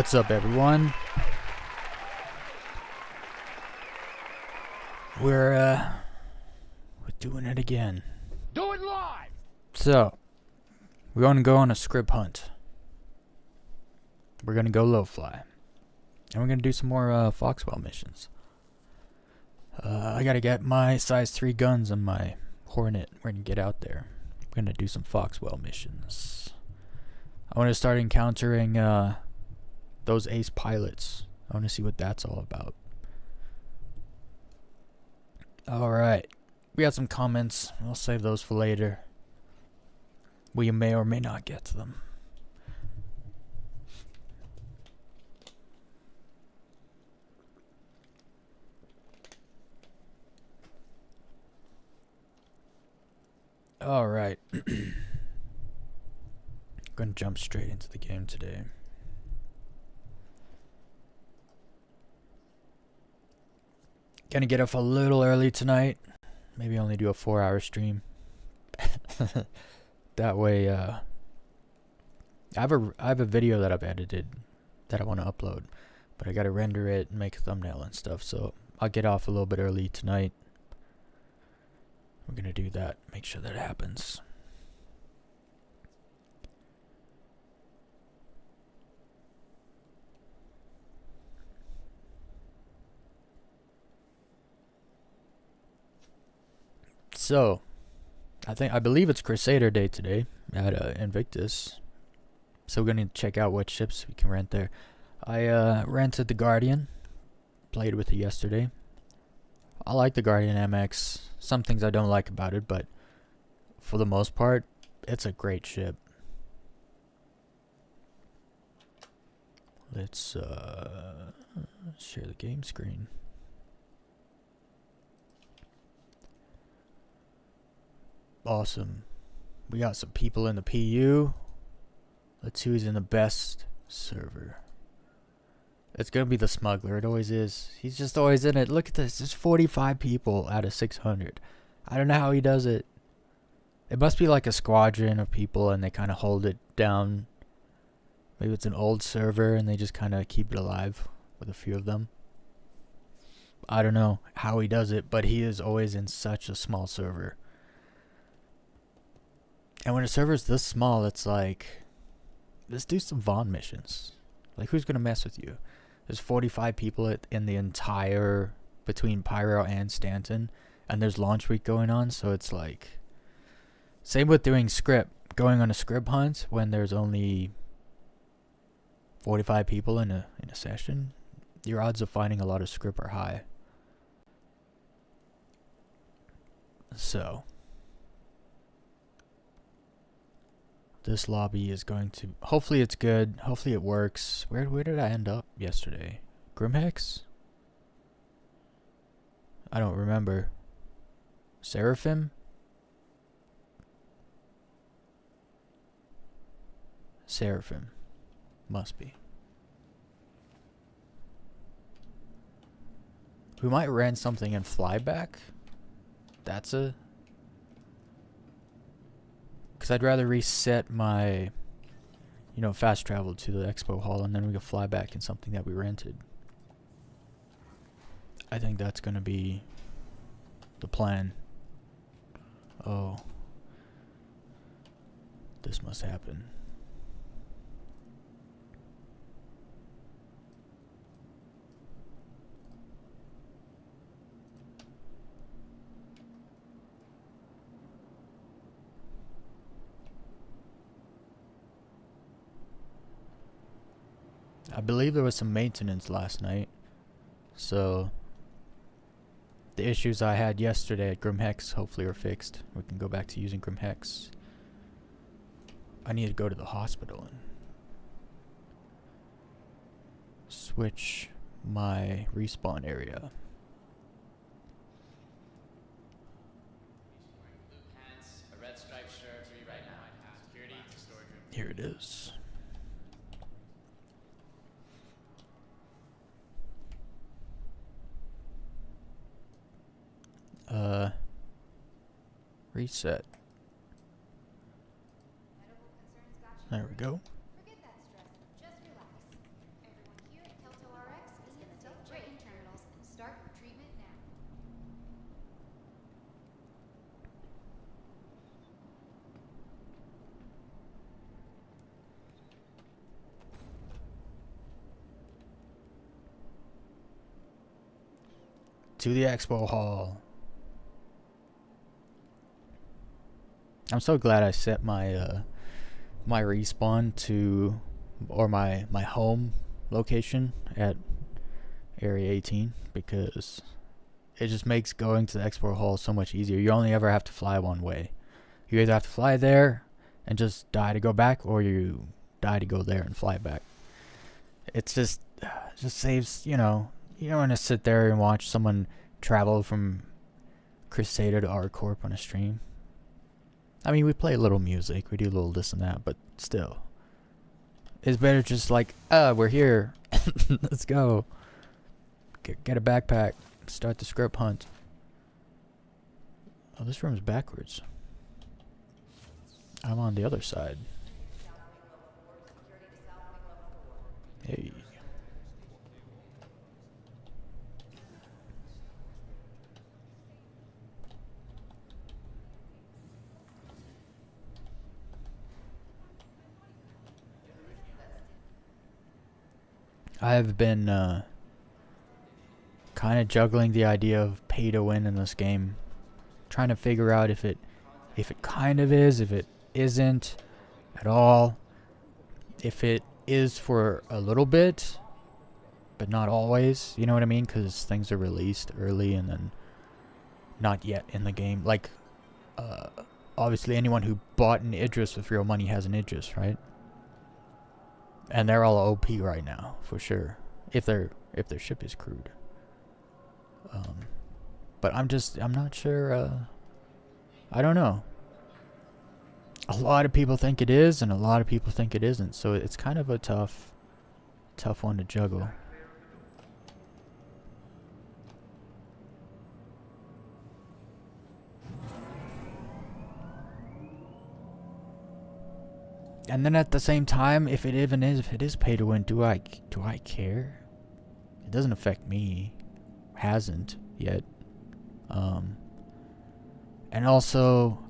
What's up, everyone? We're doing it again. Do it live! So, we're gonna go on a Scrip hunt. We're gonna go low fly. And we're gonna do some more Foxwell missions. I gotta get my size 3 guns on my Hornet. We're gonna get out there. We're gonna do some Foxwell missions. I wanna start encountering those ace pilots. I wanna see what that's all about. Alright. We got some comments. I'll save those for later. We may or may not get to them. Alright. Gonna jump straight into the game today. Gonna get up a little early tonight. Maybe only do a 4-hour stream. That way, I have a video that I've edited that I want to upload, but I gotta render it and make a thumbnail and stuff. So I'll get off a little bit early tonight. We're gonna do that. Make sure that happens. So, I believe it's Crusader Day today at Invictus. So we're gonna check out what ships we can rent there. I rented the Guardian, played with it yesterday. I like the Guardian MX. Some things I don't like about it, but for the most part, it's a great ship. Let's share the game screen. Awesome. We got some people in the PU. Let's see who's in the best server. It's gonna be the smuggler. It always is. He's just always in it. Look at this. There's 45 people out of 600. I don't know how he does it. It must be like a squadron of people and they kind of hold it down. Maybe it's an old server and they just kind of keep it alive with a few of them. I don't know how he does it, but he is always in such a small server. And when a server's this small, it's like, let's do some Vaughn missions. Like, who's gonna mess with you? There's 45 people in the entire, between Pyro and Stanton, and there's launch week going on, so it's like, same with doing Scrip, going on a Scrip hunt when there's only 45 people in a session. Your odds of finding a lot of Scrip are high. So, this lobby is going to... Hopefully it's good. Hopefully it works. Where did I end up yesterday? Grimhex? I don't remember. Seraphim? Seraphim. Must be. We might rent something and fly back. That's a... Because I'd rather reset my, fast travel to the expo hall and then we can fly back in something that we rented. I think that's going to be the plan. Oh. This must happen. I believe there was some maintenance last night, so the issues I had yesterday at Grimhex hopefully are fixed. We can go back to using Grimhex. I need to go to the hospital and switch my respawn area. Here it is. Reset. There we go. To the expo hall. I'm so glad I set my my respawn to, or my home location at Area 18, because it just makes going to the expo hall so much easier. You only ever have to fly one way. You either have to fly there and just die to go back, or you die to go there and fly back. It's just saves, you don't want to sit there and watch someone travel from Crusader to R-Corp on a stream. I mean, we play a little music, we do a little this and that, but still. It's better just like, we're here. Let's go. Get a backpack. Start the Scrip hunt. Oh, this room's backwards. I'm on the other side. Hey. I've been kind of juggling the idea of pay to win in this game, trying to figure out if it kind of is, if it isn't at all, if it is for a little bit but not always, you know what I mean, because things are released early and then not yet in the game. Like obviously anyone who bought an Idris with real money has an Idris, right? And they're all OP right now, for sure. If their ship is crewed. But I'm not sure. I don't know. A lot of people think it is, and a lot of people think it isn't. So it's kind of a tough one to juggle. And then at the same time, if it is pay to win, do I care? It doesn't affect me. Hasn't yet. And also,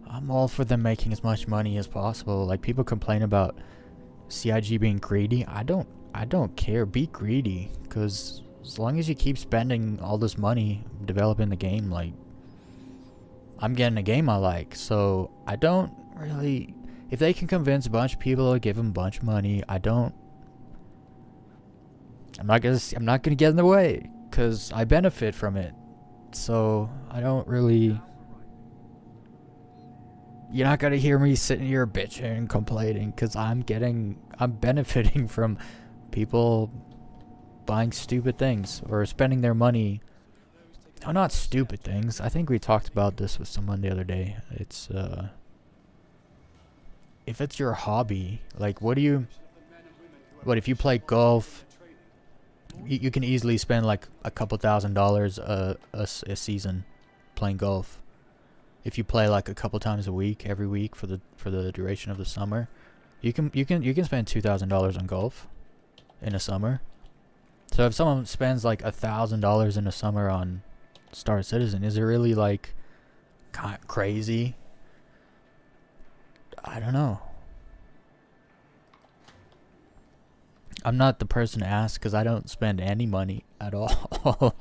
I'm all for them making as much money as possible. Like, people complain about CIG being greedy. I don't care. Be greedy, because as long as you keep spending all this money developing the game, like, I'm getting a game I like. So I don't really. If they can convince a bunch of people to give them a bunch of money, I'm not gonna get in the way, because I benefit from it. So I don't really. You're not gonna hear me sitting here bitching and complaining, because I'm benefiting from people buying stupid things or spending their money. Oh, not stupid things. I think we talked about this with someone the other day. It's if it's your hobby, like, what if you play golf, you can easily spend like a couple $1,000s a season playing golf. If you play like a couple times a week, every week for the duration of the summer, you can spend $2,000 on golf in a summer. So if someone spends like $1,000 in a summer on Star Citizen, is it really like crazy? I don't know. I'm not the person to ask, because I don't spend any money at all.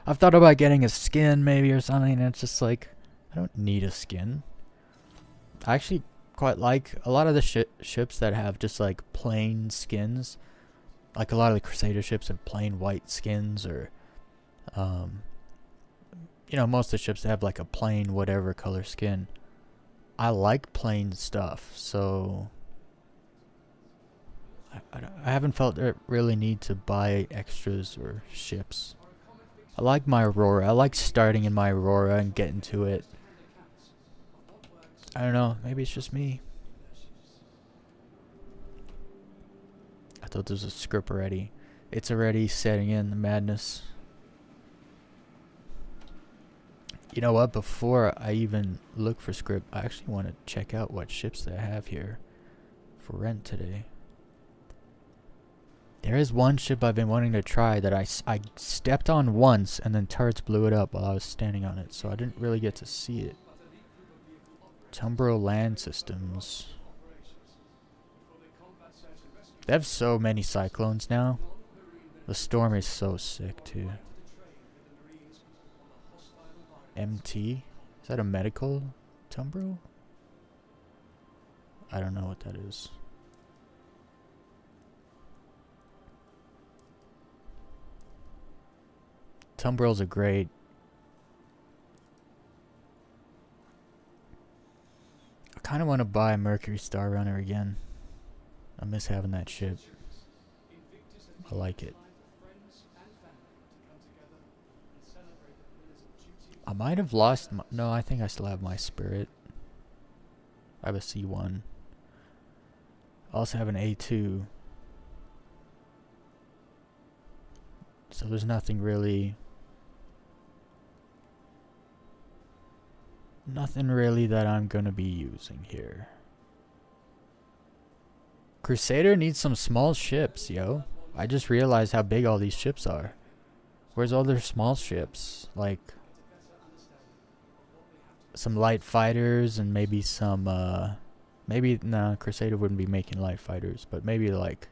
I've thought about getting a skin maybe or something, and it's just like, I don't need a skin. I actually quite like a lot of the ships that have just like plain skins. Like a lot of the Crusader ships have plain white skins, or most of the ships that have like a plain whatever color skin. I like plain stuff, so I haven't felt a really need to buy extras or ships. I like my Aurora. I like starting in my Aurora and getting to it. I don't know. Maybe it's just me. I thought there was a Scrip already. It's already setting in the madness. You know what? Before I even look for Scrip, I actually want to check out what ships they have here for rent today. There is one ship I've been wanting to try that I stepped on once, and then turrets blew it up while I was standing on it, so I didn't really get to see it. Tumbro Land Systems. They have so many cyclones now. The storm is so sick too. MT? Is that a medical Tumbro? I don't know what that is. Tumbrils are great. I kind of want to buy Mercury Star Runner again. I miss having that ship. I like it. I might have lost my... No, I think I still have my Spirit. I have a C1. I also have an A2. So there's nothing really... Nothing really that I'm gonna be using here. Crusader needs some small ships, yo. I just realized how big all these ships are. Where's all their small ships? Like... some light fighters and maybe some, maybe, nah, Crusader wouldn't be making light fighters, but maybe like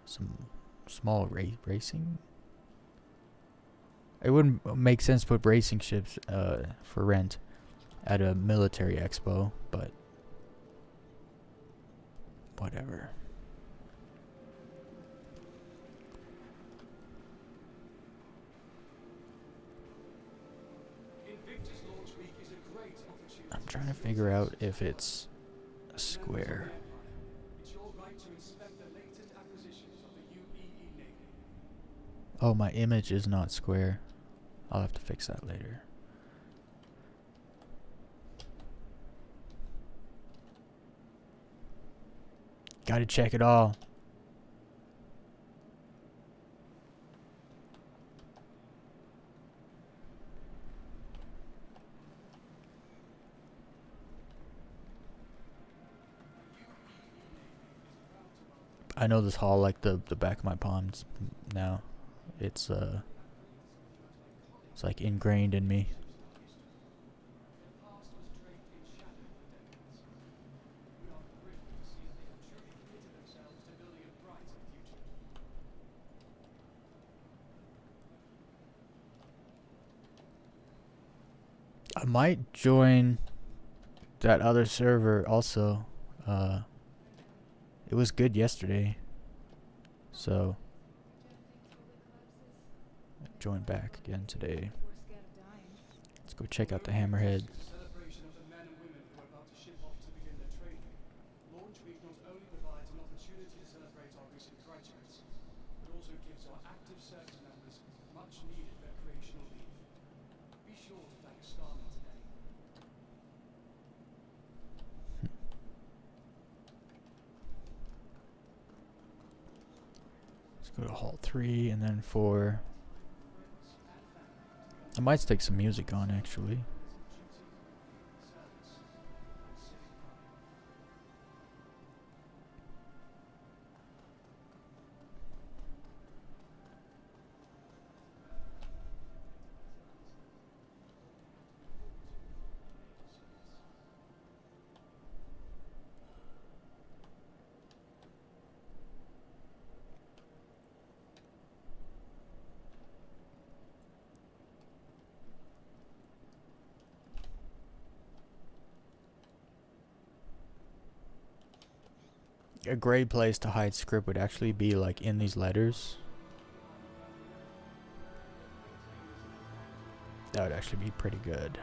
some small racing? It wouldn't make sense to put racing ships, for rent at a military expo, but whatever. I'm trying to figure out if it's a square. Oh, my image is not square. I'll have to fix that later. Gotta check it all. I know this hall like the back of my palms now. It's like ingrained in me. I might join that other server also. It was good yesterday, so join back again today. Let's go check out the Hammerhead. Go to Hall 3 and then 4. I might stick some music on actually. A great place to hide Scrip would actually be like in these letters. That would actually be pretty good.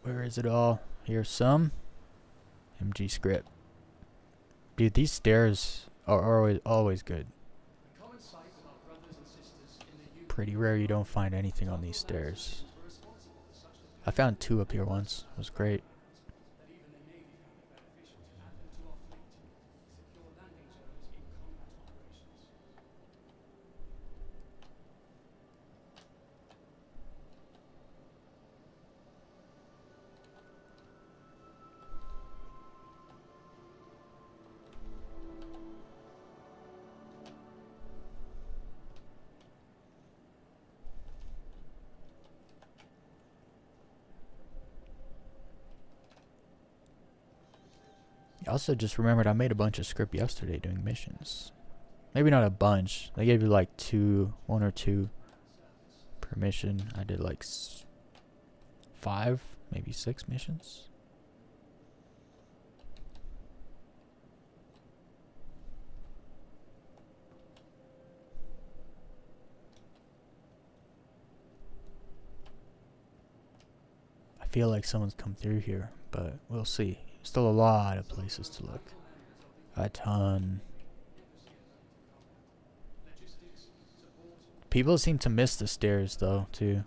Where is it all? Here's some. MG Scrip. Dude, these stairs are always good. Pretty rare you don't find anything on these stairs. I found 2 up here once. It was great. I also just remembered I made a bunch of script yesterday doing missions. Maybe not a bunch. They gave you like one or two per mission. I did like 5, maybe 6 missions. I feel like someone's come through here, but we'll see. Still a lot of places to look. A ton. People seem to miss the stairs though, too.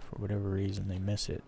For whatever reason, they miss it.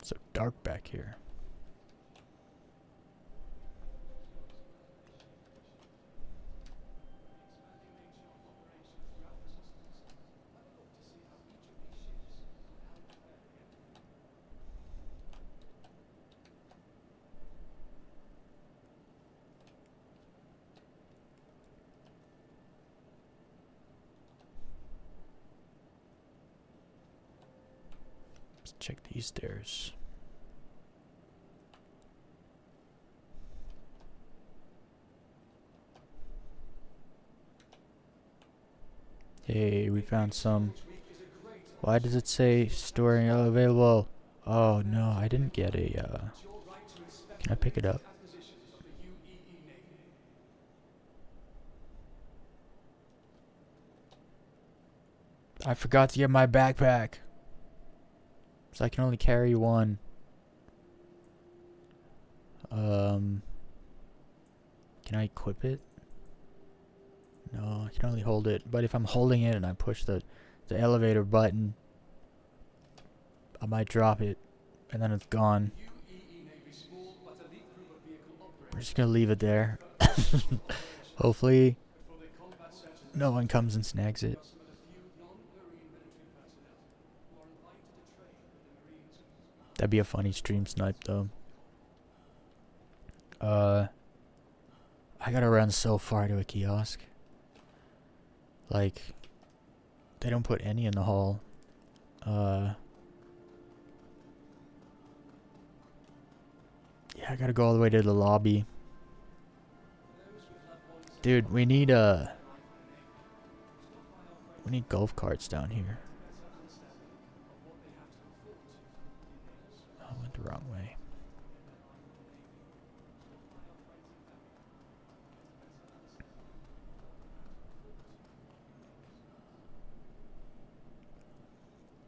It's so dark back here. Let's check these stairs. Hey, we found some. Why does it say storing available? Oh no, I didn't get a, can I pick it up? I forgot to get my backpack. So I can only carry one. Can I equip it? No, I can only hold it. But if I'm holding it and I push the elevator button, I might drop it and then it's gone. We're just gonna leave it there. Hopefully no one comes and snags it. That'd be a funny stream snipe though. I gotta run so far to a kiosk. Like, they don't put any in the hall. Yeah, I gotta go all the way to the lobby. Dude, we need golf carts down here. I went the wrong way.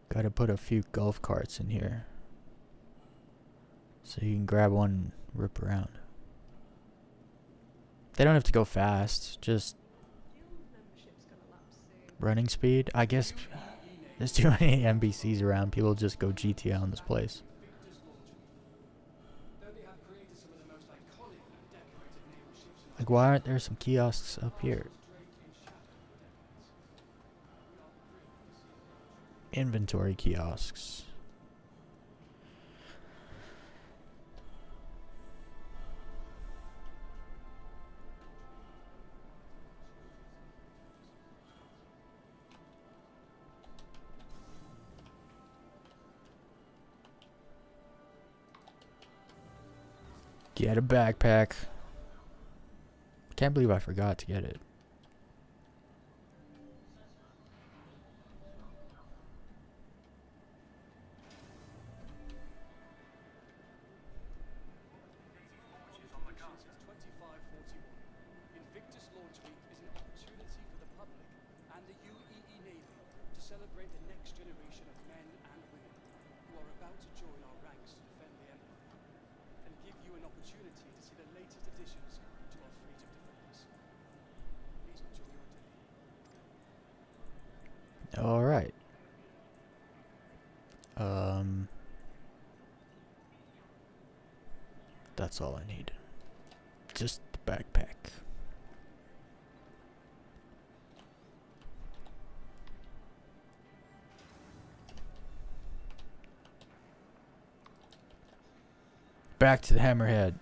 Gotta put a few golf carts in here. So you can grab one and rip around. They don't have to go fast, just running speed. I guess there's too many NPCs around. People just go GTA on this place. Like, why aren't there some kiosks up here? Inventory kiosks. Get a backpack. Can't believe I forgot to get it. Alright. That's all I need. Just the backpack. Back to the hammerhead,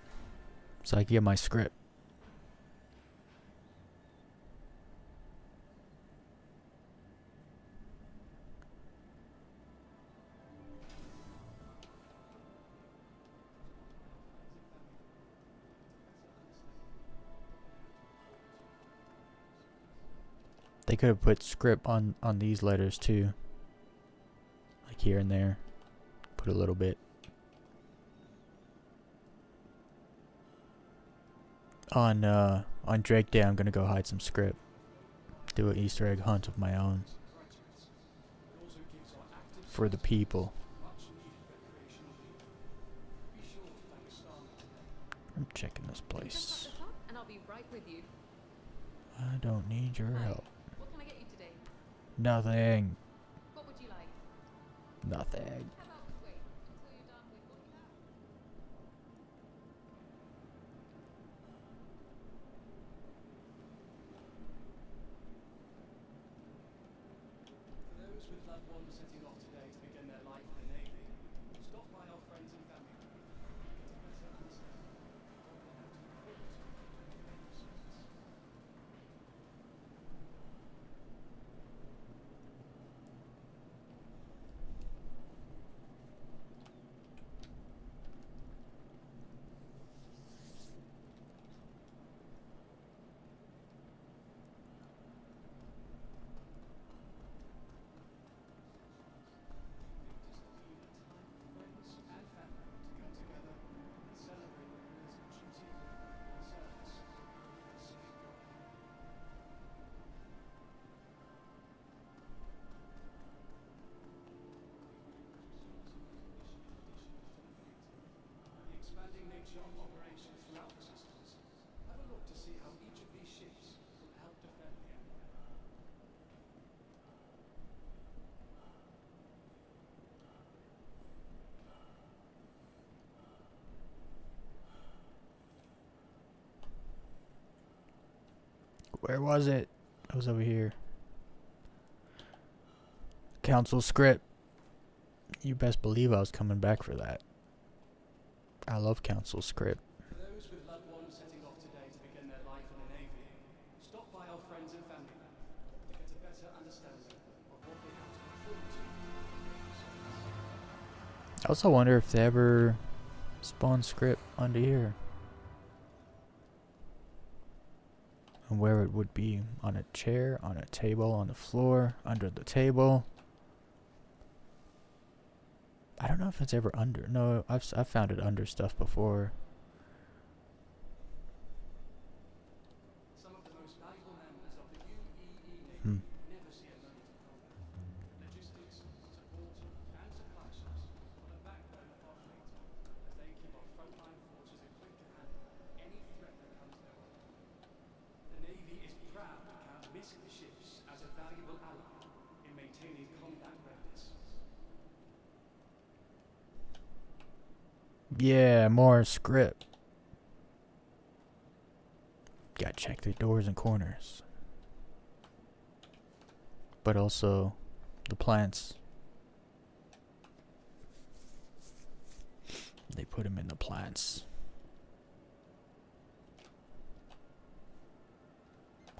so I can get my script. They could have put script on these letters too, like here and there. Put a little bit. On Drake Day, I'm gonna go hide some script. Do an Easter egg hunt of my own. For the people. I'm checking this place. I don't need your help. What can I get you today? Nothing. What would you like? Nothing. How about we wait until you're done with looking out? For those with loved ones setting off today to begin their life in the Navy, stop by our friends and family. Get a better understanding of what they have to look forward to in the Navy service. Operations throughout the systems. Have a look to see how each of these ships will help defend the area. Where was it? It was over here. Council script. You best believe I was coming back for that. I love council script. For those with loved ones setting off today to begin their life in the Navy, stop by our friends and family to get a better understanding of what they have to look forward to in the Navy service. I also wonder if they ever spawn script under here. And where it would be. On a chair, on a table, on the floor, under the table. I don't know if it's ever under. No, I've found it under stuff before. Some of the most valuable members of the UEE Navy never see a moment of combat. Logistics, support, and supply ships are the backbone of our fleet as they keep our frontline forces equipped to handle any threat that comes their way. The Navy is proud to count missing ships as a valuable ally in maintaining combat readiness. Yeah, more script. Gotta check the doors and corners. But also the plants. They put them in the plants.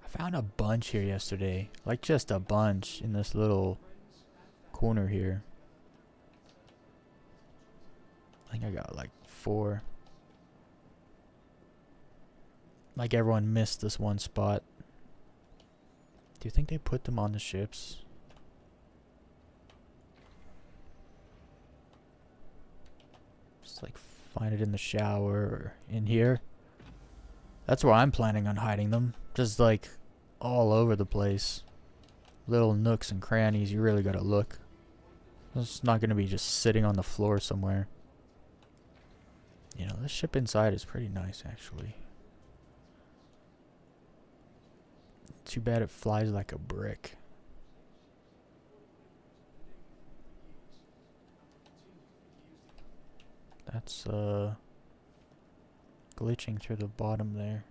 I found a bunch here yesterday. Like just a bunch in this little corner here. I think I got like 4. Like everyone missed this one spot. Do you think they put them on the ships? Just like find it in the shower or in here. That's where I'm planning on hiding them. Just like all over the place. Little nooks and crannies. You really gotta look. It's not gonna be just sitting on the floor somewhere. You know, this ship inside is pretty nice, actually. Too bad it flies like a brick. That's glitching through the bottom there.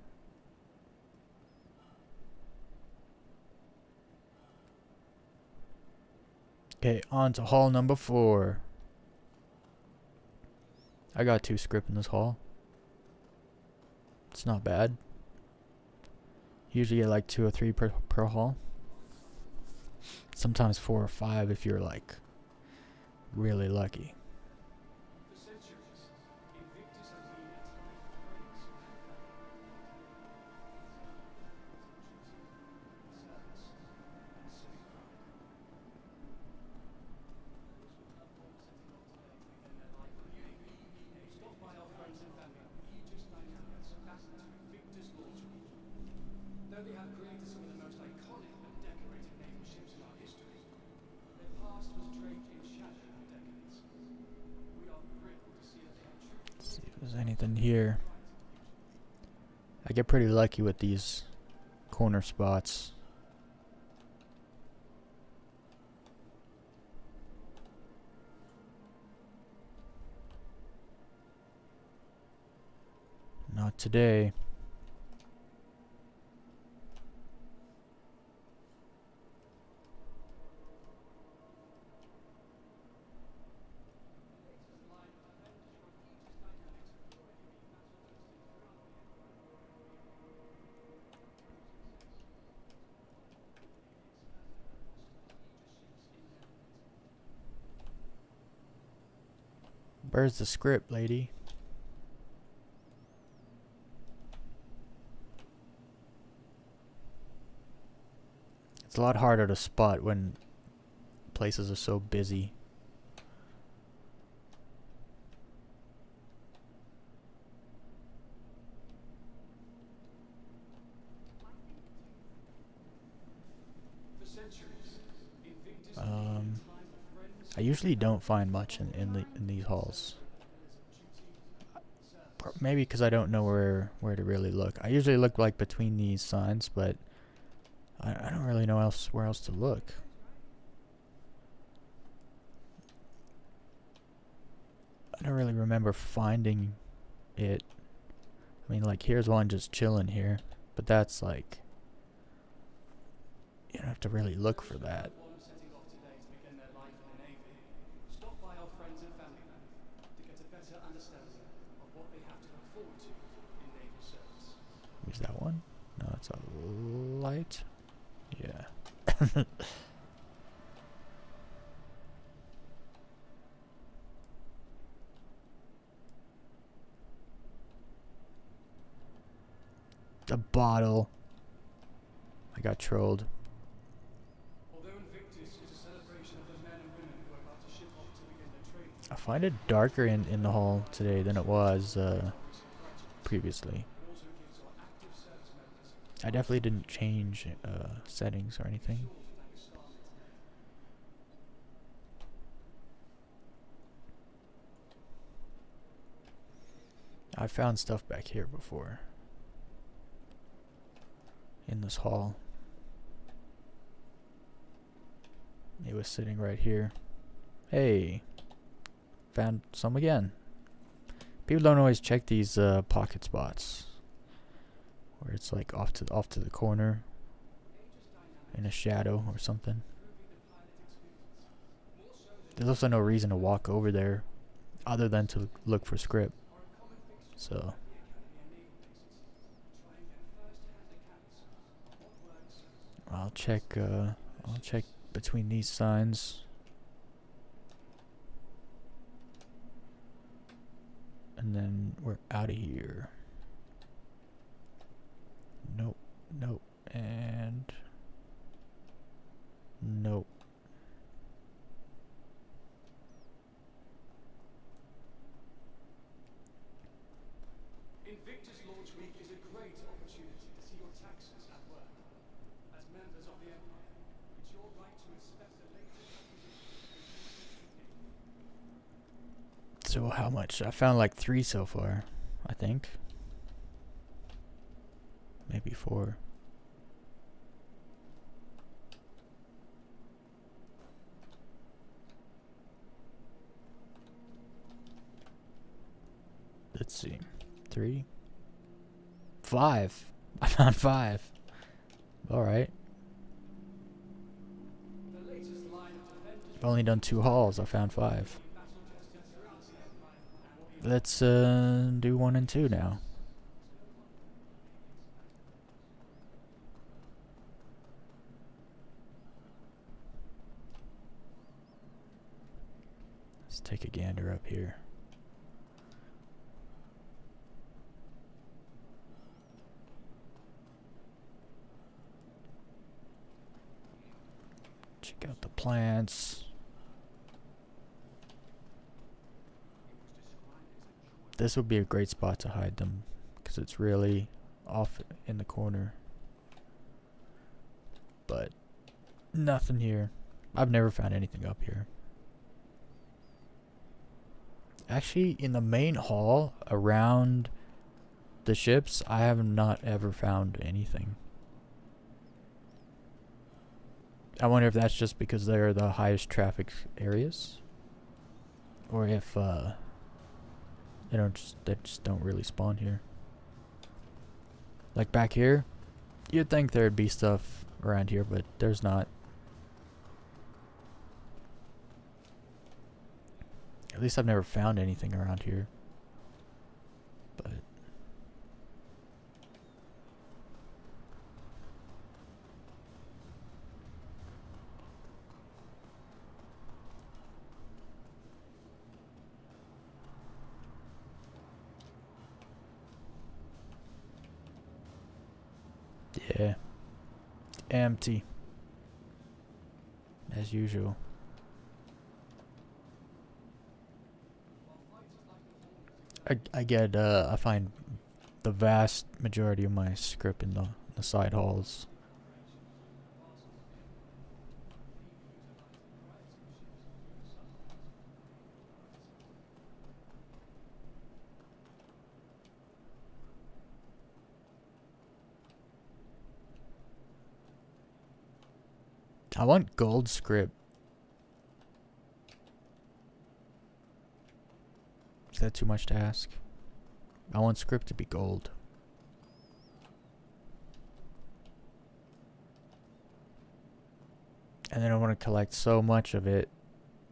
Okay, on to hall number 4. I got 2 script in this hall. It's not bad. Usually get like 2 or 3 per hall. Sometimes 4 or 5 if you're like really lucky. For centuries, Invictus has been a time of praise and family. Duty, service, and civic pride. Stop by our friends and family, Aegis Dynamics, back to Invictus launch week. Though they have created some of the most iconic and decorated naval ships in our history, their past was draped in shadow for decades. We are thrilled to see that they have truly Let's see if there's anything here. I get pretty lucky with these corner spots. Not today. Where's the script, lady? It's a lot harder to spot when places are so busy. For centuries, Invictus has been a time of friends. I usually don't find much in these halls. Maybe because I don't know where to really look. I usually look like between these signs, but I don't really know where else to look. I don't really remember finding it. I mean, like, here's one just chilling here, but that's like, you don't have to really look for that. One setting off today to begin their life in the Navy. Stop by our friends and family to get a better understanding of what they have to look forward to in naval service. Is that one? No, it's a light. Yeah. A bottle. I got trolled. Although Invictus is a celebration of the men and women who are about to ship off to begin their training, I find it darker in the hall today than it was previously. it also gives our active service members I definitely didn't change settings or anything. sure to thank a star today. I found stuff back here before. In this hall. It was sitting right here. Hey. Found some again. People don't always check these pocket spots. Where it's like off to the corner. In a shadow or something. There's also no reason to walk over there. Other than to look for script. So. I'll check between these signs. And then we're out of here. Nope, nope, and nope. Invictus Launch Week is a great opportunity to see your taxes at work. As members of the Empire, it's your right to inspect the latest acquisitions. So how much? I found like 3 so far, I think. Maybe 4. Let's see. 3. 5. I found 5. Alright. The latest line of defenders I've only done 2 hauls. I found 5. battle tested throughout the empire and will be Let's do 1 and 2 now. Let's take a gander up here. Check out the plants. This would be a great spot to hide them because it's really off in the corner. But nothing here. I've never found anything up here. Actually, in the main hall around the ships, I have not ever found anything. I wonder if that's just because they're the highest traffic areas, or if they just don't really spawn here. Like back here, you'd think there'd be stuff around here, but there's not. At least I've never found anything around here. But yeah, empty as usual. I find the vast majority of my script in the side halls. I want gold script. Is that too much to ask? I want script to be gold. And then I want to collect so much of it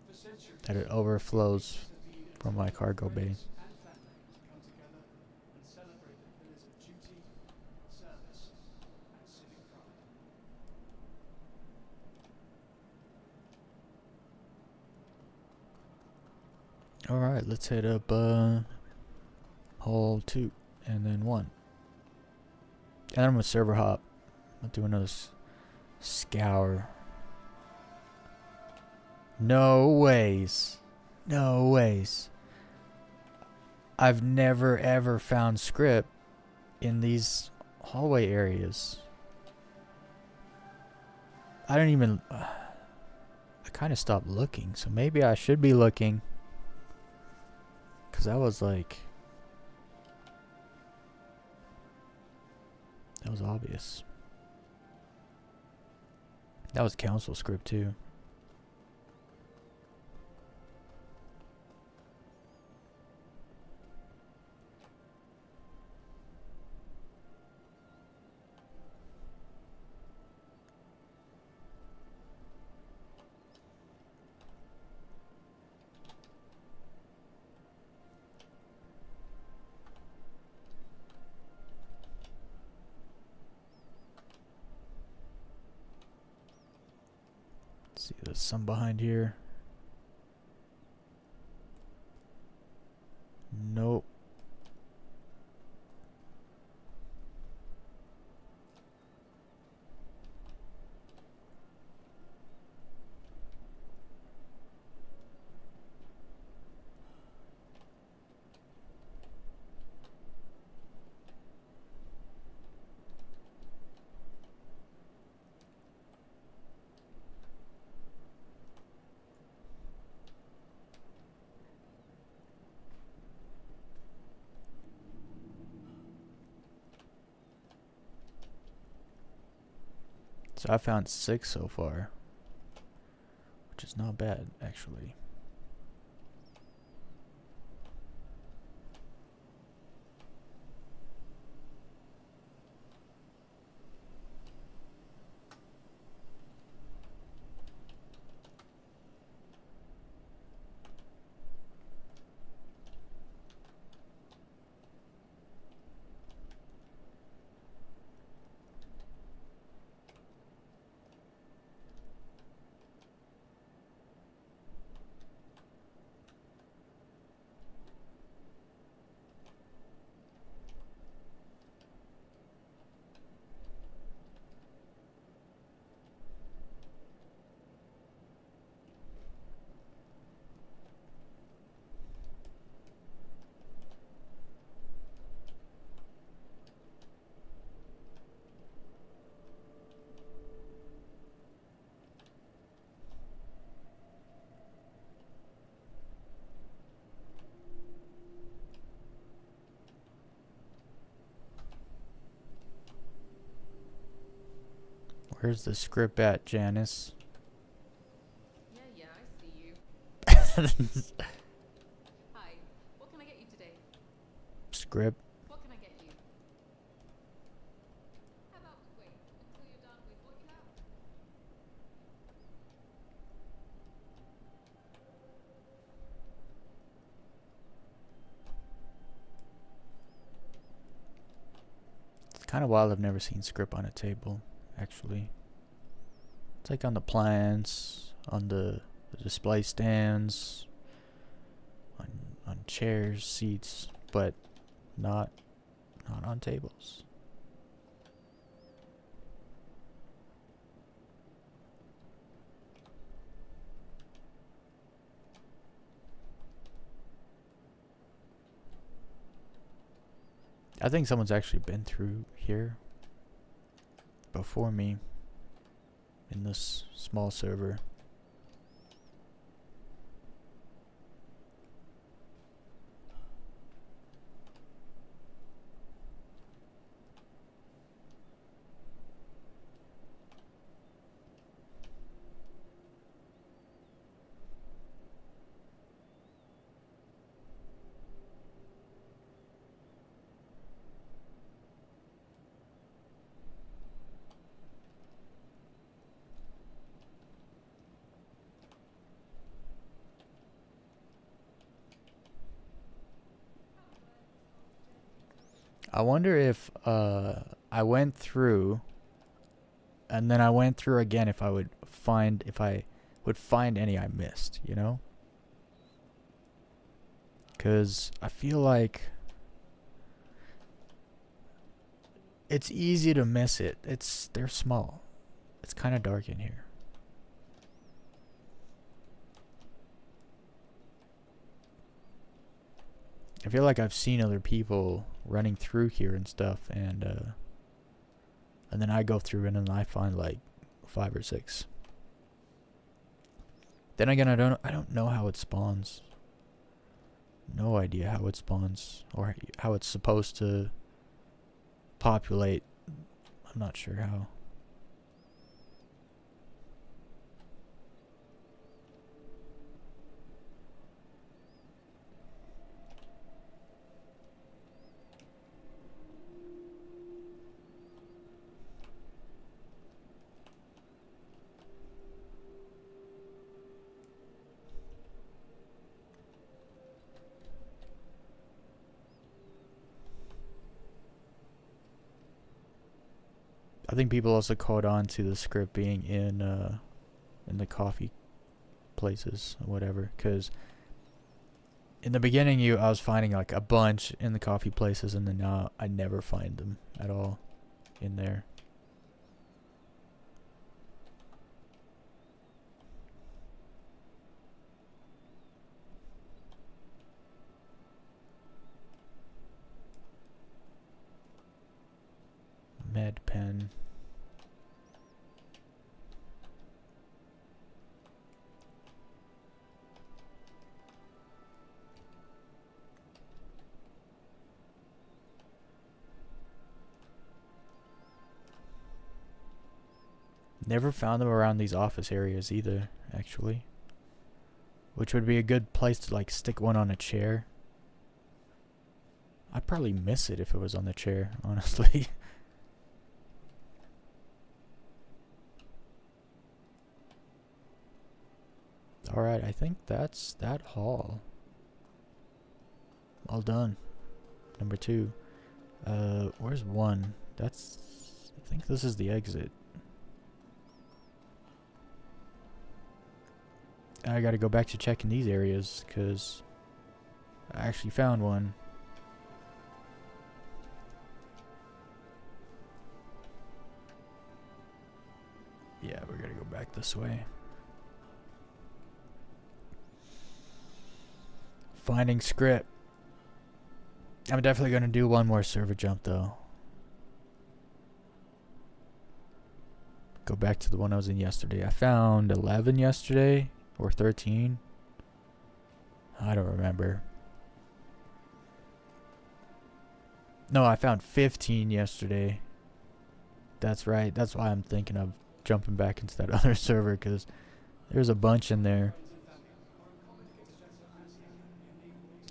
for centuries. that it overflows from my cargo bay. And family come together and celebrate the pillars of duty, service, and civic pride. Alright, let's hit up hole 2 and then 1. And then I'm gonna server hop. I'll do another scour. No ways. No ways. I've never ever found script in these hallway areas. I don't even... I kind of stopped looking, so maybe I should be looking. Because that was like... that was obvious. That was council script too. See, there's some behind here. Nope. So I found 6 so far, which is not bad actually. Where's the script at, Janice? Yeah, I see you. Hi. What can I get you today? Script. What can I get you? How about we wait until you're done with what you have? It's kind of wild. I've never seen script on a table, actually. It's like on the plants, on the display stands, on chairs, seats, but not on tables. I think someone's actually been through here before me in this small server. I wonder if I went through and then I went through again if I would find any I missed, you know? Cuz I feel like it's easy to miss it. They're small. It's kind of dark in here. I feel like I've seen other people running through here and stuff, and then I go through and then I find like 5 or 6. Then again, I don't know how it spawns. No idea how it spawns or how it's supposed to populate. I'm not sure how. I think people also caught on to the script being in the coffee places or whatever, because in the beginning I was finding like a bunch in the coffee places, and then now I never find them at all in there. Med pen. Never found them around these office areas either, actually. Which would be a good place to like stick one on a chair. I'd probably miss it if it was on the chair, honestly. Alright, I think that's that haul. All done. Number 2. Where's 1? I think this is the exit. I gotta go back to checking these areas, because I actually found one. Yeah, we're gonna go back this way. Finding script. I'm definitely gonna do one more server jump though. Go back to the one I was in yesterday. I found 11 yesterday, or 13. I don't remember. No, I found 15 yesterday. That's right. That's why I'm thinking of jumping back into that other server because there's a bunch in there.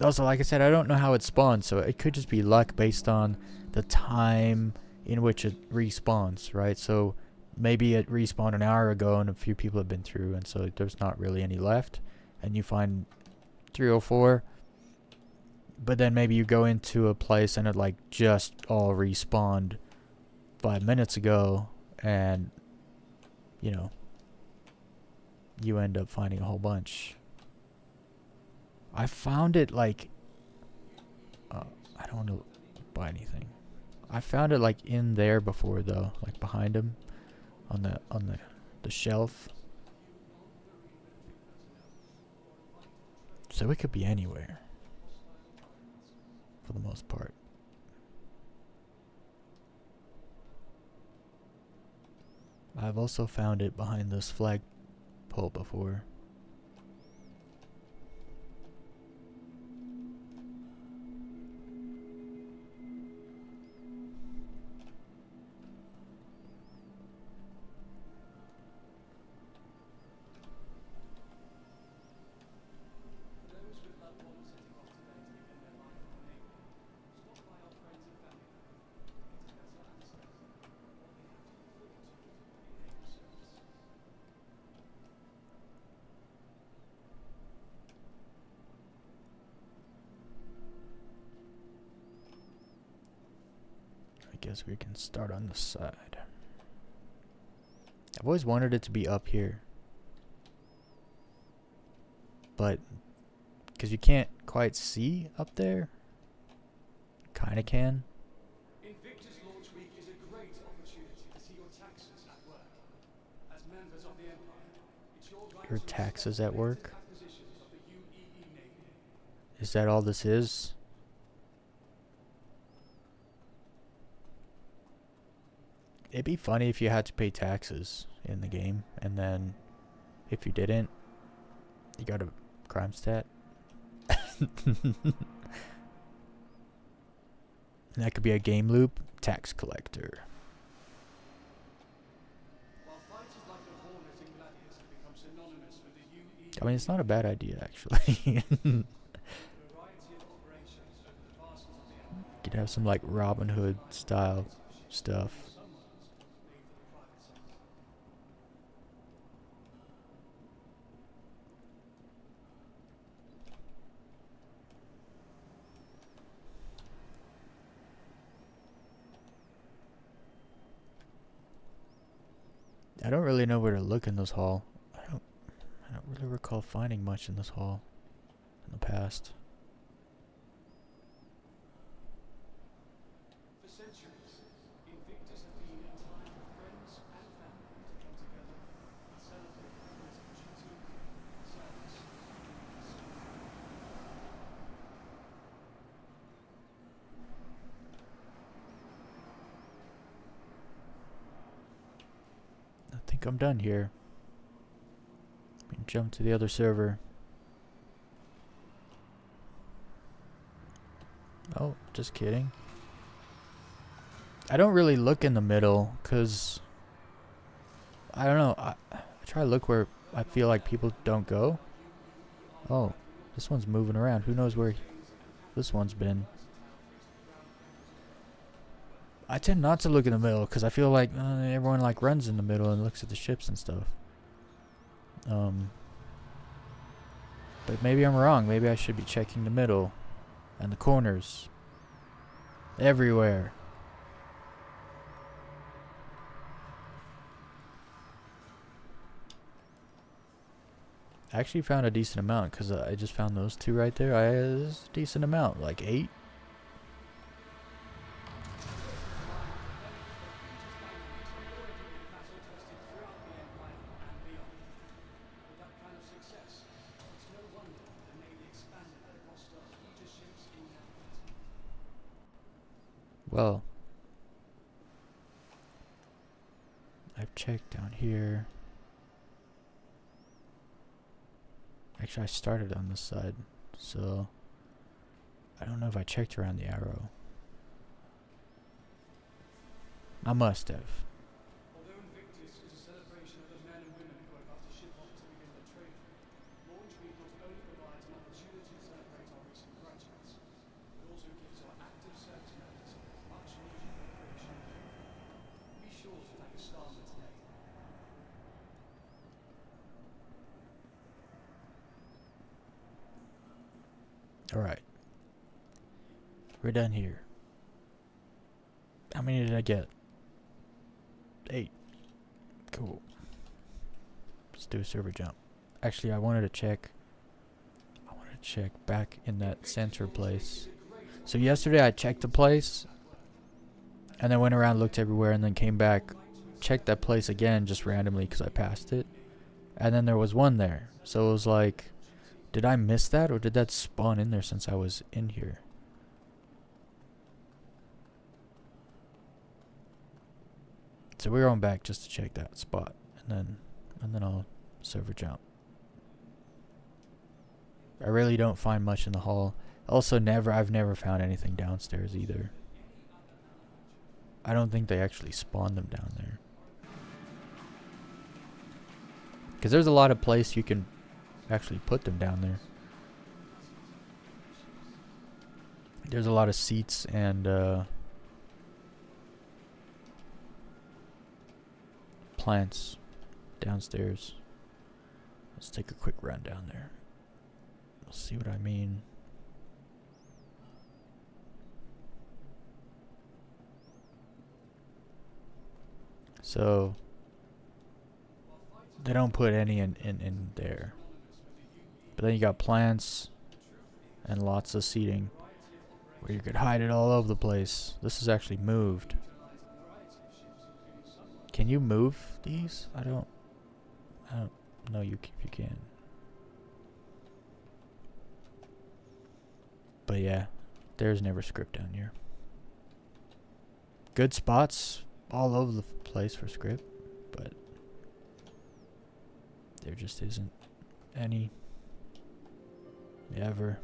Also, like I said, I don't know how it spawns, so it could just be luck based on the time in which it respawns, right? So maybe it respawned an hour ago and a few people have been through, and so there's not really any left, and you find 304. But then maybe you go into a place and it like just all respawned 5 minutes ago, and you know, you end up finding a whole bunch. I found it like I don't want to buy anything. I found it like in there before though, like behind him on the shelf. So it could be anywhere for the most part. I've also found it behind this flagpole before. I guess we can start on the side. I've always wanted it to be up here, but because you can't quite see up there, kinda can. Invictus Launch Week is a great opportunity to see your taxes at work. As members of the Empire, it's your right Your to taxes respect at work? the positions of the UEE Navy. Is that all this is? It'd be funny if you had to pay taxes in the game, and then if you didn't, you got a crime stat. That could be a game loop. Tax collector. While fighters like the Hornet and Gladius have become synonymous with the UEE, I mean, it's not a bad idea, actually. a variety of operations over the vastness of the Empire. You could have some, like, Robin Hood style stuff. Some ones leave for the private sector. I don't really know where to look in this hall. I don't really recall finding much in this hall in the past. For centuries, Invictus have been a time for friends and family to come together and celebrate memories of duty, service, and peace. I think I'm done here. We can jump to the other server. Oh, just kidding. I don't really look in the middle, because I don't know. I try to look where I feel like people don't go. Oh, this one's moving around. Who knows where this one's been. I tend not to look in the middle because I feel like everyone like runs in the middle and looks at the ships and stuff. But maybe I'm wrong. Maybe I should be checking the middle and the corners. Everywhere. I actually found a decent amount because I just found those two right there. It's a decent amount, like 8. Well, I've checked down here. Actually, I started on this side, so I don't know if I checked around the arrow. I must have. Although Invictus is a Alright. We're done here. How many did I get? 8. Cool. Let's do a server jump. Actually, I wanted to check back in that sensor place. So yesterday I checked the place and then went around, looked everywhere, and then came back, checked that place again just randomly because I passed it. And then there was one there. So it was like, did I miss that or did that spawn in there since I was in here? So we're going back just to check that spot, and then I'll server jump. I really don't find much in the hall. Also, I've never found anything downstairs either. I don't think they actually spawned them down there. Because there's a lot of place you can actually put them down there. There's a lot of seats and plants downstairs. Let's take a quick run down there. We'll see what I mean. So they don't put any in there. But then you got plants and lots of seating where you could hide it all over the place. This is actually moved. Can you move these? I don't know if you can. But yeah, there's never Scrip down here. Good spots all over the place for Scrip, but there just isn't any ever.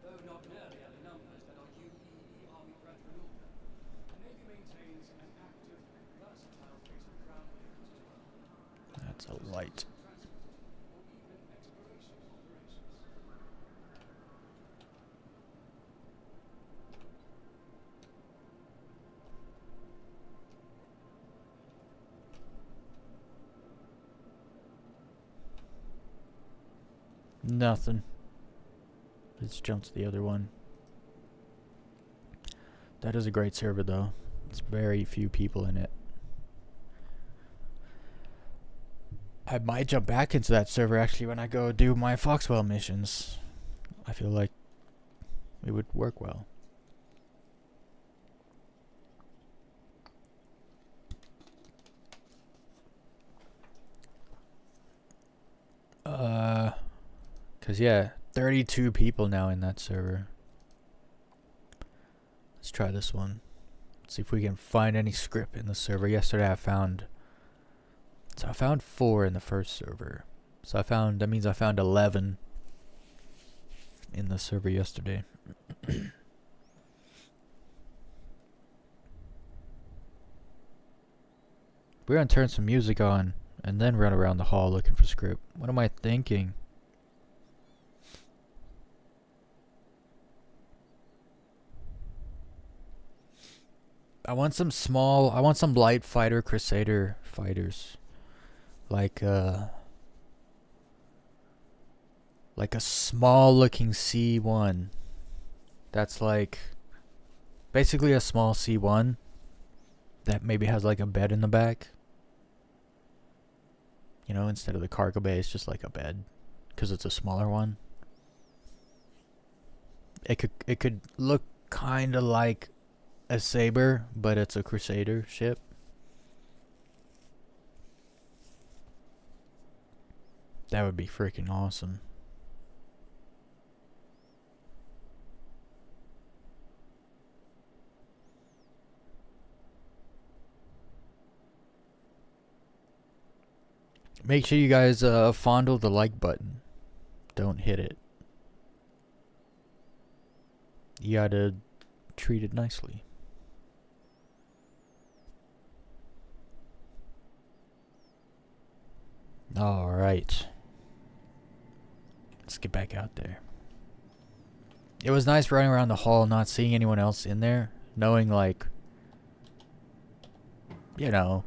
Though not nearly at the numbers that our UEE Army brethren order, the Navy maintains an active, versatile fleet of ground vehicles as well. That's a light. Or even exploration operations. Nothing. Let's jump to the other one. That is a great server though. It's very few people in it. I might jump back into that server actually when I go do my Foxwell missions. I feel like it would work well. Cause yeah, 32 people now in that server. Let's try this one. See if we can find any Scrip in the server. Yesterday I found 4 in the first server. So that means I found 11 in the server yesterday. We're gonna turn some music on and then run around the hall looking for Scrip. What am I thinking? I want some light fighter crusader fighters. Like a small looking C1. That's like basically a small C1 that maybe has like a bed in the back. You know, instead of the cargo bay, it's just like a bed because it's a smaller one. It could look kind of like a Saber, but it's a Crusader ship. That would be freaking awesome. Make sure you guys fondle the like button. Don't hit it. You gotta treat it nicely. Alright. Let's get back out there. It was nice running around the hall, not seeing anyone else in there. Knowing, like, you know,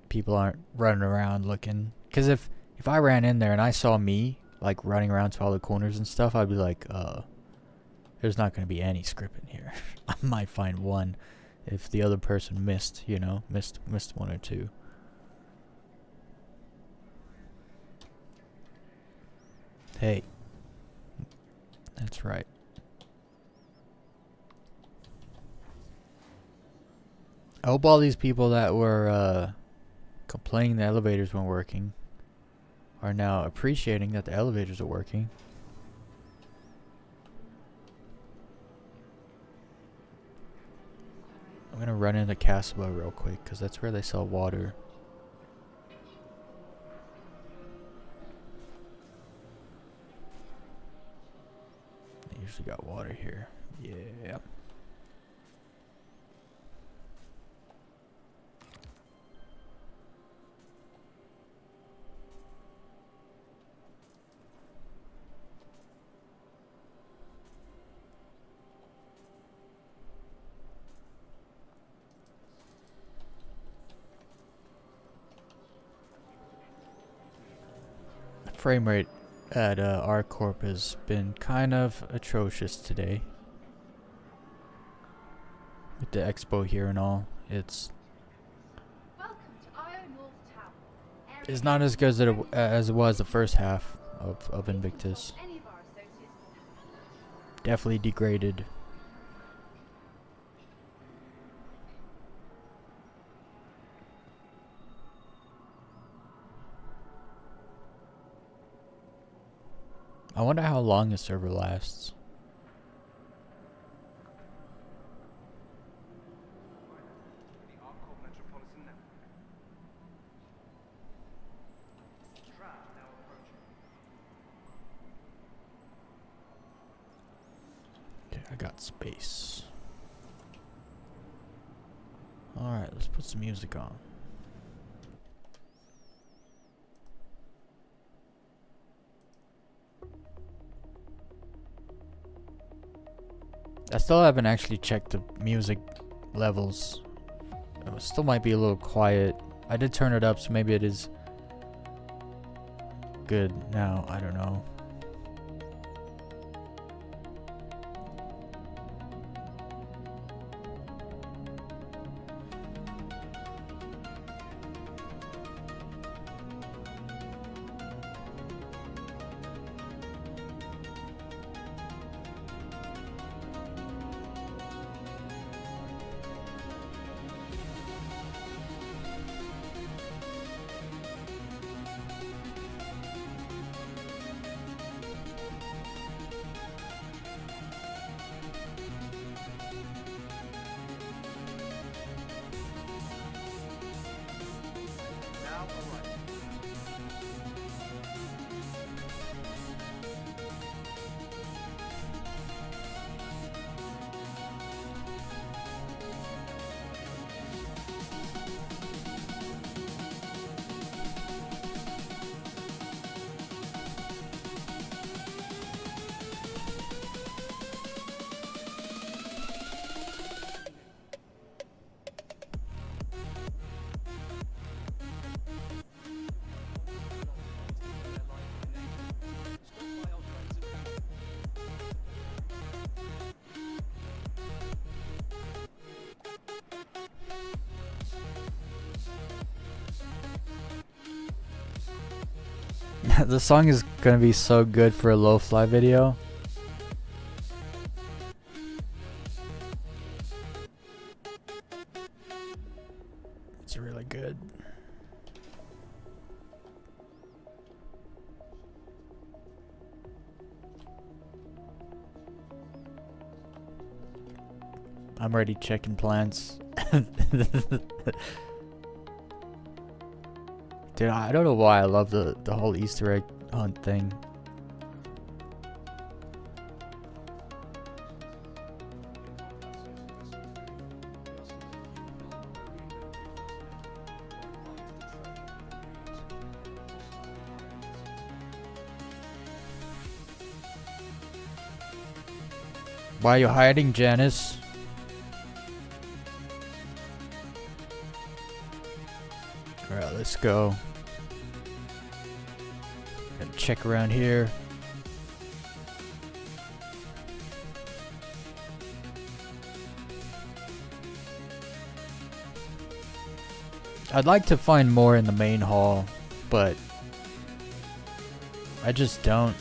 people aren't running around looking. Because if I ran in there and I saw me like running around to all the corners and stuff, I'd be like, there's not going to be any Scrip in here. I might find one if the other person missed, you know, missed one or two. Hey. That's right. I hope all these people that were complaining the elevators weren't working are now appreciating that the elevators are working. I'm gonna run into Casaba real quick because that's where they sell water. They usually got water here. Yeah. Frame rate at our corp has been kind of atrocious today with the expo here and all. It's not as good as it was the first half of Invictus. Definitely degraded. I wonder how long the server lasts. Okay, I got space. Alright, let's put some music on. I still haven't actually checked the music levels. It still might be a little quiet. I did turn it up, so maybe it is good now. I don't know. The song is gonna be so good for a low fly video. It's really good. I'm already checking plans. Dude, I don't know why I love the whole Easter egg hunt thing. Why are you hiding, Janice? Alright, Let's go. Gotta check around here. I'd like to find more in the main hall, but I just don't.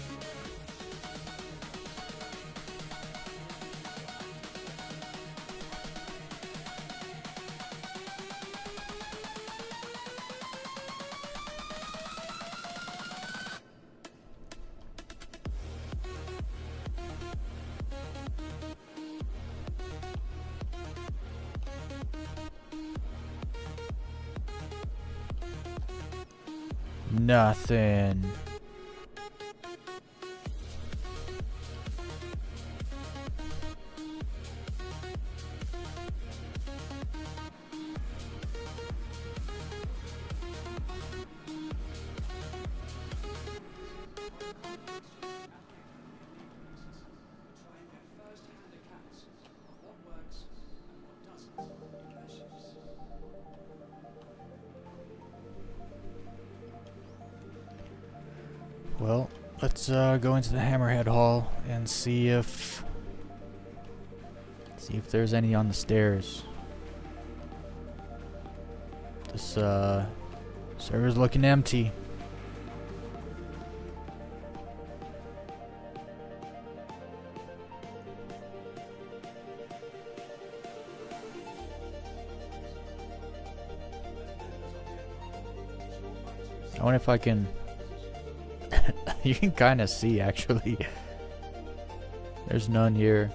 Nothing. Try and get first-hand accounts of what works and what doesn't in their ships. Well, let's go into the Hammerhead Hall and see if there's any on the stairs. This server's looking empty. I wonder if I can. You can kind of see, actually. There's none here.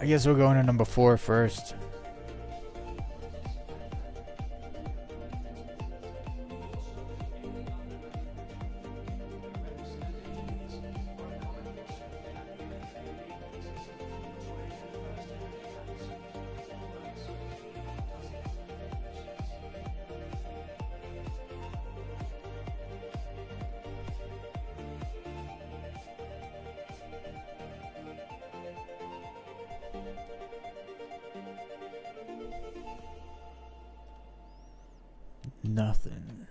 I guess we'll go into number 4 first. Nothing.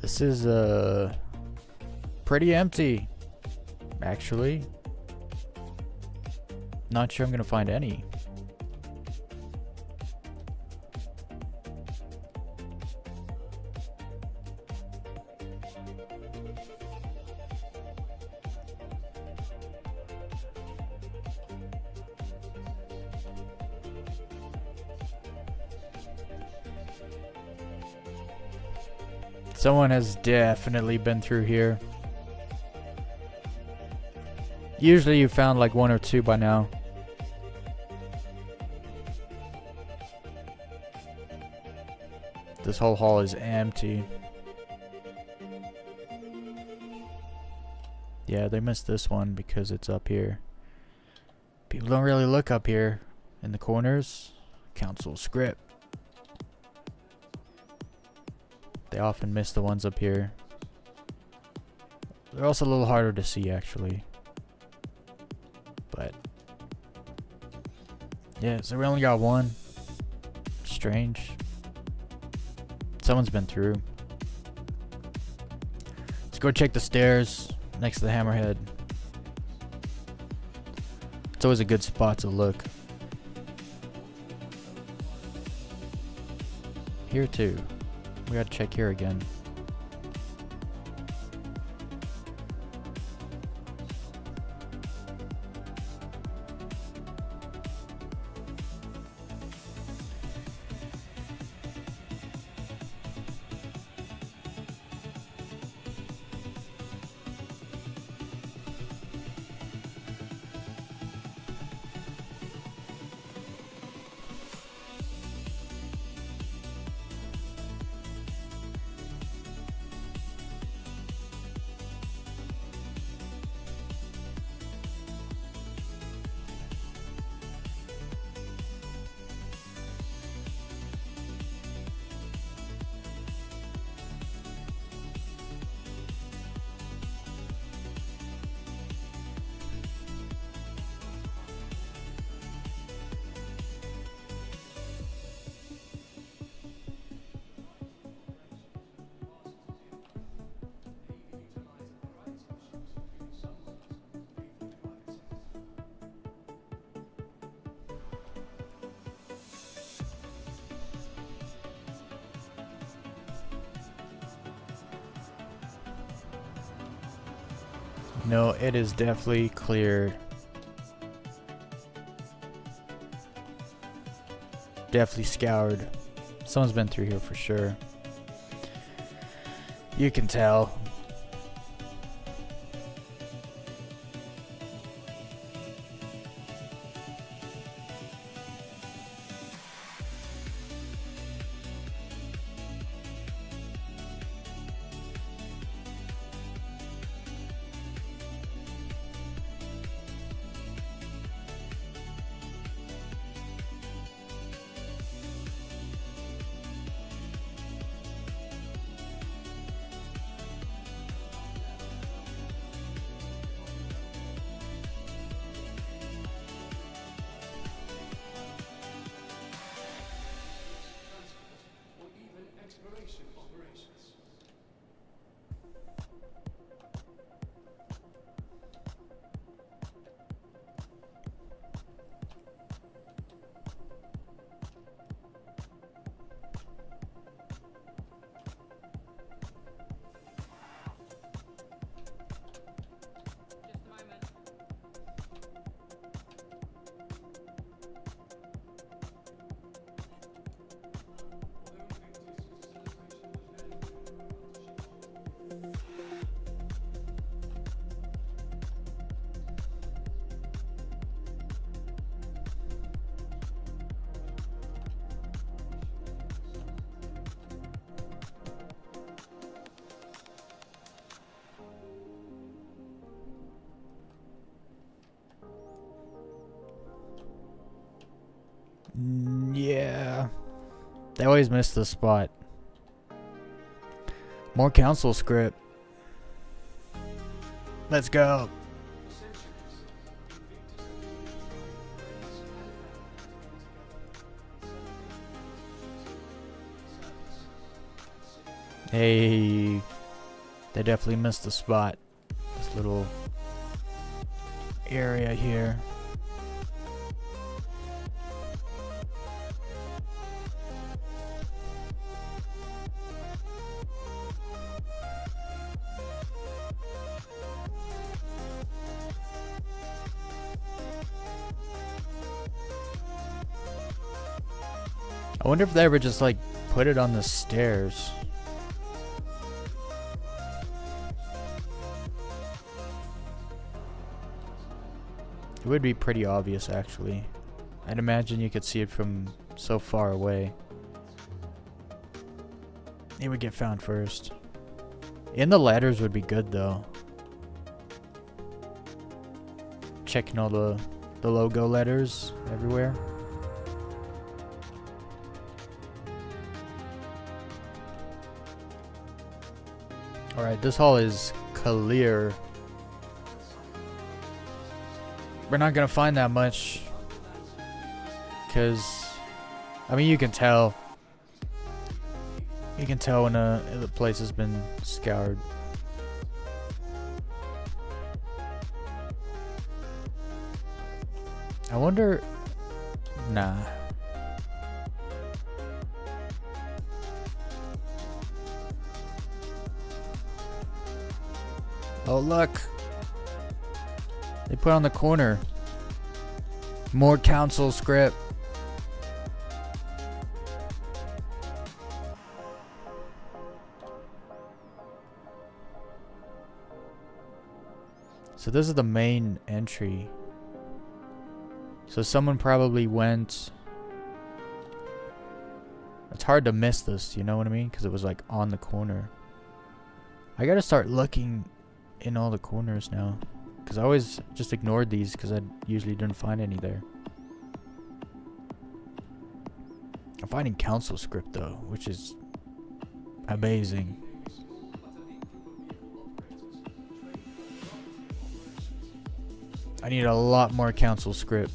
This is pretty empty, actually. Not sure I'm gonna find any. Someone has definitely been through here. Usually you found like 1 or 2 by now. This whole hall is empty. Yeah, they missed this one because it's up here. People don't really look up here in the corners. Council Scrip. They often miss the ones up here. They're also a little harder to see actually. But yeah, so we only got one. Strange. Someone's been through. Let's go check the stairs next to the hammerhead. It's always a good spot to look. Here too. We gotta check here again. No, it is definitely clear. Definitely scoured. Someone's been through here for sure. You can tell. or even exploration operations. Just a moment. Yeah. They always miss the spot. More council Scrip. Let's go. Hey, they definitely missed the spot. This little area here. I wonder if they ever just like put it on the stairs. would be pretty obvious, actually. I'd imagine you could see it from so far away. It would get found first. In the letters would be good, though. Checking all the logo letters everywhere. Alright, this hall is clear. We're not gonna find that much. Because, I mean, you can tell. You can tell when the place has been scoured. I wonder... Nah. Oh, look. They put on the corner. More council script. So this is the main entry. So someone probably went... It's hard to miss this, you know what I mean? Because it was like on the corner. I gotta start looking in all the corners now. Because I always just ignored these because I usually didn't find any there. I'm finding council script though, which is amazing. I need a lot more council script.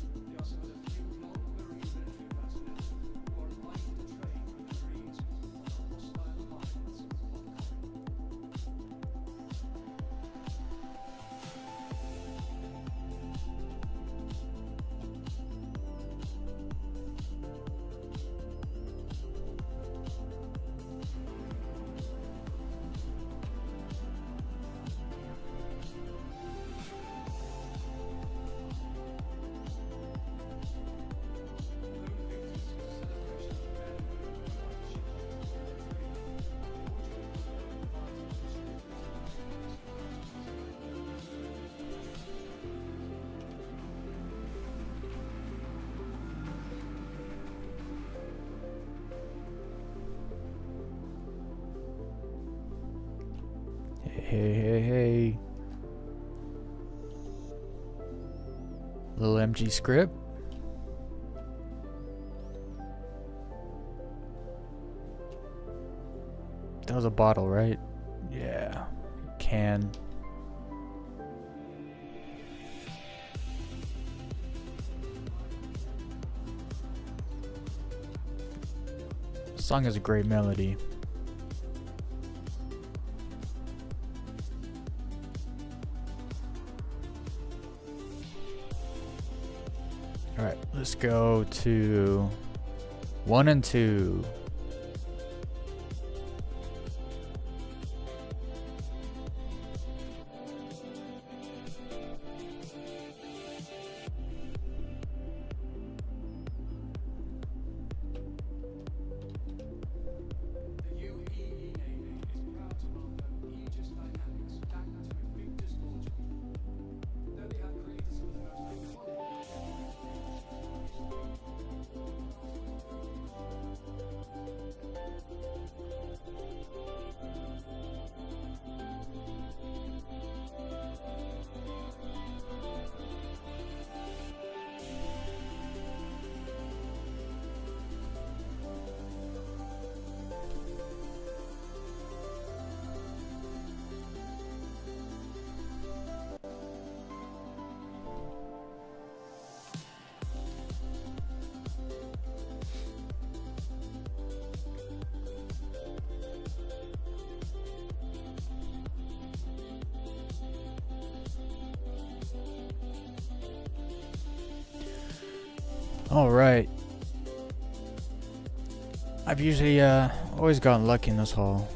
Hey. Little MG script. That was a bottle, right? Yeah. Can. This song has a great melody. Alright, let's go to 1 and 2. Alright. I've usually always gotten lucky in this hall.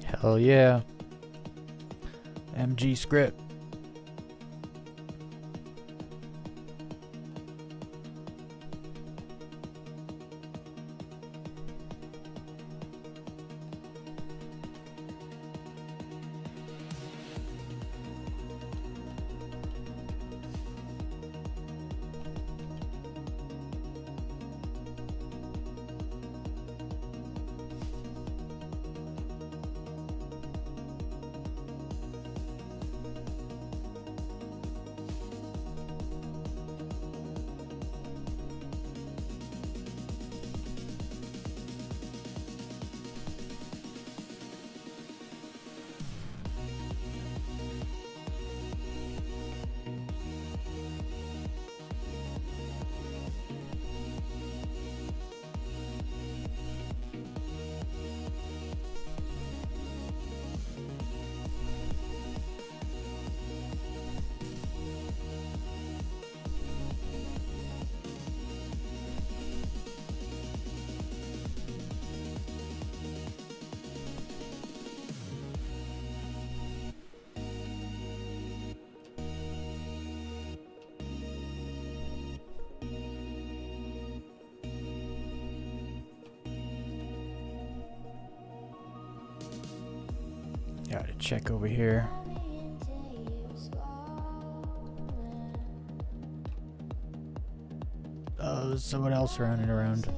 Hell yeah. MG Scrip. Gotta check over here. Oh, there's someone else running around.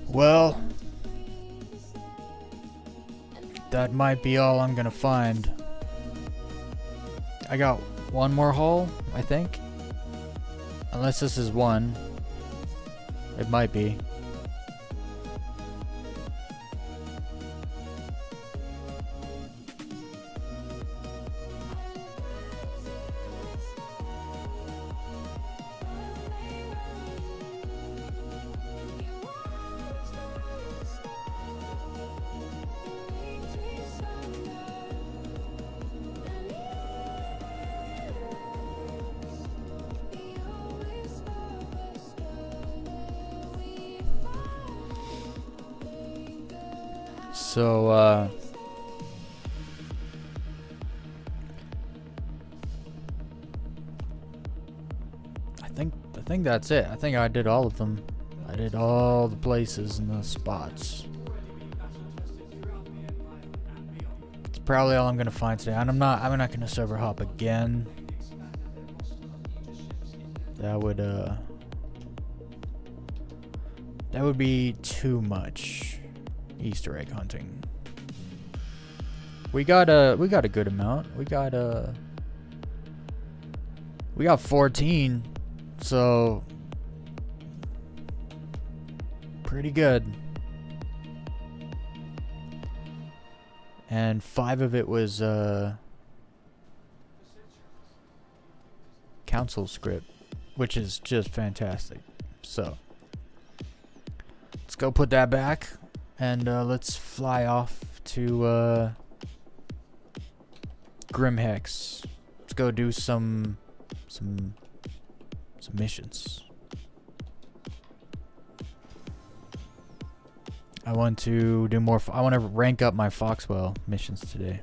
Well, that might be all I'm gonna find. I got one more haul, I think. Unless this is one. It might be. So, I think that's it. I think I did all of them. I did all the places and the spots. It's probably all I'm gonna find today. And I'm not gonna server hop again. That would be too much Easter egg hunting. We got a good amount. We got 14, so pretty good. And 5 of it was council script, which is just fantastic. So let's go put that back, and let's fly off to Grimhex. Let's go do some missions. I want to do more. I want to rank up my Foxwell missions today.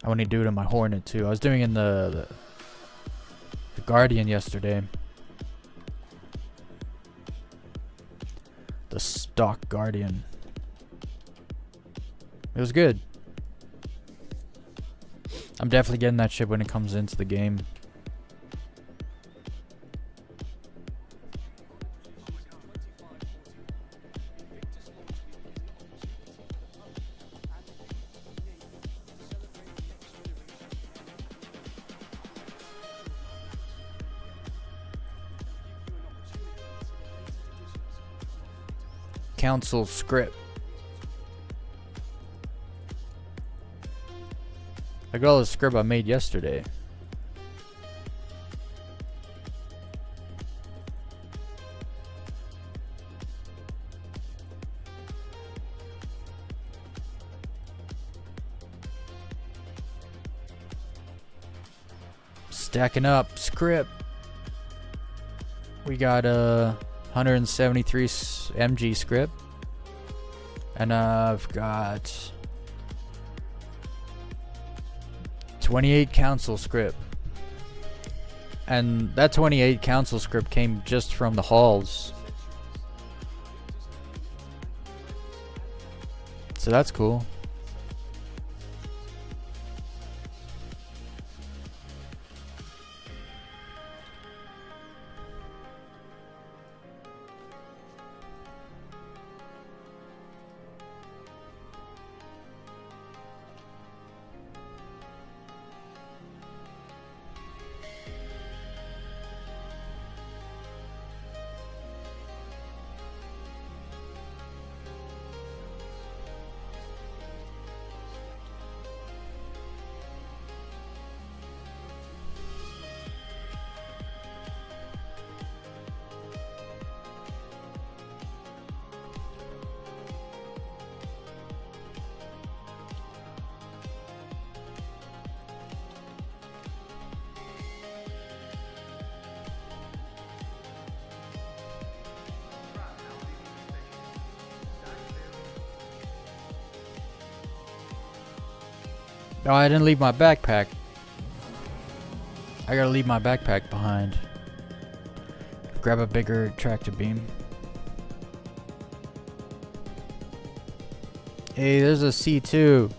I want to do it in my Hornet too. I was doing in the Guardian yesterday. The stock Guardian. It was good. I'm definitely getting that shit when it comes into the game. Council Scrip. I got all the script I made yesterday. Stacking up script. We got 173 MG script, and I've got 28 council script, and that 28 council script came just from the halls, so that's cool. Oh, I didn't leave my backpack. I gotta leave my backpack behind. Grab a bigger tractor beam. Hey, there's a C2.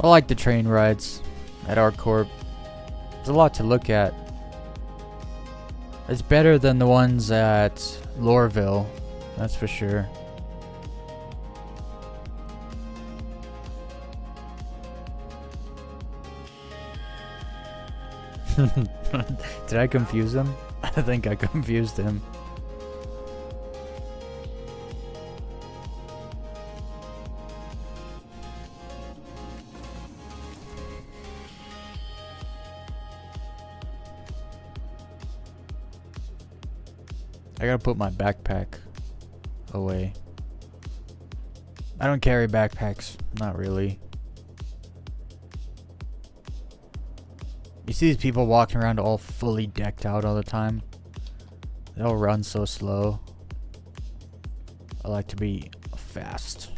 I like the train rides at ArcCorp. There's a lot to look at. It's better than the ones at Lorville, that's for sure. Did I confuse him? I think I confused him. I gotta put my backpack away. I don't carry backpacks, not really. You see these people walking around all fully decked out all the time. They all run so slow. I like to be fast.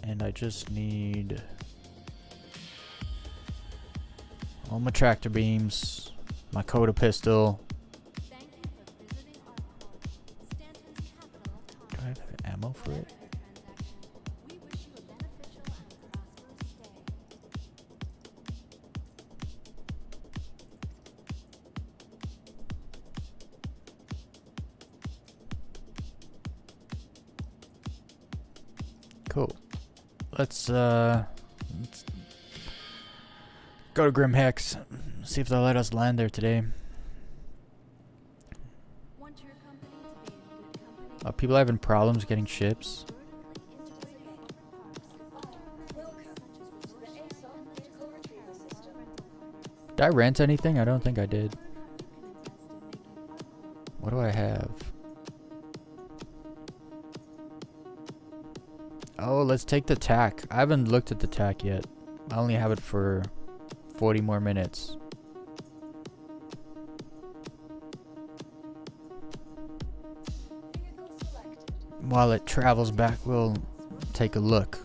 And I just need all my tractor beams, my Coda pistol. Thank you for visiting our court, Stanton's capital of Do I have ammo for it? We wish you a beneficial and prosperous stay. Cool. Let's go to Grim Hex. See if they'll let us land there today. Want your company to be in good company? Are people having problems getting ships? Vertically integrated parks. Did I rent anything? I don't think I did. What do I have? Oh, let's take the tack. I haven't looked at the tack yet. I only have it for 40 more minutes. While it travels back, we'll take a look.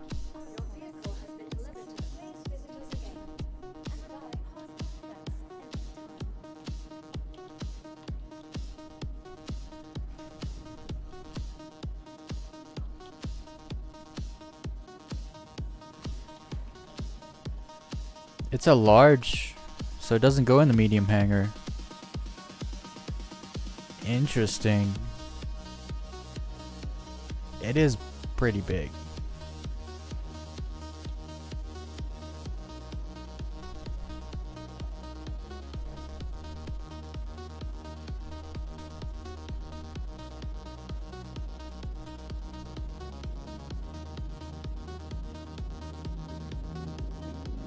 It's a large, so it doesn't go in the medium hangar. Interesting. It is pretty big.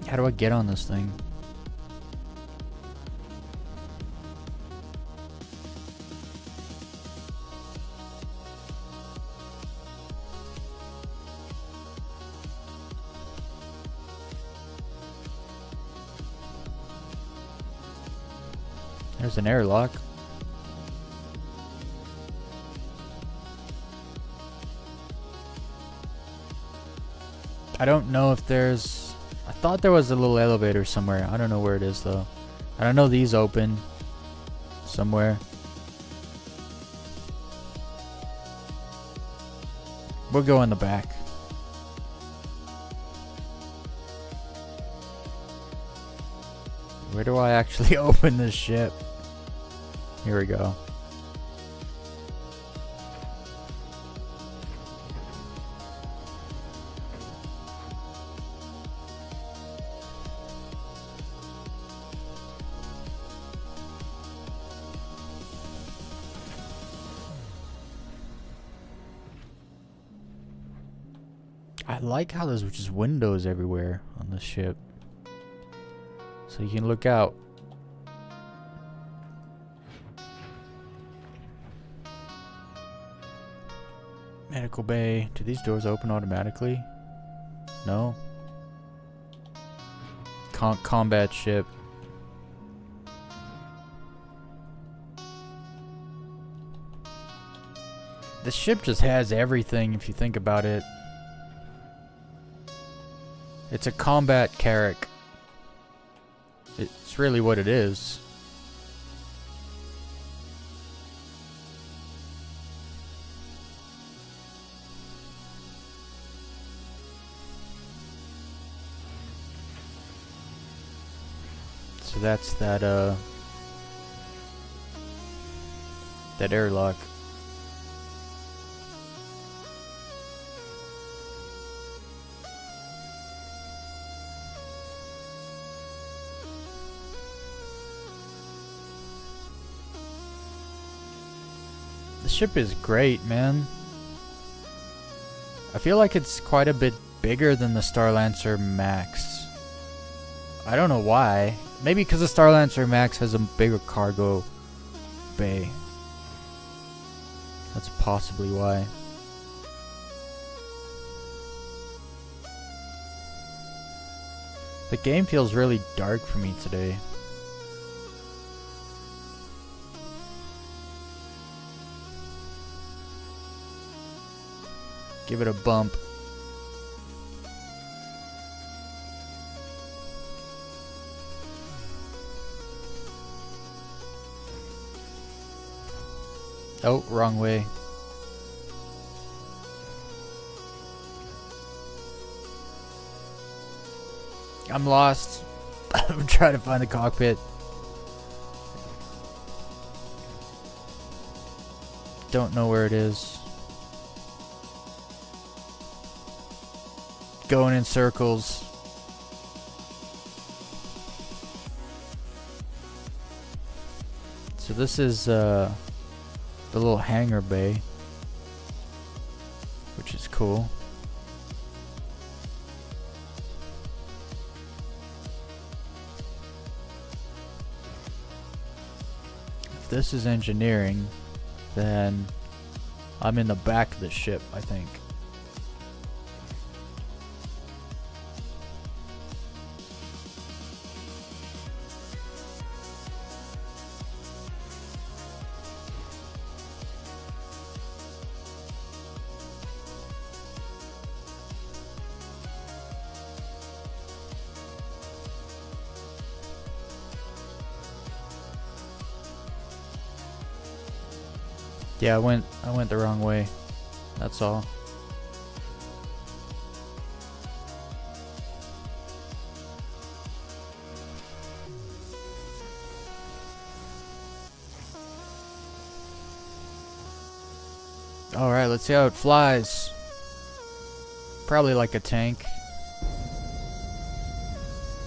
How do I get on this thing? There's an airlock. I don't know if there's... I thought there was a little elevator somewhere. I don't know where it is though. I don't know these open somewhere. We'll go in the back. Where do I actually open this ship? Here we go. I like how there's just windows everywhere on the ship. So you can look out. Medical bay. Do these doors open automatically? No. Combat ship. The ship just has everything if you think about it. It's a combat carrack. It's really what it is. So that's that airlock. The ship is great, man. I feel like it's quite a bit bigger than the Starlancer Max. I don't know why. Maybe because the Starlancer Max has a bigger cargo bay. That's possibly why. The game feels really dark for me today. Give it a bump. Oh, wrong way. I'm lost. I'm trying to find the cockpit. Don't know where it is. Going in circles. So this is the little hangar bay, which is cool. If this is engineering, then I'm in the back of the ship, I think. Yeah, I went the wrong way. That's all. All right, let's see how it flies. Probably like a tank.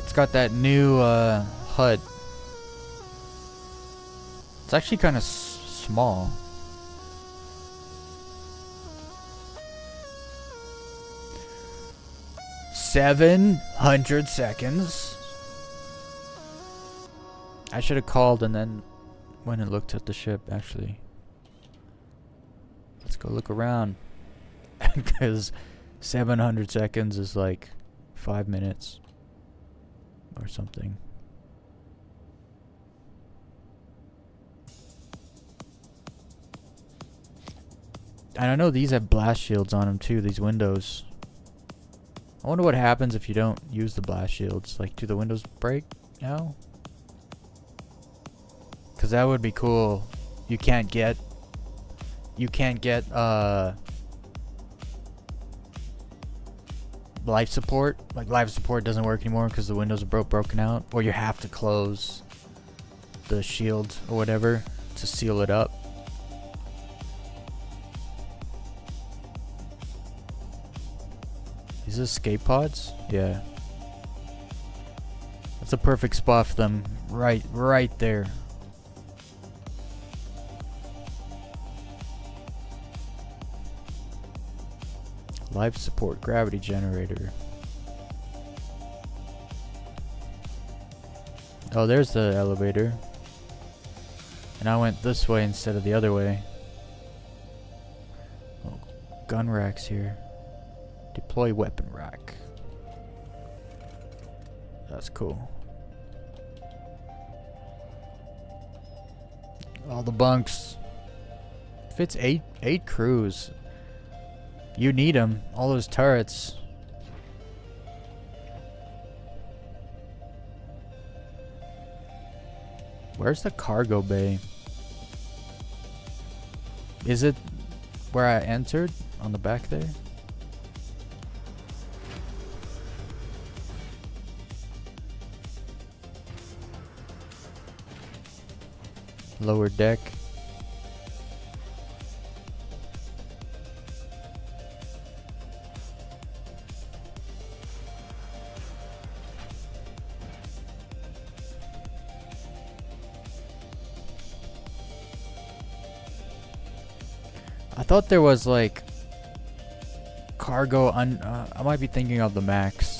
It's got that new HUD. It's actually kind of small. $700 seconds. I should have called and then went and looked at the ship, actually. Let's go look around. Because 700 seconds is like 5 minutes or something. And I know these have blast shields on them too, these windows. I wonder what happens if you don't use the blast shields. Like, do the windows break now? Because that would be cool. You can't get life support. Like, life support doesn't work anymore because the windows are broken out. Or you have to close the shield or whatever to seal it up. These escape pods? Yeah. That's a perfect spot for them. Right there. Life support gravity generator. Oh, there's the elevator. And I went this way instead of the other way. Oh, gun racks here. Deploy weapon rack. That's cool. All the bunks. Fits eight crews. You need them. All those turrets. Where's the cargo bay? Is it where I entered? On the back there? Lower deck. I thought there was like cargo I might be thinking of the Max.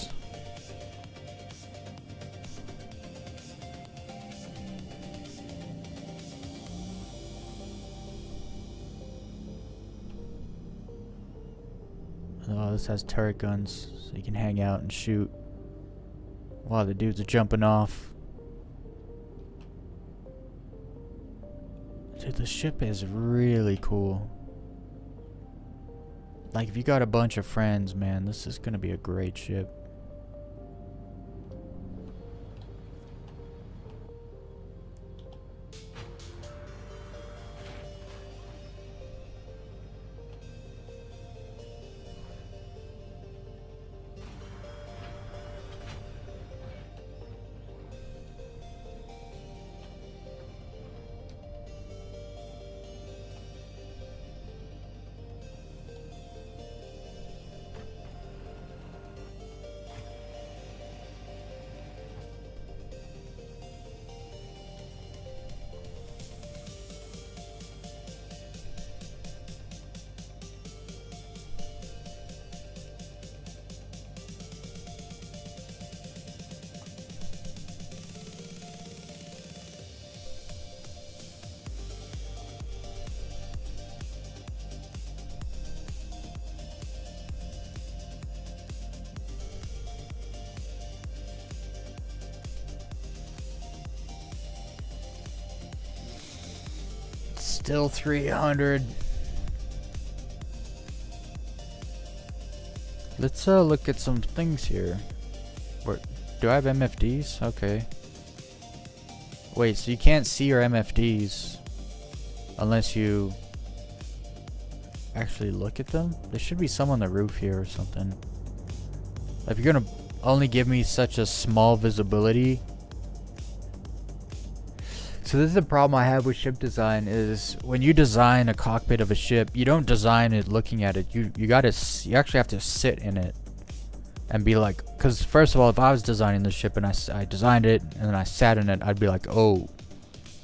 Oh, this has turret guns, so you can hang out and shoot Wow, the dudes are jumping off. Dude, the ship is really cool. Like, if you got a bunch of friends, man, this is gonna be a great ship. Still 300. Let's look at some things here. Where, do I have MFDs? Okay. Wait, so you can't see your MFDs unless you actually look at them? There should be some on the roof here or something. If you're gonna only give me such a small visibility. So this is the problem I have with ship design, is when you design a cockpit of a ship, you don't design it looking at it. You actually have to sit in it and be like, because first of all, if I was designing the ship and I designed it and then I sat in it, I'd be like, oh,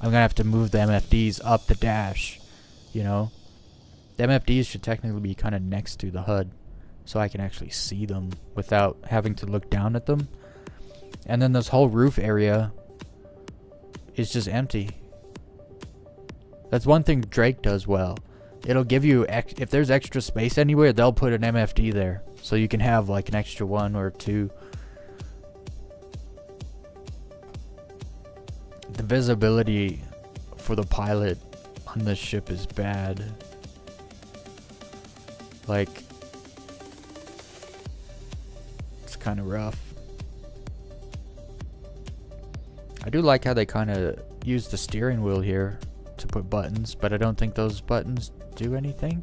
I'm gonna have to move the MFDs up the dash, you know. The MFDs should technically be kind of next to the HUD, so I can actually see them without having to look down at them. And then this whole roof area is just empty. That's one thing Drake does well. It'll give you, if there's extra space anywhere, they'll put an MFD there, so you can have like an extra one or two. The visibility for the pilot on this ship is bad. Like, it's kind of rough. I do like how they kind of use the steering wheel here to put buttons, but I don't think those buttons do anything.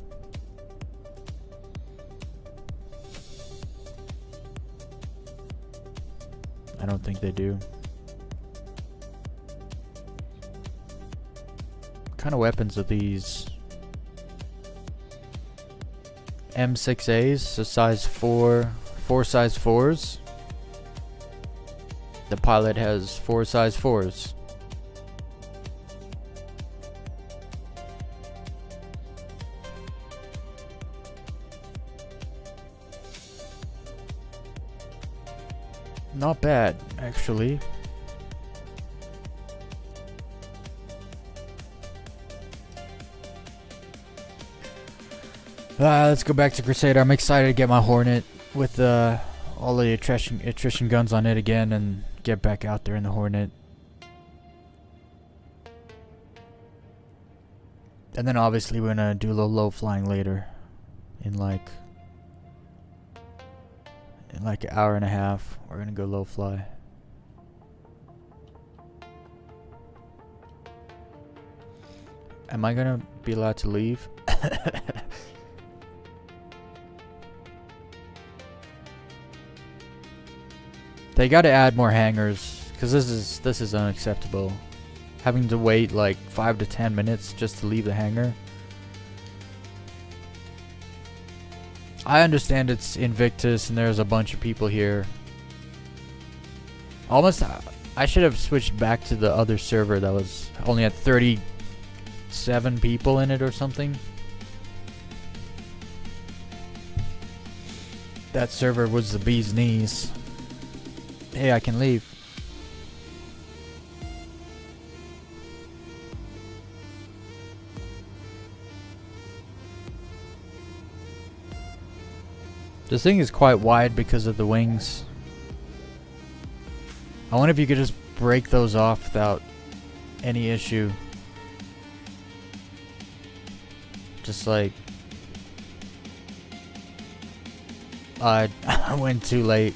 I don't think they do. What kind of weapons are these? M6As, so size 4 size 4s. The pilot has 4 size 4s. Not bad, actually. Let's go back to Crusader. I'm excited to get my Hornet with all the attrition guns on it again and get back out there in the Hornet. And then obviously we're gonna do a little low flying later in like an hour and a half. We're gonna go low fly. Am I gonna be allowed to leave? They gotta add more hangars, because this is unacceptable. Having to wait like 5 to 10 minutes just to leave the hangar. I understand it's Invictus and there's a bunch of people here. Almost, I should have switched back to the other server that was only had 37 people in it or something. That server was the bee's knees. Hey, I can leave. This thing is quite wide because of the wings. I wonder if you could just break those off without any issue. Just like... I went too late.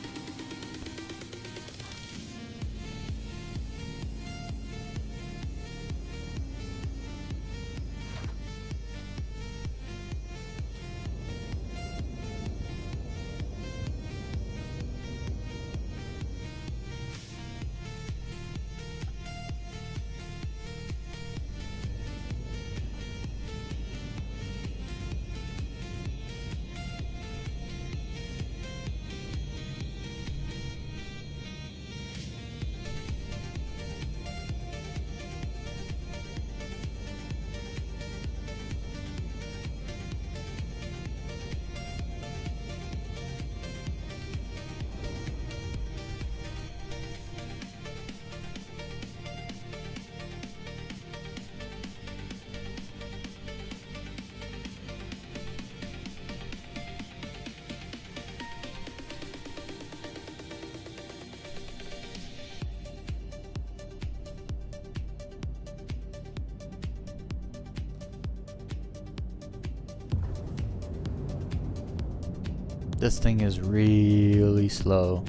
This thing is really slow.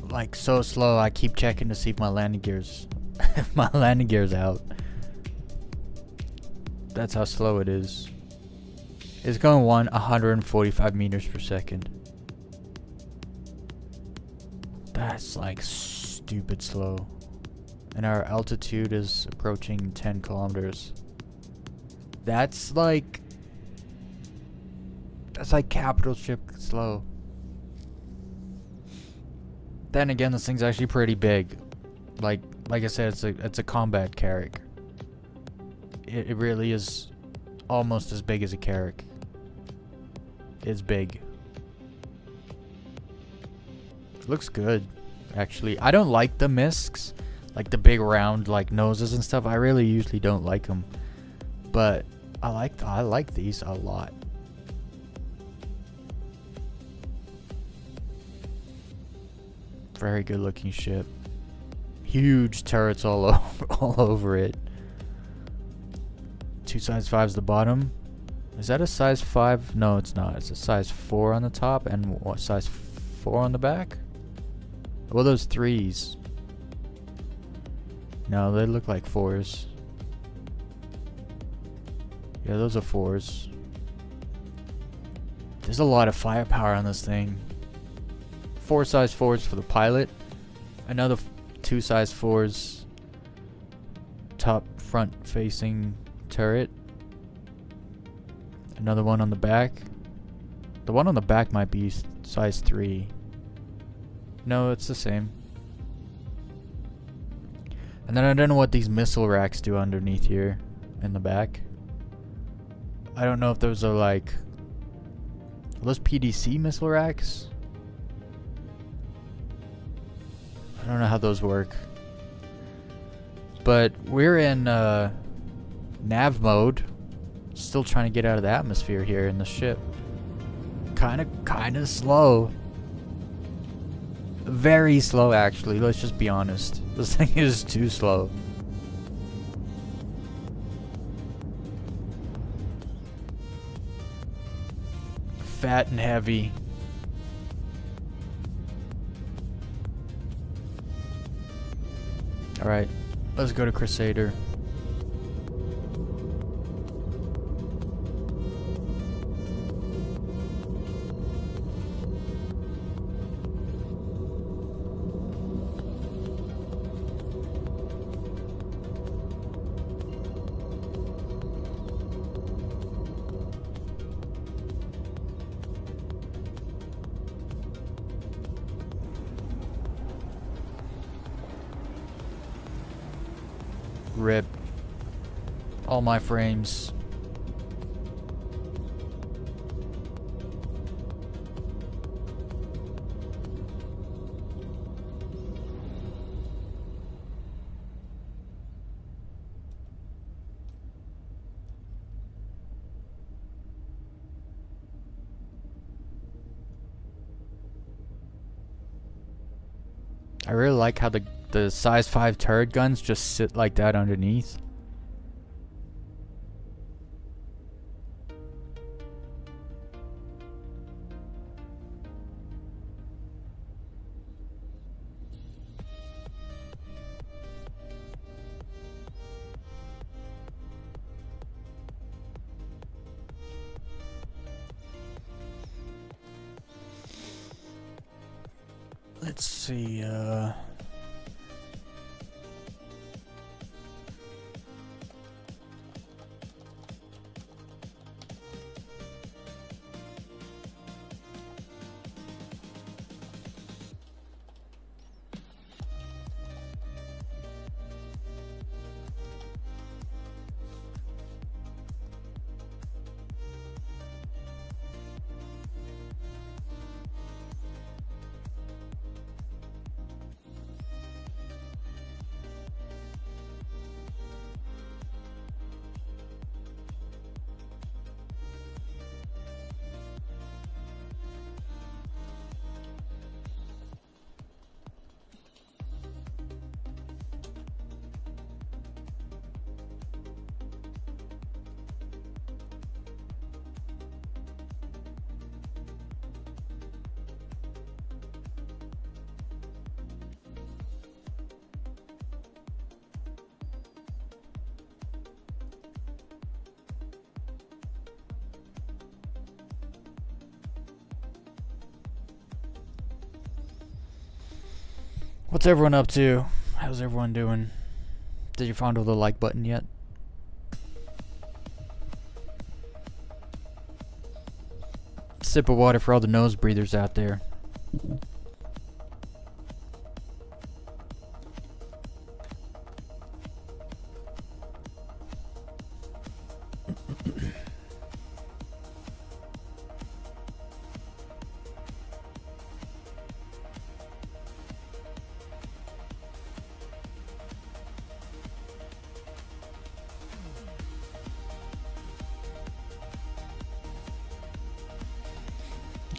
Like so slow, I keep checking to see if my landing gear's if my landing gear's out. That's how slow it is. It's going 145 meters per second. That's like stupid slow. And our altitude is approaching 10 kilometers. That's like capital ship slow. Then again, this thing's actually pretty big. Like I said, it's a combat carrack. It really is almost as big as a carrack. It's big. Looks good, actually. I don't like the misks. Like the big round like noses and stuff. I really usually don't like them, but I like these a lot. Very good looking ship. Huge turrets all over it. 2 size 5s the bottom. Is that a size 5? No, it's not. It's a size 4 on the top and what, size 4 on the back? What are those 3s? No, they look like 4s. Yeah, those are 4s. There's a lot of firepower on this thing. 4 size 4s for the pilot. Another 2 size 4s. Top front facing turret. Another one on the back. The one on the back might be size 3. No, it's the same. And then I don't know what these missile racks do underneath here in the back. I don't know if those are like... Are those PDC missile racks? I don't know how those work. But we're in nav mode. Still trying to get out of the atmosphere here in the ship. Kinda slow. Very slow, actually. Let's just be honest. This thing is too slow. Fat and heavy. Alright, let's go to Crusader. Rip. All my frames. I really like how the size 5 turret guns just sit like that underneath. Let's see, what's everyone up to? How's everyone doing? Did you find the like button yet? Sip of water for all the nose breathers out there.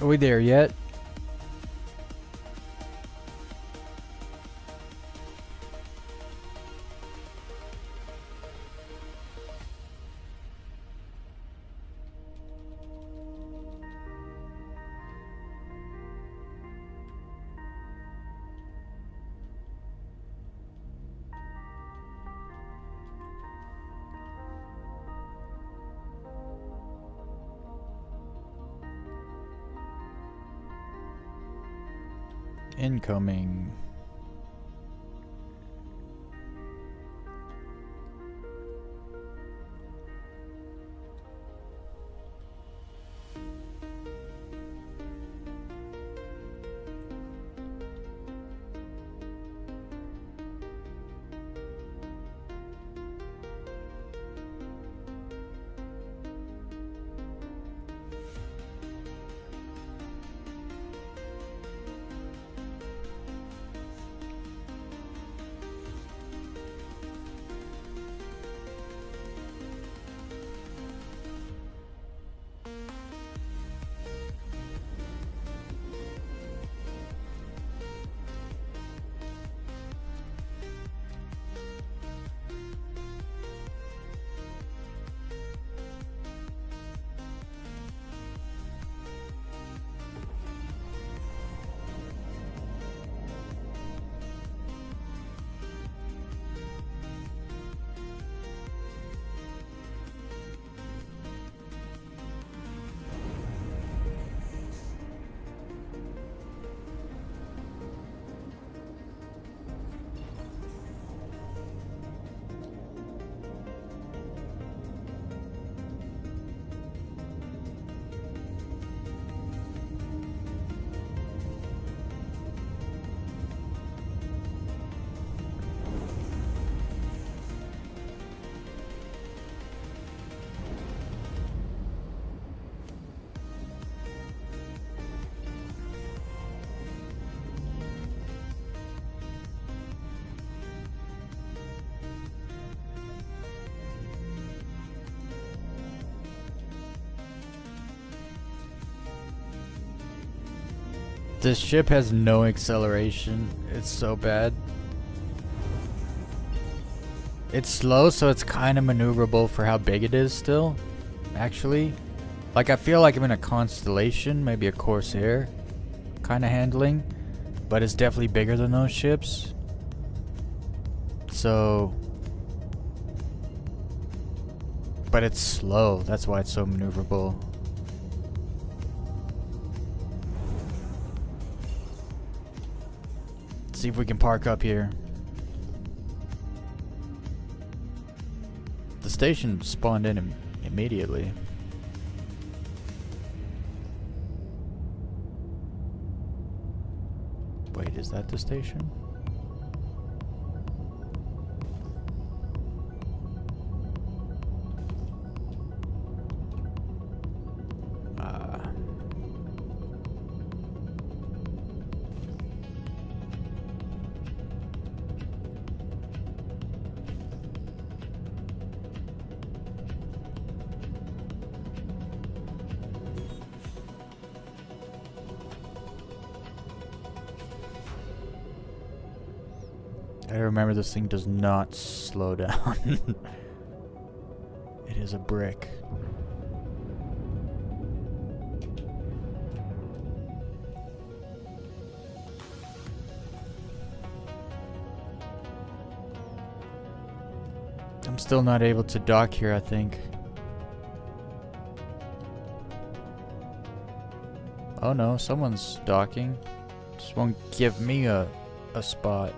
Are we there yet? Incoming. This ship has no acceleration. It's so bad. It's slow, so it's kind of maneuverable for how big it is still. Actually. Like, I feel like I'm in a Constellation, maybe a Corsair kind of handling. But it's definitely bigger than those ships. So... But it's slow. That's why it's so maneuverable. Let's see if we can park up here. The station spawned in immediately. Wait, is that the station? I remember this thing does not slow down. It is a brick. I'm still not able to dock here, I think. Oh no, someone's docking. Just won't give me a spot.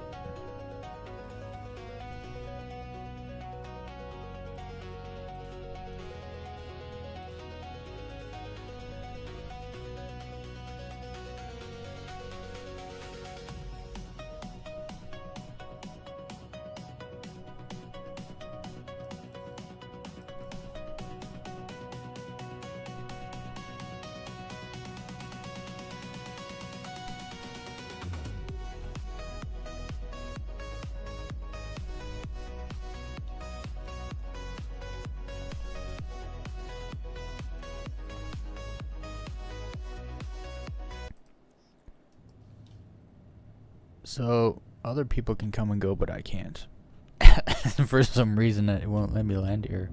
So, other people can come and go, but I can't. For some reason, it won't let me land here.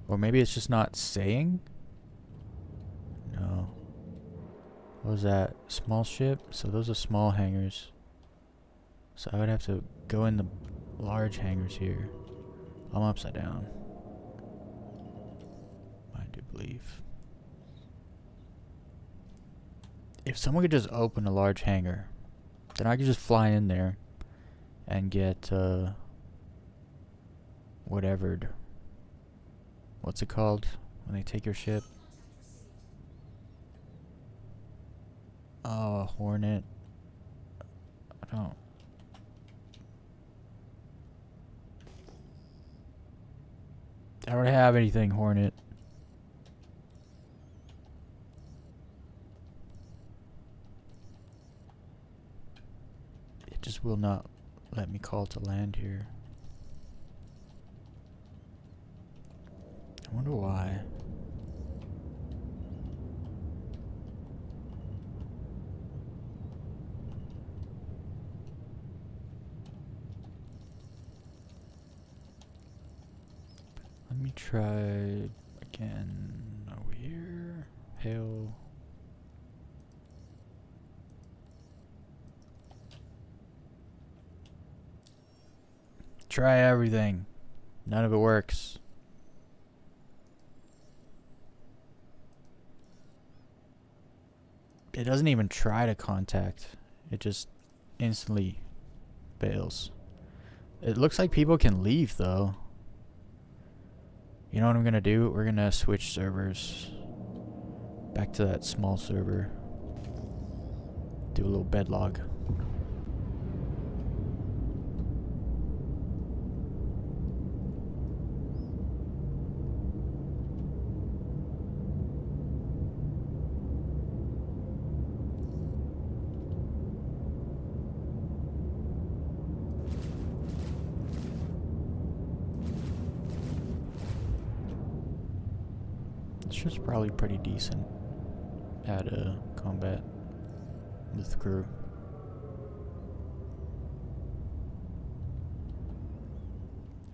Or maybe it's just not saying? No. What was that? Small ship? So those are small hangars. So I would have to go in the large hangars here. I'm upside down. I do believe. If someone could just open a large hangar, then I could just fly in there and get whatever. What's it called when they take your ship? Oh, a Hornet. I don't have anything, Hornet. It just will not let me call to land here. I wonder why. Let me try again over here. Hail. Try everything. None of it works. It doesn't even try to contact. It just instantly bails. It looks like people can leave though. You know what I'm gonna do? We're gonna switch servers back to that small server. Do a little bed log. It's just probably pretty decent. at combat with the crew.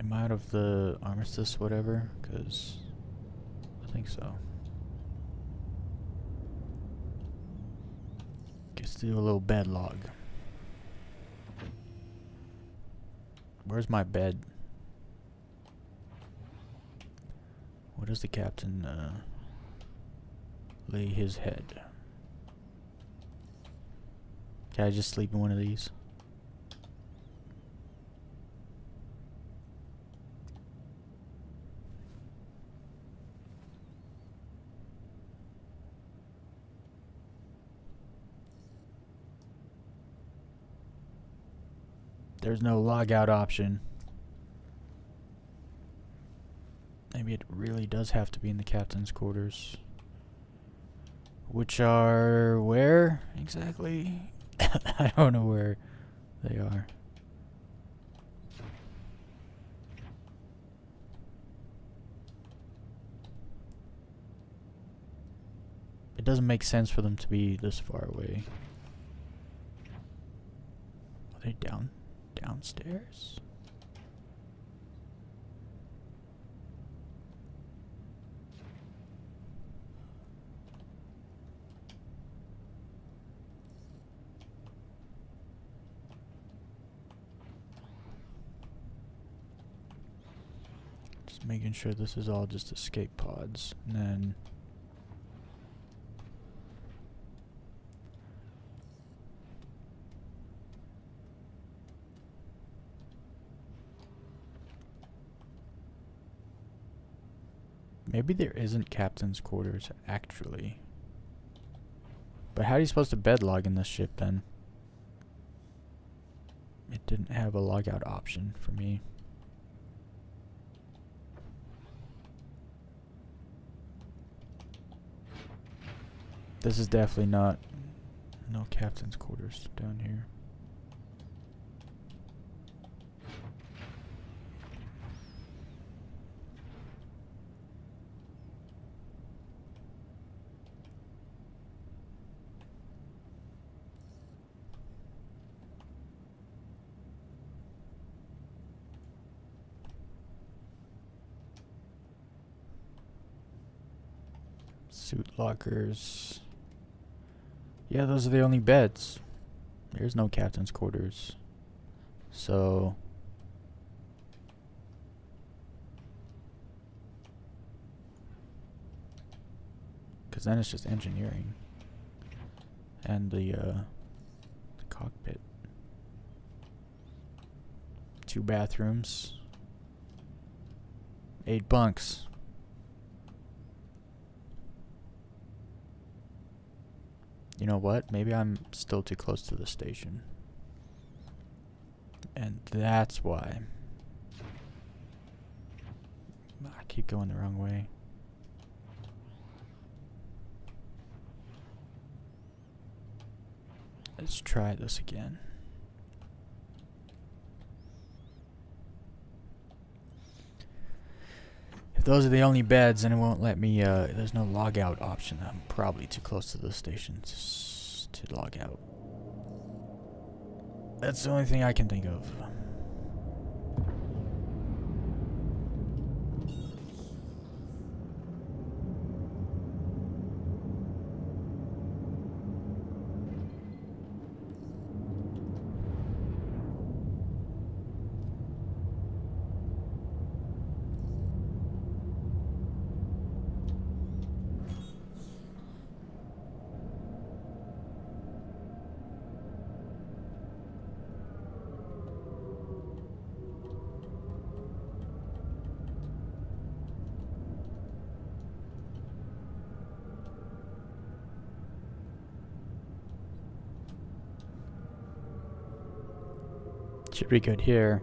Am I out of the armistice, whatever? Because I think so. Let's do a little bed log. Where's my bed? Where does the captain lay his head? Can I just sleep in one of these? There's no logout option. Maybe it really does have to be in the captain's quarters. Which are where exactly? I don't know where they are. It doesn't make sense for them to be this far away. Are they downstairs? Just making sure this is all just escape pods, and then maybe there isn't captain's quarters, actually. But how are you supposed to bed log in this ship, then? It didn't have a logout option for me. This is definitely not... no captain's quarters down here. Suit lockers. Yeah, those are the only beds. There's no captain's quarters. So... because then it's just engineering. And the cockpit. 2 bathrooms. 8 bunks. You know what? Maybe I'm still too close to the station. And that's why. I keep going the wrong way. Let's try this again. If those are the only beds, then it won't let me, there's no logout option. I'm probably too close to the station to log out. That's the only thing I can think of. Should be good here.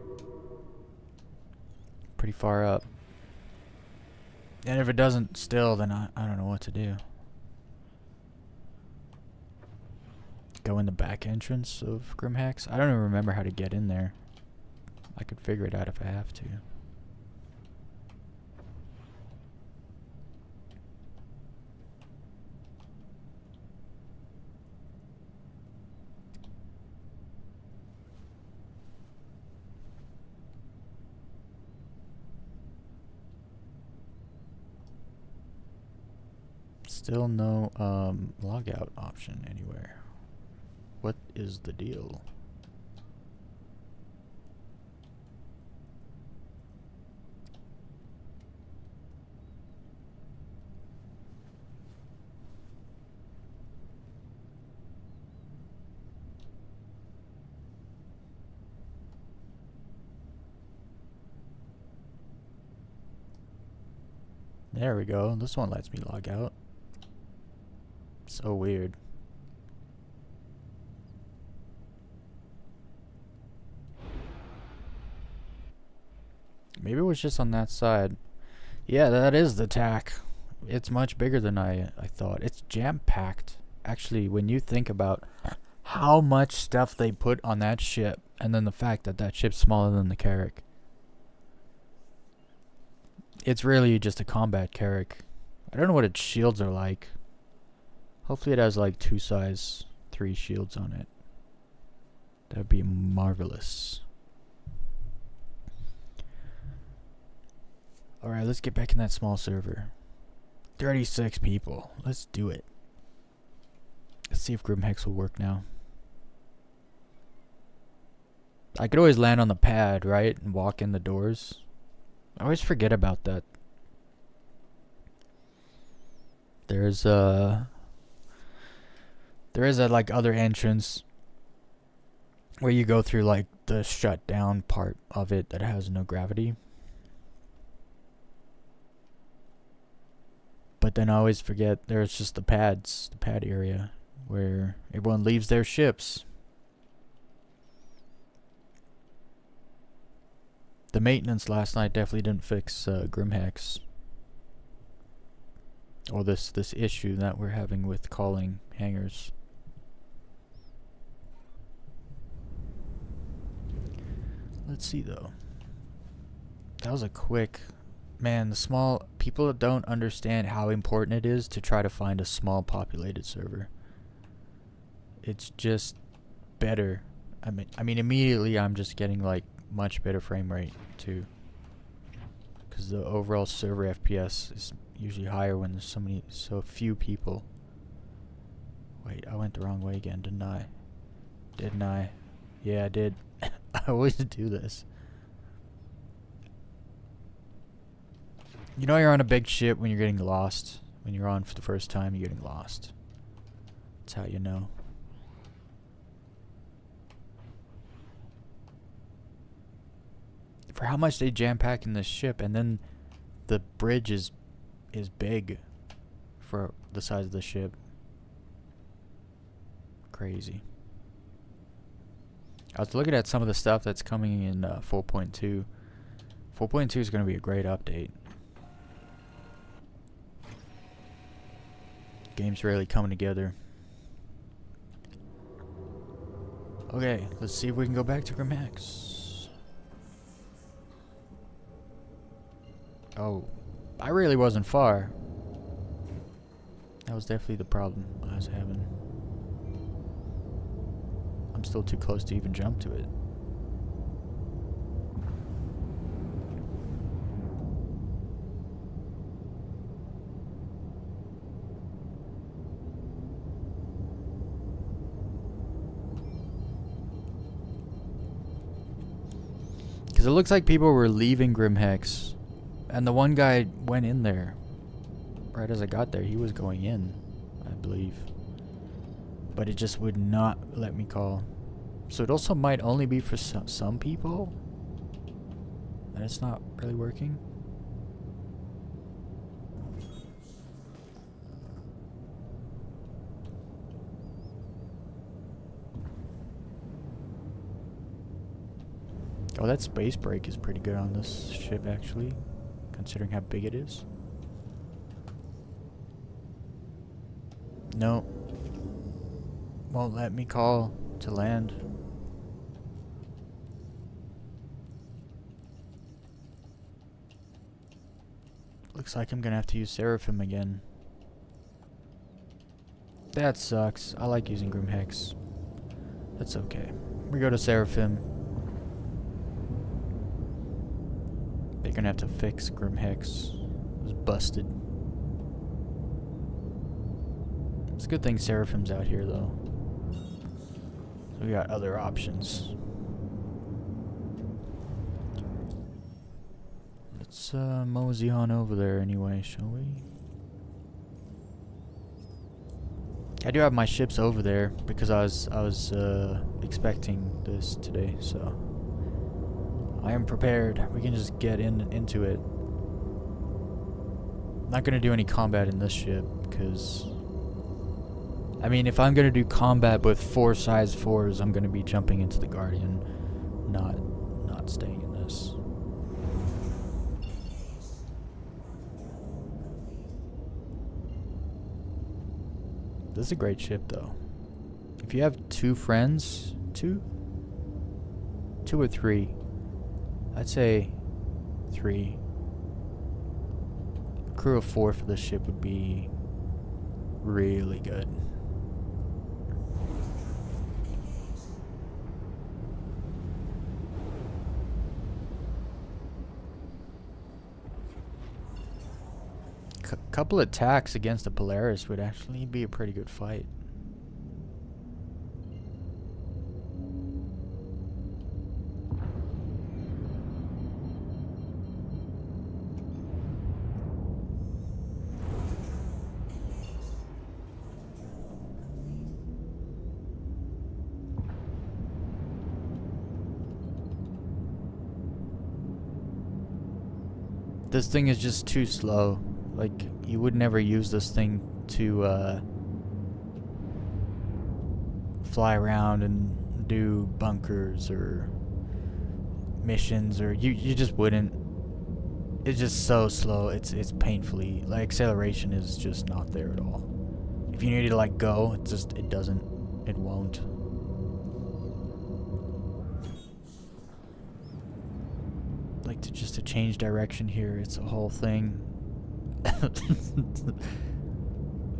Pretty far up. And if it doesn't still, then I don't know what to do. Go in the back entrance of Grimhacks? I don't even remember how to get in there. I could figure it out if I have to. Still no logout option anywhere. What is the deal? There we go. This one lets me log out. So weird. Maybe it was just on that side. Yeah, that is the tack. It's much bigger than I thought. It's jam-packed. Actually, when you think about how much stuff they put on that ship, and then the fact that that ship's smaller than the Carrack. It's really just a combat Carrack. I don't know what its shields are like. Hopefully it has like 2 size 3 shields on it. That'd be marvelous. Alright, let's get back in that small server. 36 people. Let's do it. Let's see if Grim Hex will work now. I could always land on the pad, right? And walk in the doors. I always forget about that. There is a like other entrance where you go through like the shut down part of it that has no gravity. But then I always forget there's just the pad area where everyone leaves their ships. The maintenance last night definitely didn't fix Grim Hex. Or this issue that we're having with calling hangars. Let's see though. That was a quick... Man, the small... People don't understand how important it is to try to find a small populated server. It's just better. I mean immediately I'm just getting like much better frame rate too. Because the overall server FPS is usually higher when there's so few people. Wait, I went the wrong way again, didn't I? Didn't I? Yeah, I did. I always do this. You know you're on a big ship when you're getting lost. When you're on for the first time, you're getting lost. That's how you know. For how much they jam pack in this ship, and then the bridge is big for the size of the ship. Crazy. I was looking at some of the stuff that's coming in 4.2. 4.2 is going to be a great update. Game's really coming together. Okay, let's see if we can go back to Grim Hex. Oh, I really wasn't far. That was definitely the problem I was having. I'm still too close to even jump to it. Because it looks like people were leaving Grim Hex, and the one guy went in there. Right as I got there, he was going in, I believe. But it just would not let me call. So it also might only be for some people. And it's not really working. Oh, that space break is pretty good on this ship, actually, considering how big it is. No. Won't let me call to land. Looks like I'm gonna have to use Seraphim again. That sucks. I like using Grim Hex. That's okay. We go to Seraphim. They're gonna have to fix Grim Hex. It was busted. a good thing Seraphim's out here, though. So we got other options. Let's mosey on over there anyway, shall we? I do have my ships over there because I was expecting this today, so I am prepared. We can just get into it. Not gonna do any combat in this ship because, I mean, if I'm gonna do combat with 4 size 4s, I'm gonna be jumping into the Guardian, not staying in this. This is a great ship, though. If you have 2 friends, 2 or 3, I'd say 3. Crew of 4 for this ship would be really good. Couple attacks against the Polaris would actually be a pretty good fight. This thing is just too slow. Like, you would never use this thing to fly around and do bunkers or missions, or you just wouldn't. It's just so slow. It's painfully, like, acceleration is just not there at all. If you need to like go, it won't. Like, to change direction here, it's a whole thing. Like,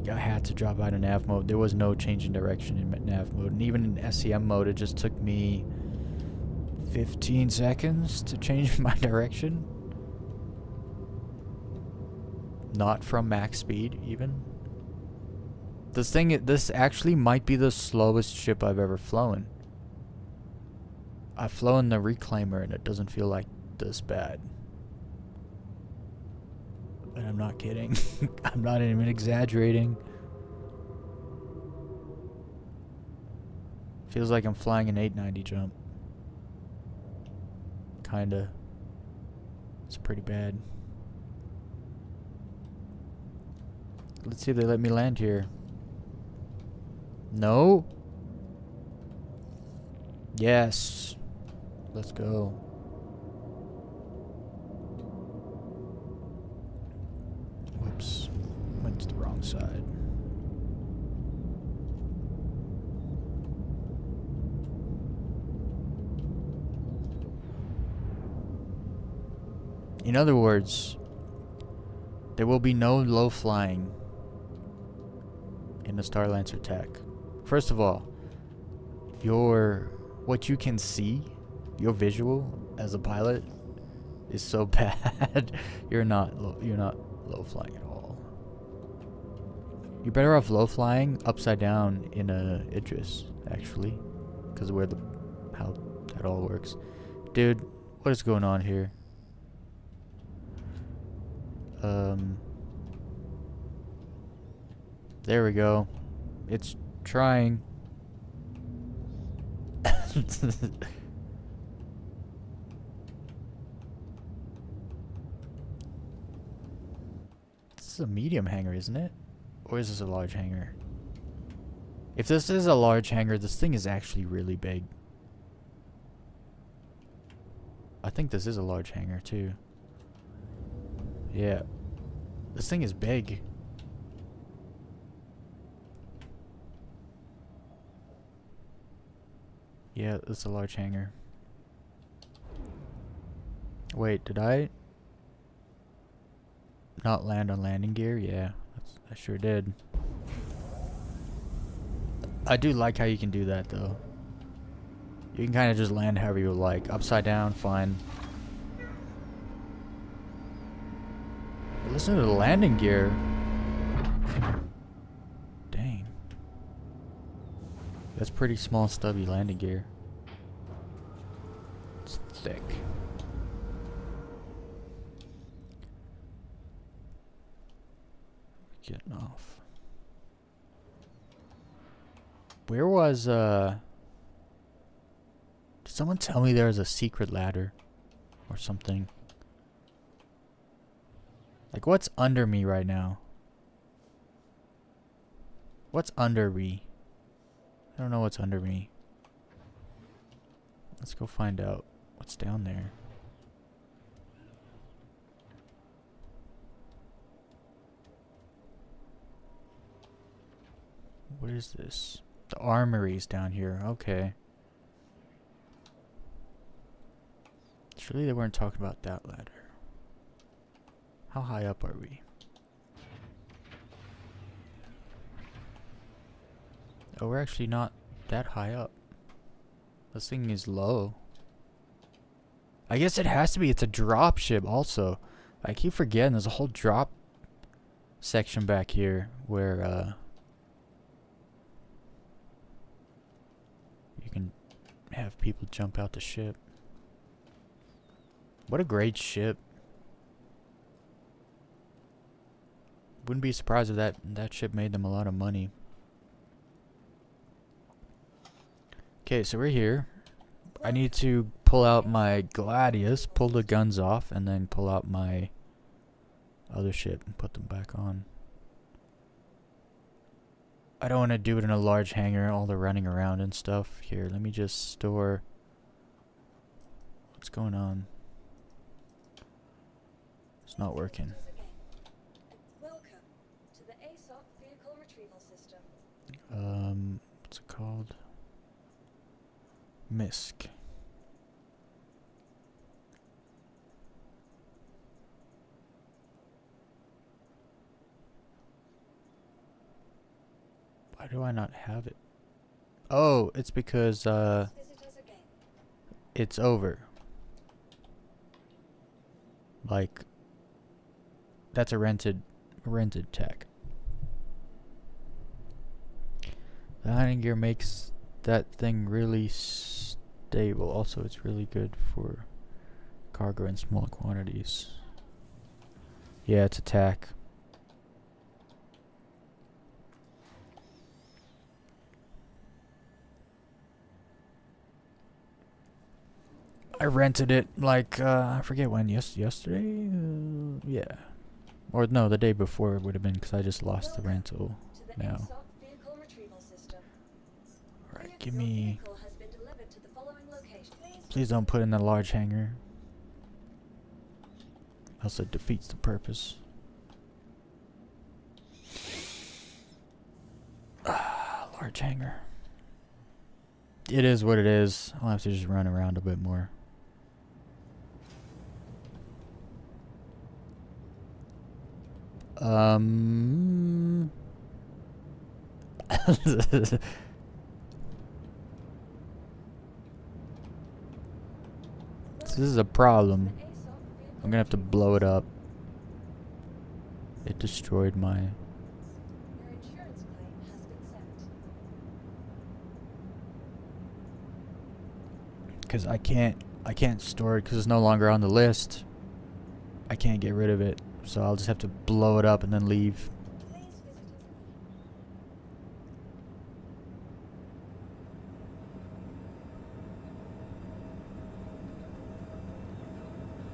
I had to drop out of nav mode. There was no change in direction in nav mode, and even in SEM mode, it just took me 15 seconds to change my direction. Not from max speed, even. This actually might be the slowest ship I've ever flown. I've flown the Reclaimer, and it doesn't feel like this bad. And I'm not kidding. I'm not even exaggerating. Feels like I'm flying an 890 jump. Kinda. It's pretty bad. Let's see if they let me land here. No? Yes. Let's go. Whoops. Went to the wrong side. In other words, there will be no low flying in the Starlancer tech. First of all, what you can see, your visual as a pilot, is so bad. You're not low flying at all. You're better off low flying upside down in a Idris, actually, because of how that all works. Dude, what is going on here? There we go. It's trying. This is a medium hangar, isn't it? Or is this a large hangar? If this is a large hangar, this thing is actually really big. I think this is a large hangar too. Yeah. This thing is big. Yeah, it's a large hangar. Wait, did I not land on landing gear? Yeah, I sure did. I do like how you can do that, though. You can kind of just land however you like. Upside down, fine. But listen to the landing gear. Dang. That's pretty small, stubby landing gear. It's thick. Getting off. Where was, did someone tell me there was a secret ladder? Or something? Like, what's under me right now? What's under me? I don't know what's under me. Let's go find out what's down there. What is this? The armory's down here. Okay. Surely they weren't talking about that ladder. How high up are we? Oh, we're actually not that high up. This thing is low. I guess it has to be. It's a drop ship also. I keep forgetting there's a whole drop section back here where you can have people jump out the ship. What a great ship. Wouldn't be surprised if that ship made them a lot of money. Okay, so we're here. I need to pull out my Gladius, pull the guns off, and then pull out my other ship and put them back on. I don't want to do it in a large hangar, all the running around and stuff. Here, let me just store. What's going on? It's not working. Welcome to the ASOC vehicle retrieval system. What's it called? MISC. Why do I not have it? Oh, it's because Visit us again. it's over. Like, that's a rented tech. The landing gear makes that thing really stable. Also, it's really good for cargo in small quantities. Yeah, it's attack. I rented it like I forget when. Yesterday. Yeah, or no, the day before it would have been because I just lost the rental. To the Now, ASOC vehicle retrieval system. all right, Proof give your me. vehicle has been delivered to the following location. Please don't put in the large hangar. Else it defeats the purpose. Large hangar. It is what it is. I'll have to just run around a bit more. This is a problem. I'm gonna have to blow it up. It destroyed my... Your insurance claim has been sent. Because I can't store it because it's no longer on the list. I can't get rid of it. So I'll just have to blow it up and then leave. Please visit us again.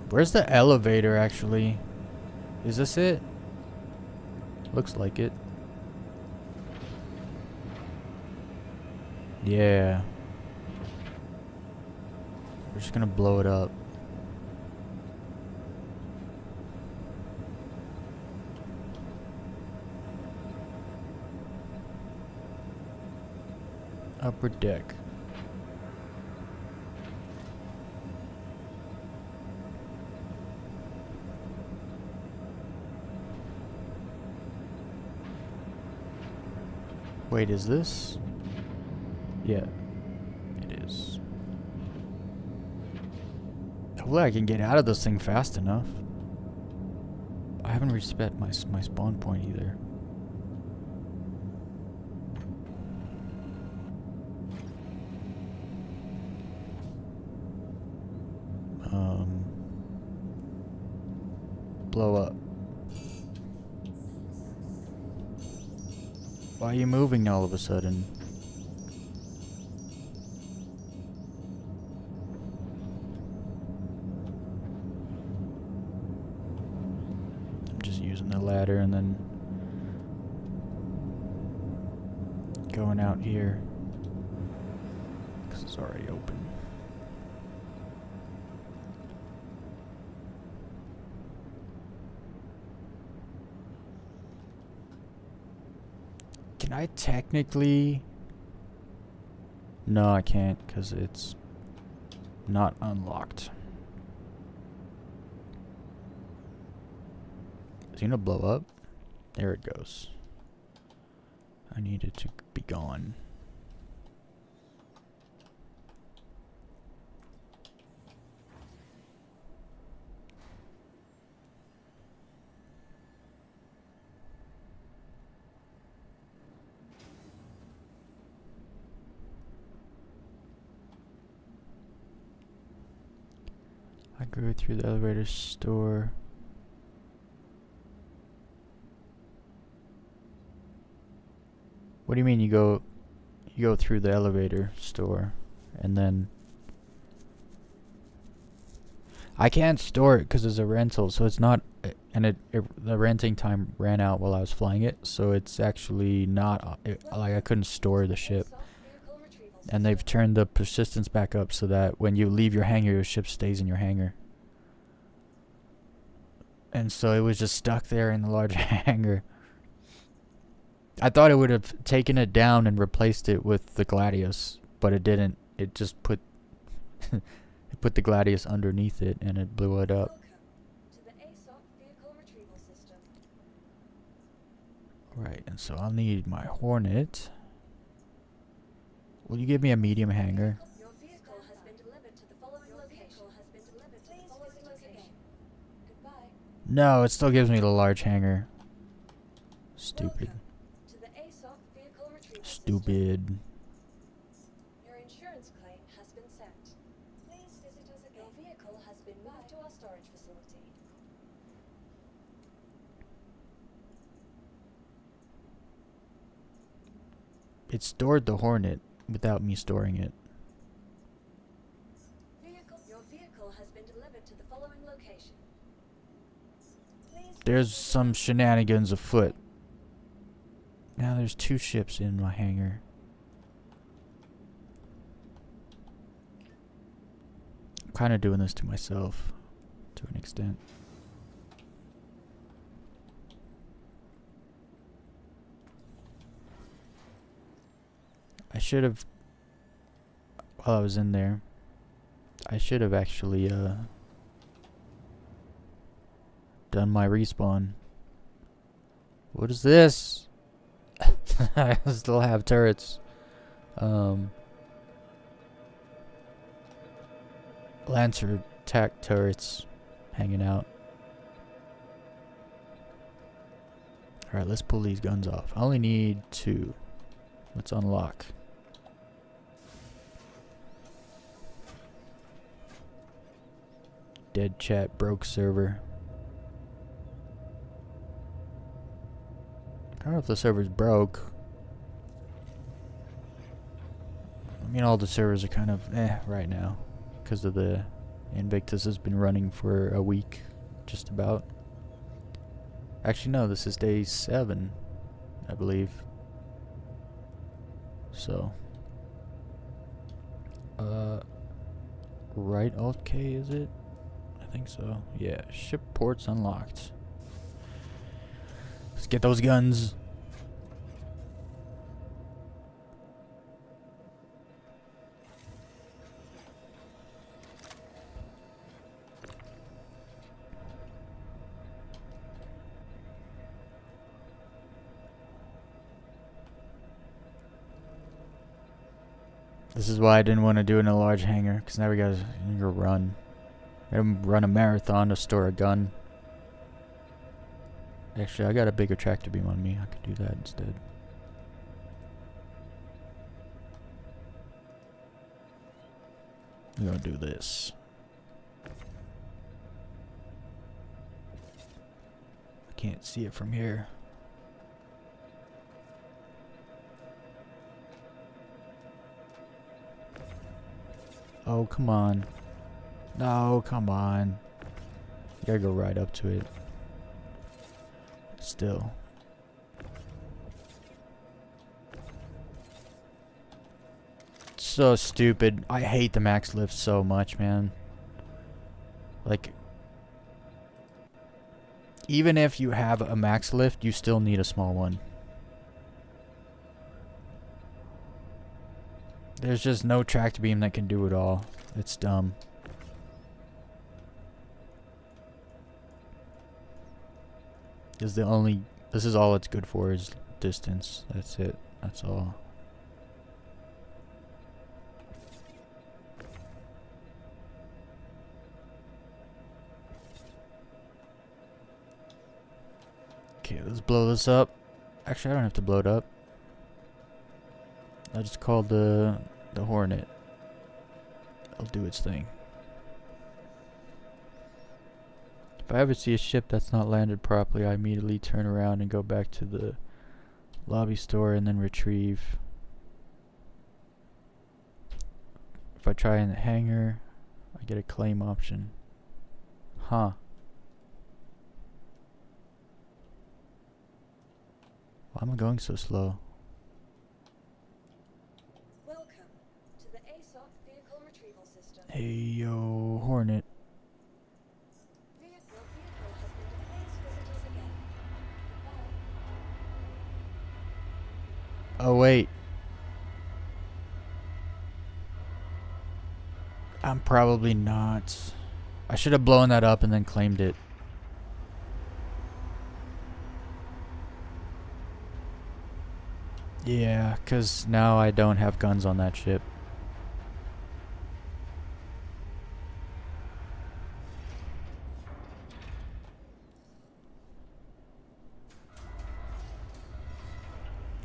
Where's the elevator actually? Is this it? Looks like it. Yeah. We're just gonna blow it up. Upper deck. Wait, is this? Yeah, it is. Hopefully I can get out of this thing fast enough. I haven't reset my spawn point either. blow up? Why are you moving all of a sudden? I'm just using the ladder and then going out here because it's already open. Can I technically? No, I can't because it's not unlocked. Is he gonna blow up? There it goes. I need it to be gone. I go through the elevator store. What do you mean you go through the elevator store and then I can't store it because it's a rental, so it's not, and the renting time ran out while I was flying it, so it's actually not like I couldn't store the ship. And they've turned the persistence back up so that when you leave your hangar, your ship stays in your hangar. And so it was just stuck there in the large hangar. I thought it would have taken it down and replaced it with the Gladius, but it didn't. It just put it put the Gladius underneath it and it blew it up. Right, and so I'll need my Hornet. Will you give me a medium hangar? Your vehicle has been delivered to the following location. Please visit us again. Goodbye. No, it still gives me the large hangar. Stupid. Welcome to the ASOC vehicle retrieval system. Stupid. Your insurance claim has been sent. Please visit us again. Your vehicle has been moved to our storage facility. It stored the Hornet without me storing it. Your vehicle has been delivered to the following location. Please There's some shenanigans afoot. Now there's 2 ships in my hangar. I'm kind of doing this to myself, to an extent. I should have, while I was in there, I should have actually done my respawn. What is this? I still have turrets. Lancer attack turrets hanging out. Alright, let's pull these guns off. I only need 2. Let's unlock. Dead chat broke server. I don't know if the server's broke. I mean, all the servers are kind of right now because of the Invictus has been running for a week, just about. Actually, no, this is day 7, I believe. So, right Alt K, is it? I think so. Yeah, ship ports unlocked. Let's get those guns. This is why I didn't want to do it in a large hangar, because now we gotta run. Gotta run a marathon to store a gun. Actually, I got a bigger tractor beam on me. I could do that instead. We're gonna do this. can't see it from here. Oh, come on. No, come on. You gotta go right up to it. Still. So stupid. I hate the max lift so much, man. Like, even if you have a max lift, you still need a small one. There's just no tracked beam that can do it all. It's dumb. This is all it's good for is distance. That's it. That's all. Okay, let's blow this up. Actually, I don't have to blow it up. I just called the Hornet. It'll do its thing. If I ever see a ship that's not landed properly, I immediately turn around and go back to the lobby store and then retrieve. If I try in the hangar, I get a claim option. Huh. Why am I going so slow? Welcome to the ASOP vehicle retrieval system. Hey yo, Hornet. Vehicle has been please visit us again. Goodbye. Oh wait. I'm probably not. I should have blown that up and then claimed it. Yeah, because now I don't have guns on that ship.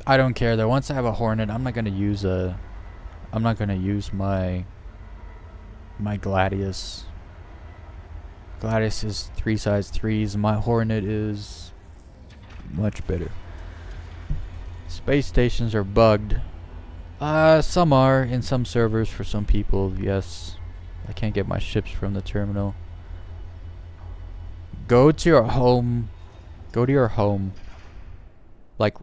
I don't care though. Once I have a Hornet, I'm not gonna use my Gladius. Gladius is 3 size 3s. My Hornet is much better. Space stations are bugged. Some are in some servers for some people. Yes, I can't get my ships from the terminal. Go to your home. Go to your home. Like,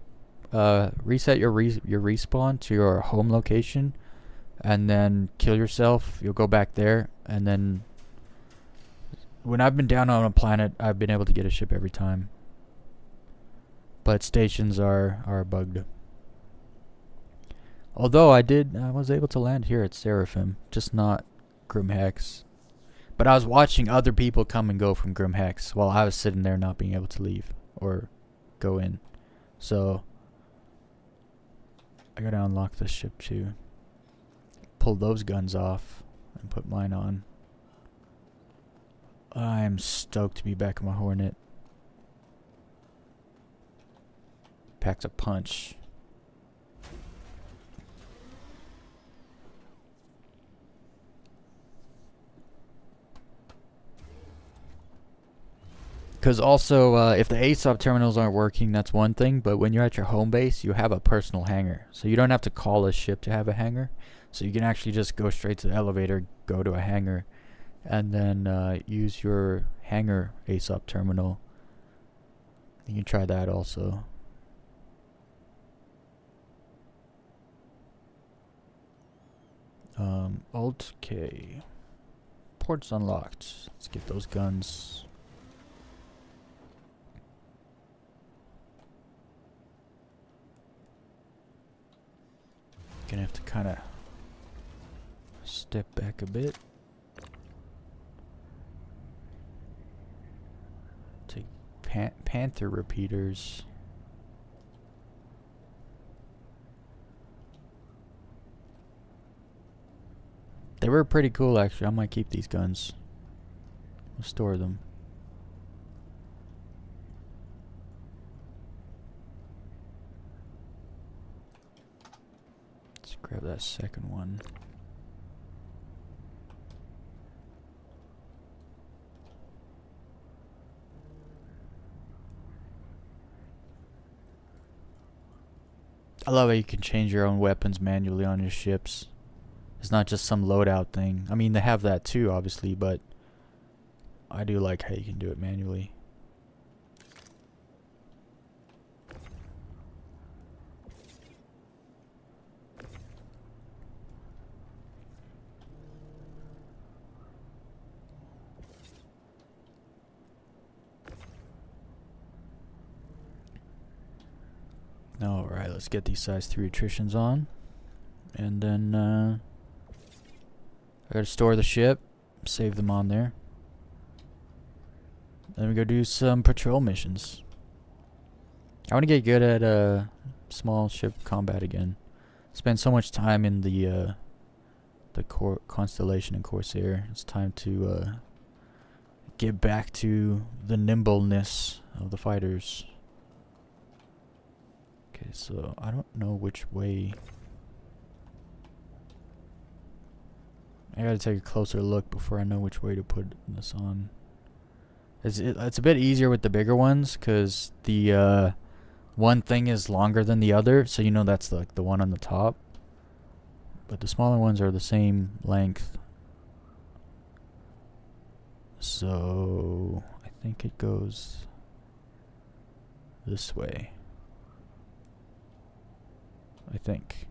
reset your respawn to your home location, and then kill yourself. You'll go back there, and then when I've been down on a planet, I've been able to get a ship every time. But stations are bugged. Although I was able to land here at Seraphim, just not Grim Hex. But I was watching other people come and go from Grim Hex while I was sitting there not being able to leave or go in. So I gotta unlock this ship too. Pull those guns off and put mine on. I'm stoked to be back in my Hornet. Packs a punch. Because also, if the ASOP terminals aren't working, that's one thing. But when you're at your home base, you have a personal hangar. So you don't have to call a ship to have a hangar. So you can actually just go straight to the elevator, go to a hangar, and then use your hangar ASOP terminal. You can try that also. Alt K. Ports unlocked. Let's get those guns. Gonna have to kind of step back a bit. Take Panther repeaters. They were pretty cool actually. I might keep these guns. We'll store them. Let's grab that second one. I love how you can change your own weapons manually on your ships. It's not just some loadout thing. I mean, they have that too, obviously, but I do like how you can do it manually. Alright, let's get these size 3 attritions on. And then, I gotta store the ship, save them on there. Then we go do some patrol missions. I want to get good at small ship combat again. Spend so much time in the Constellation and Corsair. It's time to get back to the nimbleness of the fighters. Okay, so I don't know which way. I gotta take a closer look before I know which way to put this on. It's a bit easier with the bigger ones because the one thing is longer than the other, so you know that's like the one on the top. But the smaller ones are the same length. So I think it goes this way. I think.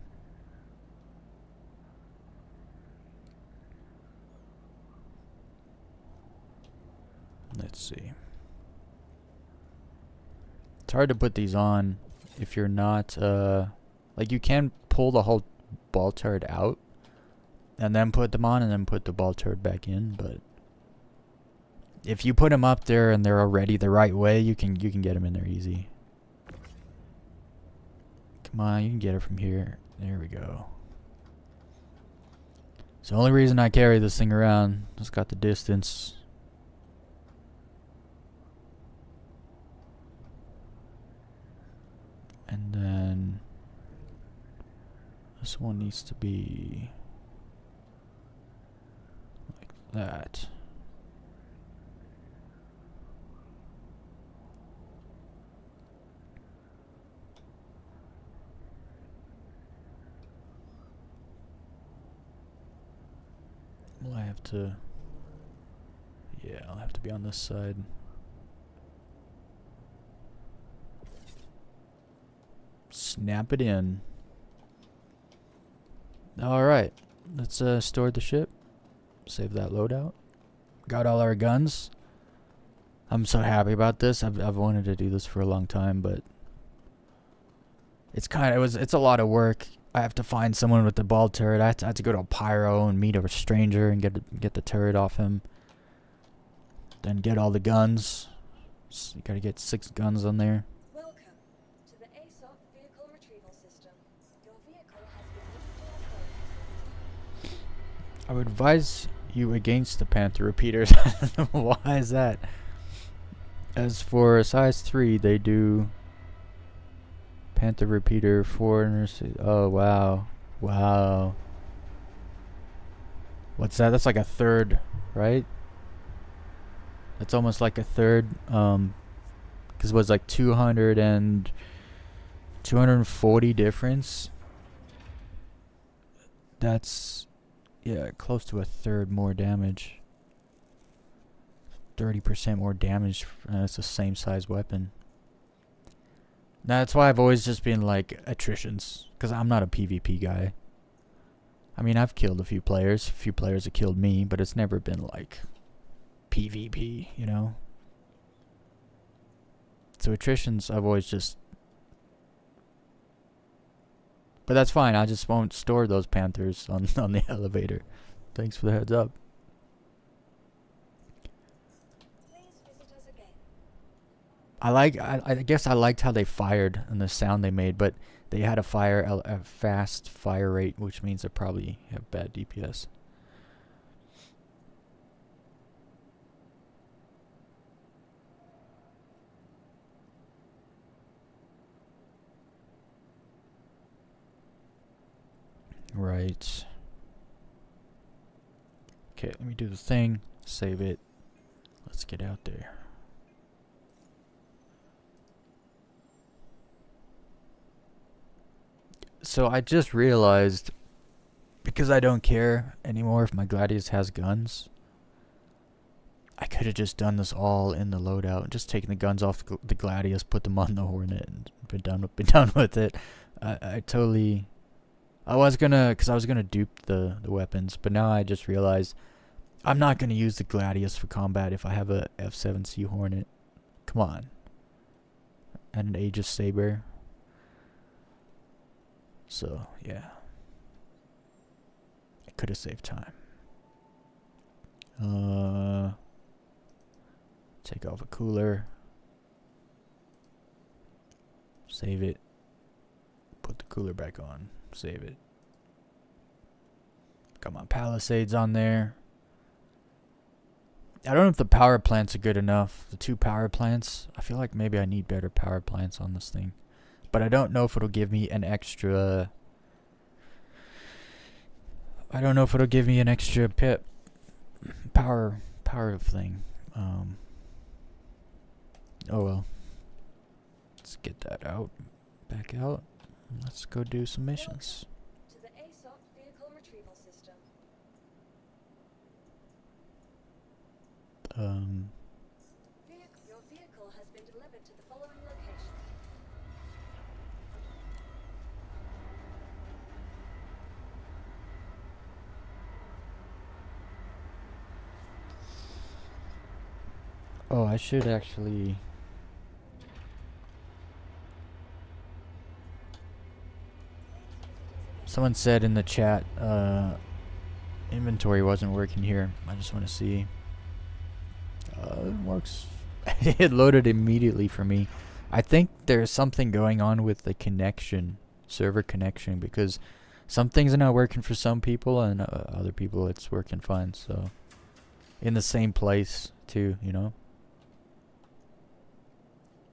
Let's see. It's hard to put these on if you're not like you can pull the whole ball turret out and then put them on and then put the ball turret back in, but if you put them up there and they're already the right way, you can get them in there easy. Come on, you can get it from here. There we go. It's the only reason I carry this thing around. It's got the distance. And then this one needs to be like that. Well, I have to, yeah, I'll have to be on this side. Snap it in. Alright, let's store the ship. Save that loadout. Got all our guns. I'm so happy about this. I've wanted to do this for a long time, but it's a lot of work. I have to find someone with the ball turret. I have to go to a pyro and meet a stranger and get the turret off him. Then get all the guns. So you gotta get 6 guns on there. Welcome to the ASOP vehicle retrieval system. Your vehicle has been moved to our storage facility. I would advise you against the Panther repeaters. Why is that? As for size 3, they do Panther repeater 400. Oh wow, wow. What's that? That's like a third, right? That's almost like a third. Because it was like 240 difference. That's, yeah, close to a third more damage. 30% more damage, and it's the same size weapon. That's why I've always just been like attritions, because I'm not a PvP guy. I mean, I've killed a few players have killed me, but it's never been like PvP, you know? So attritions, I've always just... But that's fine, I just won't store those Panthers on the elevator. Thanks for the heads up. I guess I liked how they fired and the sound they made, but they had a fast fire rate, which means they probably have bad DPS. Right. Okay, let me do the thing. Save it. Let's get out there. So I just realized, because I don't care anymore if my Gladius has guns, I could have just done this all in the loadout, just taken the guns off the Gladius, put them on the Hornet, and been done with it. I was gonna dupe the weapons, but now I just realized I'm not gonna use the Gladius for combat if I have a F7C Hornet. Come on. And an Aegis Saber. So, yeah. I could have saved time. Take off a cooler. Save it. Put the cooler back on. Save it. Got my Palisades on there. I don't know if the power plants are good enough. The 2 power plants. I feel like maybe I need better power plants on this thing. But I don't know if it'll give me an extra... I don't know if it'll give me an extra pip. Power thing. Oh well. Let's get that out. Back out. Let's go do some missions. To the ASOP vehicle retrieval system. Your vehicle has been delivered to the following location. Oh, I should actually... Someone said in the chat, inventory wasn't working here. I just want to see. It works. It loaded immediately for me. I think there's something going on with the connection, server connection, because some things are not working for some people, and other people it's working fine. So, in the same place too, you know.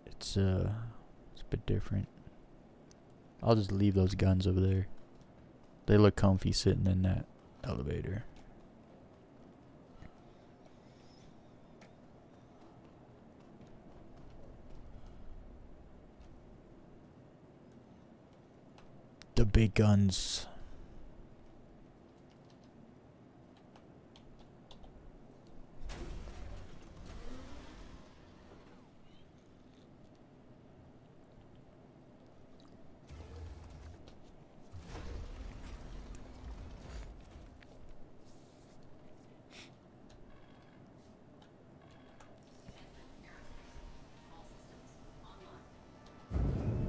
It's a bit different. I'll just leave those guns over there. They look comfy sitting in that elevator. The big guns.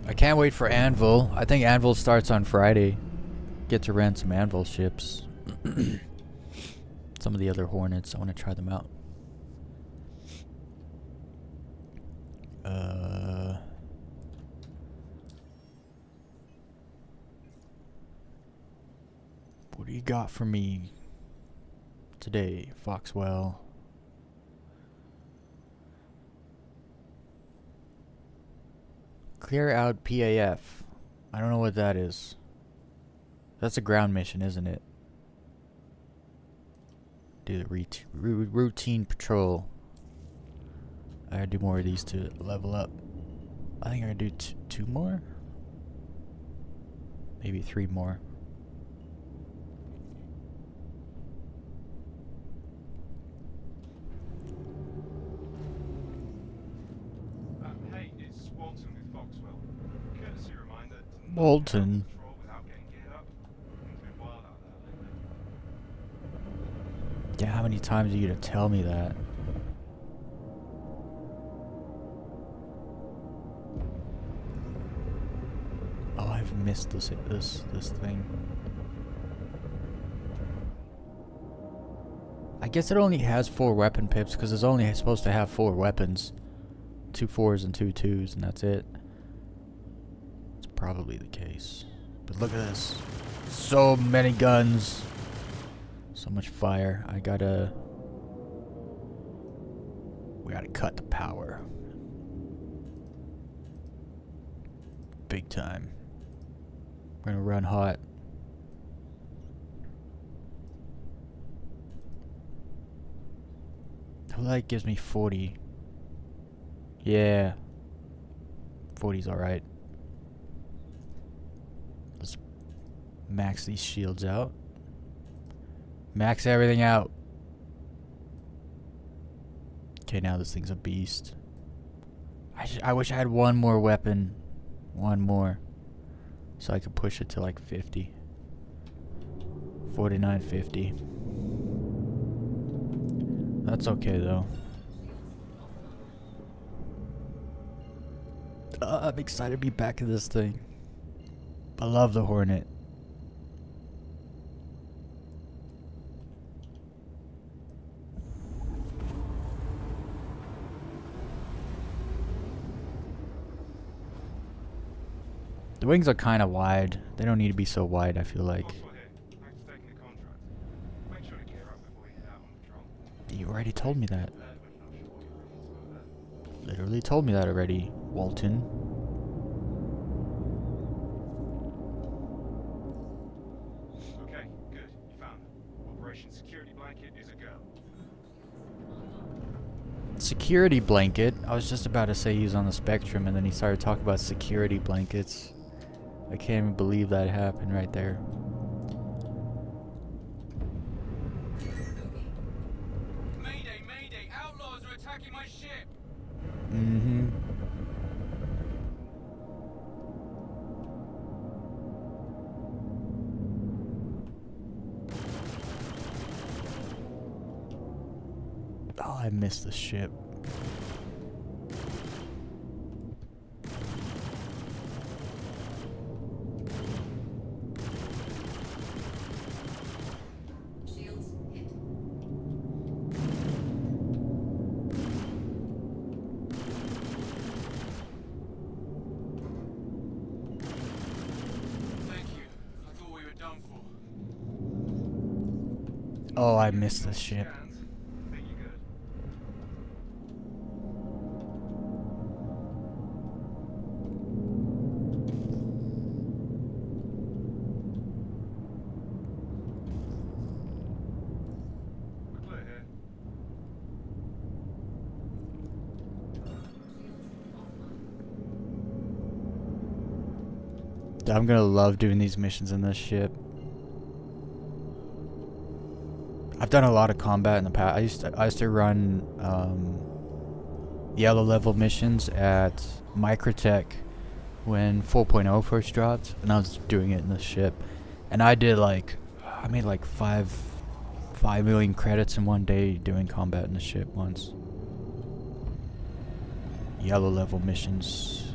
I can't wait for Anvil. I think Anvil starts on Friday. Get to rent some Anvil ships. Some of the other Hornets, I want to try them out. What do you got for me today, Foxwell? Clear out PAF. I don't know what that is. That's a ground mission, isn't it? Do the routine patrol. I gotta do more of these to level up. I think I gotta do 2 more? Maybe 3 more. Hey, it's Walton with Foxwell. Courtesy reminder to not Walton. patrol without getting geared up. It's been wild out there lately. Yeah, how many times are you gonna tell me that? Oh, I've missed this thing. I guess it only has 4 weapon pips because it's only supposed to have 4 weapons. 2 4s and 2 2s, and that's it. It's probably the case. But look at this. So many guns. So much fire. We gotta cut the power. Big time. We're gonna run hot. Well, that gives me 40. Yeah. 40's alright. Let's Max these shields out. Max everything out. Okay, now this thing's a beast. I wish I had one more weapon. One more. So I could push it to like 50. 49.50. That's okay though. I'm excited to be back in this thing. I love the Hornet. The wings are kind of wide. They don't need to be so wide, I feel like. Foxwell here. Thanks for taking the contract. Make sure to gear up before you head out on patrol. You already told me that. When you're not sure what you're ready to go there. Literally told me that already, Walton. Okay, good. You found it. Operation Security Blanket is a go. Security blanket. I was just about to say he was on the spectrum, and then he started talking about security blankets. I can't even believe that happened right there. Mayday, mayday! Outlaws are attacking my ship! Mm-hmm. Oh, I missed the ship. Shields hit. Thank you. I thought we were done for. Oh, I missed the ship. Scans. Think you're good. We're clear here. I'm gonna love doing these missions in this ship. I've done a lot of combat in the past. I used to run yellow level missions at Microtech when 4.0 first dropped, and I was doing it in the ship. And I made like 5 million credits in one day doing combat in the ship once. Yellow level missions.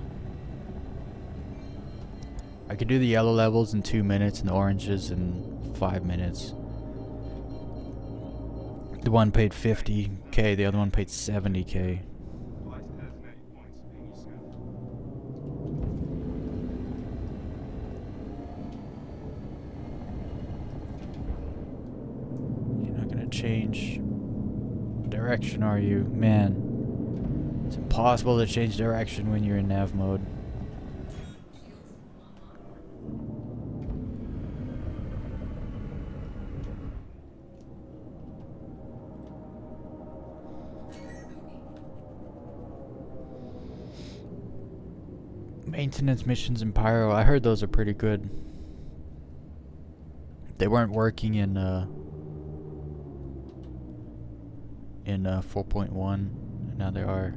I could do the yellow levels in 2 minutes and the oranges in 5 minutes. The one paid 50k, the other one paid 70k. Flight has 80 points. Ping your scout. You're not gonna change direction, are you? Man, it's impossible to change direction when you're in nav mode. Maintenance missions in Pyro, I heard those are pretty good. They weren't working in 4.1, and now they are.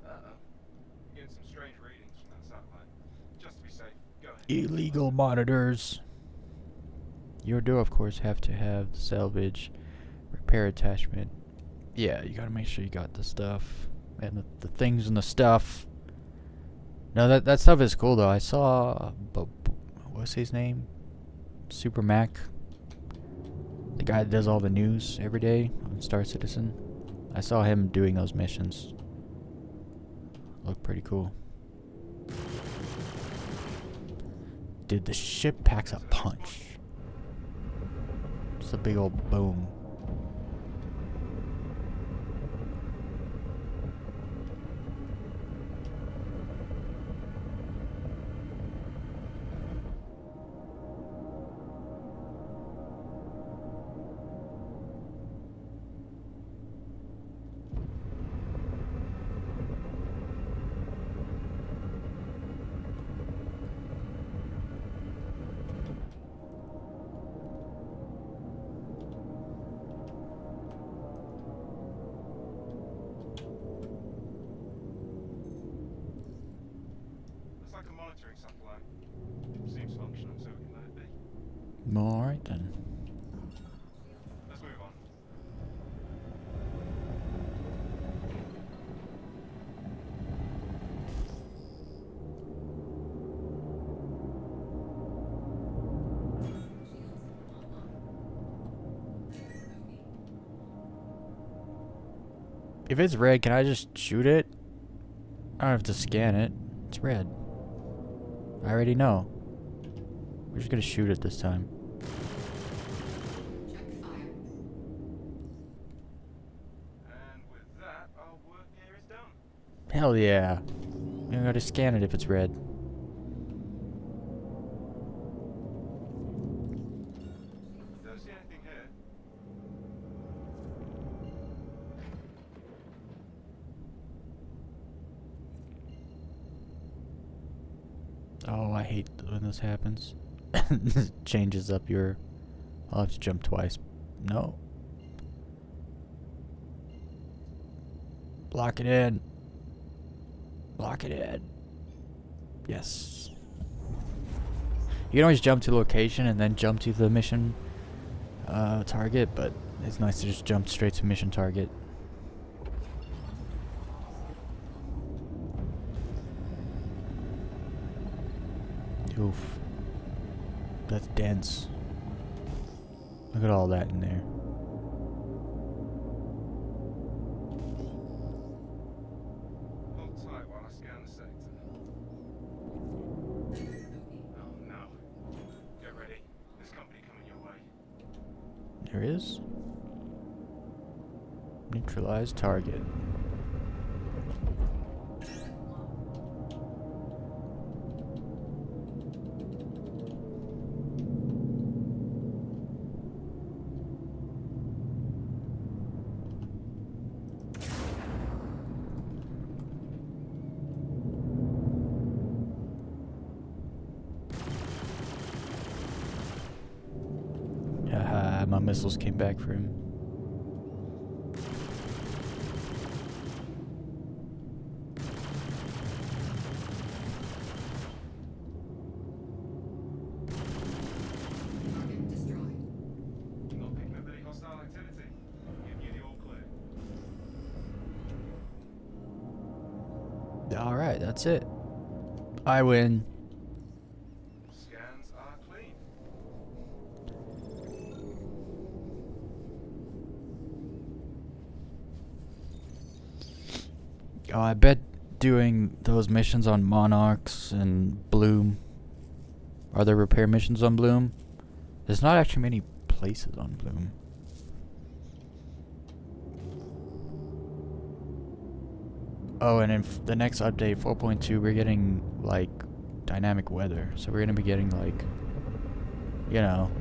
Uh-oh. Getting some strange readings from that satellite. Just to be safe, go ahead. Illegal monitors. You do, of course, have to have the salvage repair attachment. Yeah, you gotta make sure you got the stuff and the things and the stuff. No, that stuff is cool though. I saw, what's his name? Super Mac, the guy that does all the news every day on Star Citizen. I saw him doing those missions. Look pretty cool. Dude, the ship packs a punch. Just a big old boom. like a monitoring satellite. Seems functional, so we can let it be. Alright then. Let's move on. If it's red, can I just shoot it? I don't have to scan it. It's red. I already know. We're just gonna shoot it this time. And with that, our work here is done. Hell yeah. You gotta scan it if it's red. Don't see anything here. Oh, I hate when this happens. Changes up your... I'll have to jump twice. No. Lock it in. Lock it in. Yes. You can always jump to location and then jump to the mission target, but it's nice to just jump straight to mission target. Oof. That's dense. Look at all that in there. Hold tight while I scan the sector. Oh no. Get ready. There's company coming your way. There is. Neutralize target. Haha, my missiles came back for him. Not picking up any hostile activity. Give you the all clear. Alright, that's it. I win. Scans are clean. Oh, I bet doing those missions on Monarchs and Bloom. Are there repair missions on Bloom? There's not actually many places on Bloom. Oh, and in the next update, 4.2, we're getting, like, dynamic weather. So we're gonna be getting, like, you know,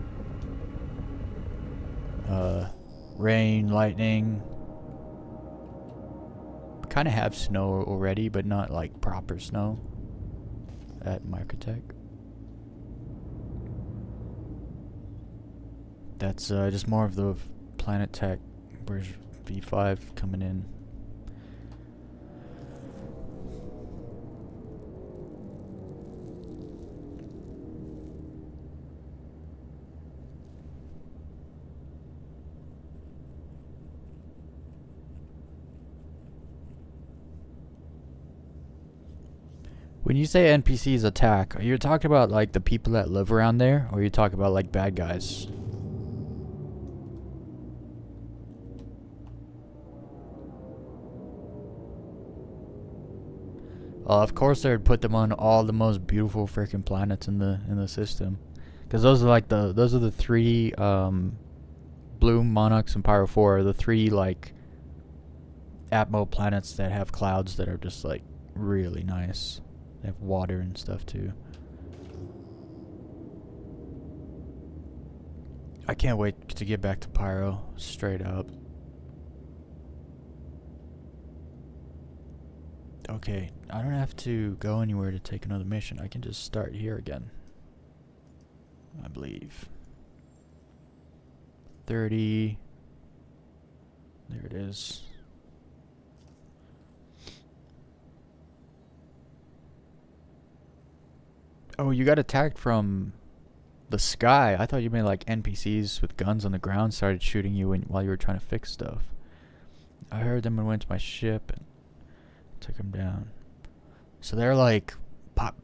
rain, lightning. Kind of have snow already, but not, like, proper snow at Microtech. That's just more of the Planet Tech version V5 coming in. When you say NPCs attack, are you talking about like the people that live around there, or are you talking about like bad guys? Of course they would put them on all the most beautiful freaking planets in the system, because those are like the three Bloom, Monarchs, and Pyro 4 are the three like Atmo planets that have clouds that are just like really nice. They have water and stuff too. I can't wait to get back to Pyro, straight up. Okay, I don't have to go anywhere to take another mission. I can just start here again, I believe. 30. There it is. Oh, you got attacked from the sky. I thought you meant like NPCs with guns on the ground started shooting you while you were trying to fix stuff. I heard them and went to my ship and took them down. So they're like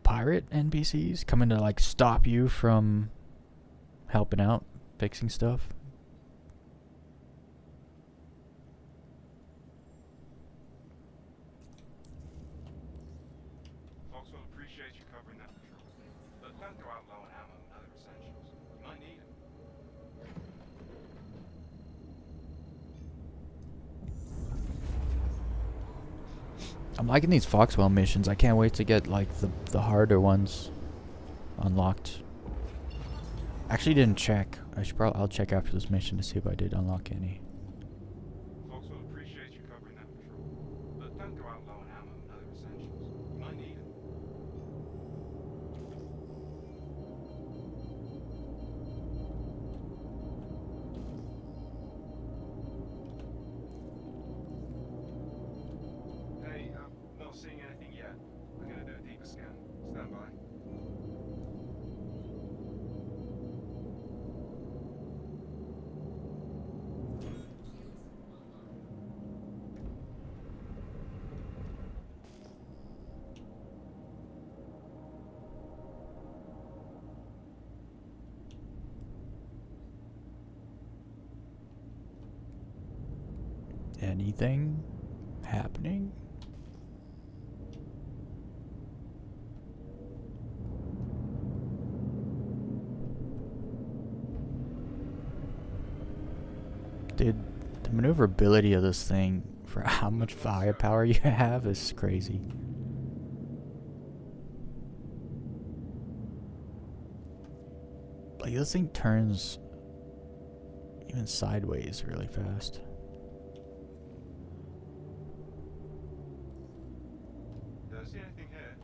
pirate NPCs coming to like stop you from helping out, fixing stuff. Foxwell appreciates you covering that patrol. But don't go out low on ammo and other essentials. You might need it. I'm liking these Foxwell missions. I can't wait to get like the harder ones unlocked. Actually didn't check. I'll check after this mission to see if I did unlock any. Foxwell appreciates you covering that patrol. But don't go out low on ammo and other essentials. You might need it. Hey, not seeing anything yet. I'm gonna do a deeper scan. Stand by. Anything happening? Dude, the maneuverability of this thing for how much firepower you have is crazy. Like this thing turns even sideways really fast. Don't see anything here.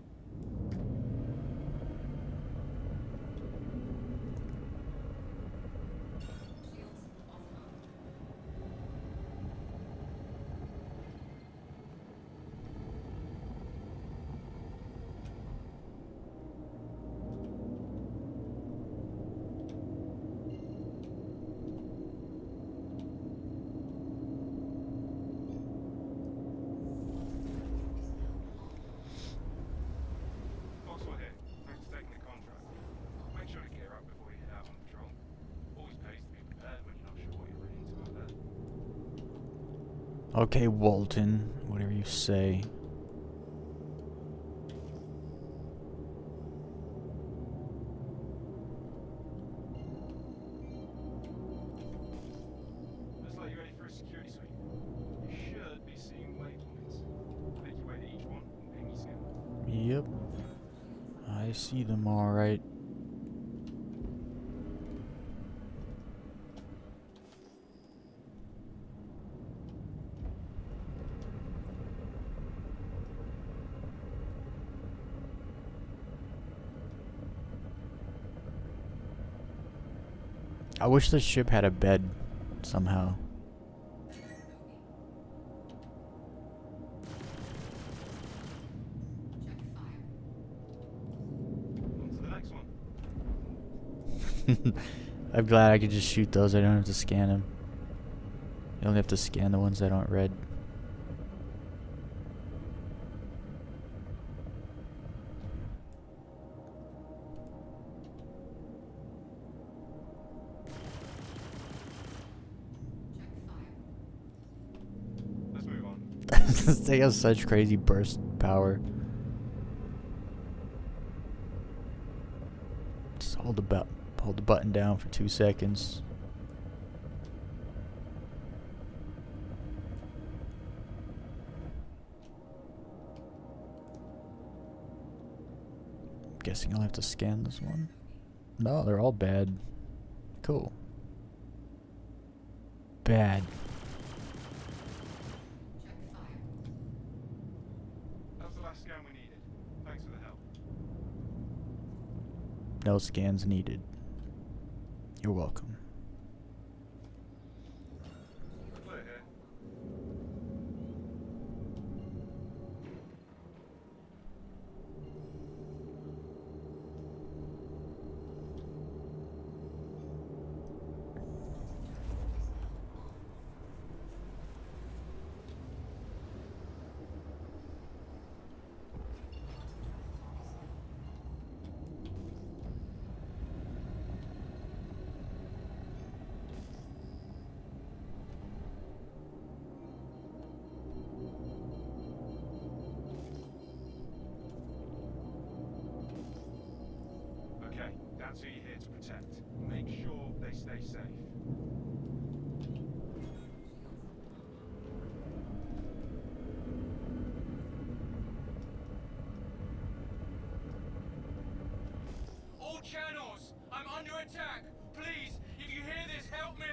Foxwell here. Thanks for taking the contract. Make sure to gear up before you head out on patrol. Always pays to be prepared when you're not sure what you're running into out there. Okay, Walton, whatever you say. Looks like you're ready for a security sweep. You should be seeing waypoints. Make your way to each one and ping your scan. Yep. I see them all right. I wish the ship had a bed somehow. On to the next one. I'm glad I could just shoot those. I don't have to scan them. You only have to scan the ones that aren't red. Let's move on. This thing has such crazy burst power. Just hold the button down for 2 seconds. Guessing I'll have to scan this one. No, they're all bad. Cool. Bad. That was the last scan we needed. Thanks for the help. No scans needed. You're welcome. Clear here. That's who you're here to protect. Make sure they stay safe. All channels! I'm under attack! Please, if you hear this, help me!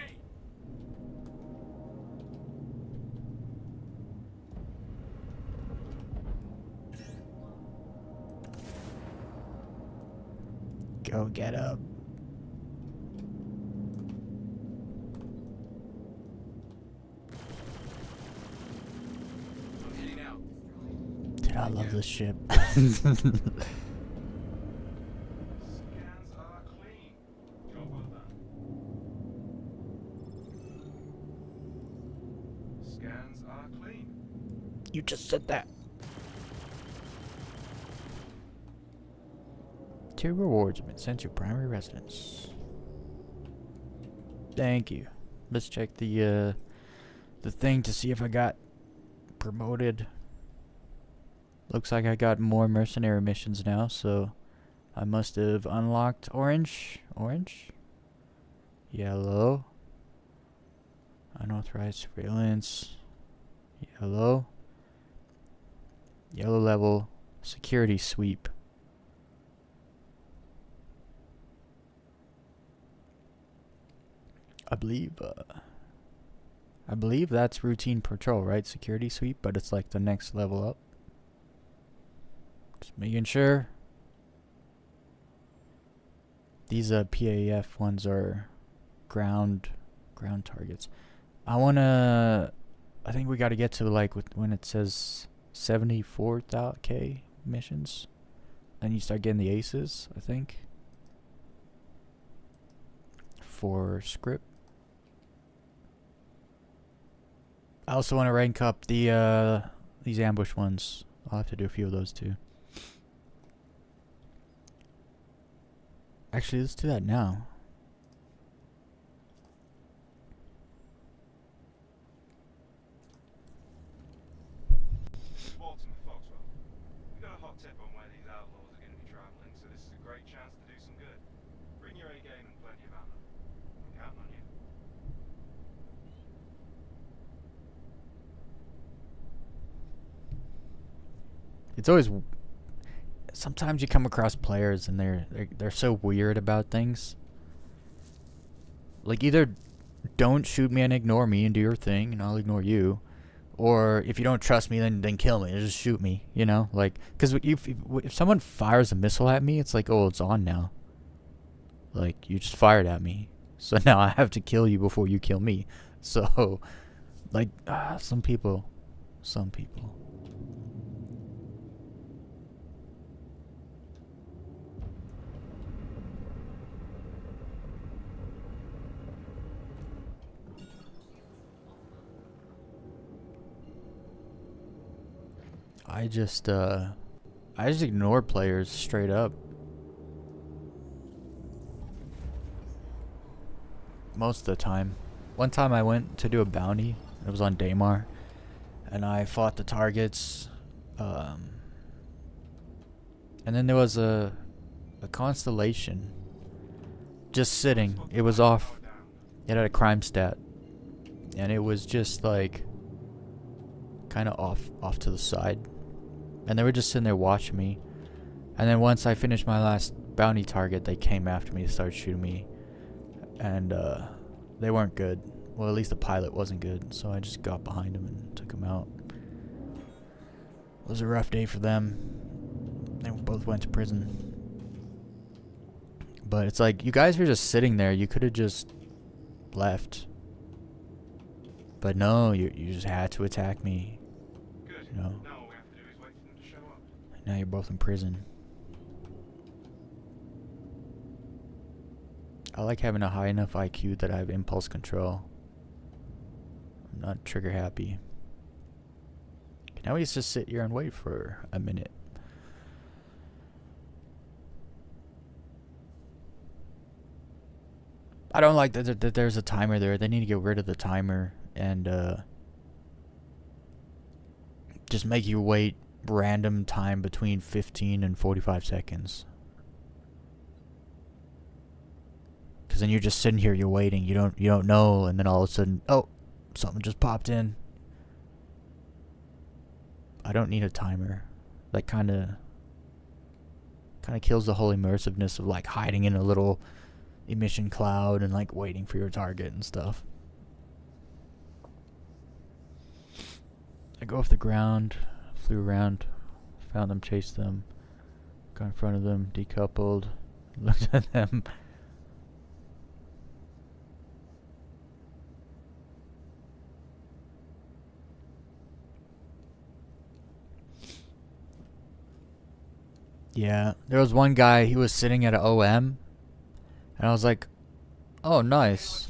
Go get up. I'm heading out. Dude, I love this ship. Scans are clean. Job well done. Scans are clean. You just said that. Two rewards have been sent to your primary residence. Thank you. Let's check the thing to see if I got promoted. Looks like I got more mercenary missions now, so I must have unlocked orange. Orange? Yellow. Unauthorized surveillance. Yellow. Yellow level. Security sweep. I believe that's routine patrol, right? Security sweep, but it's like the next level up. Just making sure. These PAF ones are ground targets. I think we got to get to like when it says 74,000 missions. Then you start getting the aces, I think. For Scrip. I also want to rank up the these ambush ones. I'll have to do a few of those too. Actually, let's do that now. Walton, Foxwell. We got a hot tip on where these outlaws are going to be traveling, so this is a great chance to do some good. Bring your A game and plenty of ammo. I'm counting on you. It's always sometimes you come across players and they're so weird about things. Like either don't shoot me and ignore me and do your thing and I'll ignore you, or if you don't trust me then kill me, just shoot me, you know? Like cuz if someone fires a missile at me, it's like, "Oh, it's on now." Like you just fired at me. So now I have to kill you before you kill me. So like some people. I just ignore players straight up. Most of the time. One time I went to do a bounty. It was on Daymar. And I fought the targets. And then there was a constellation just sitting. It was off. It had a crime stat. And it was just like kind of off to the side. And they were just sitting there watching me. And then once I finished my last bounty target, they came after me to start shooting me. And they weren't good. Well, at least the pilot wasn't good. So I just got behind him and took him out. It was a rough day for them. They both went to prison. But it's like, you guys were just sitting there. You could have just left. But no, you just had to attack me. Good. You know? Now all we have to do is wait for them to show up. Now you're both in prison. I like having a high enough IQ that I have impulse control. I'm not trigger happy. Now we just sit here and wait for a minute. I don't like that there's a timer there. They need to get rid of the timer and just make you wait random time between 15 and 45 seconds. Because then you're just sitting here, you're waiting, you don't know, and then all of a sudden, oh, something just popped in. I don't need a timer. That kind of kills the whole immersiveness of like hiding in a little emission cloud and like waiting for your target and stuff. I go off the ground, flew around, found them, chased them, got in front of them, decoupled, looked at them. Yeah, there was one guy, he was sitting at an OM, and I was like, oh, nice.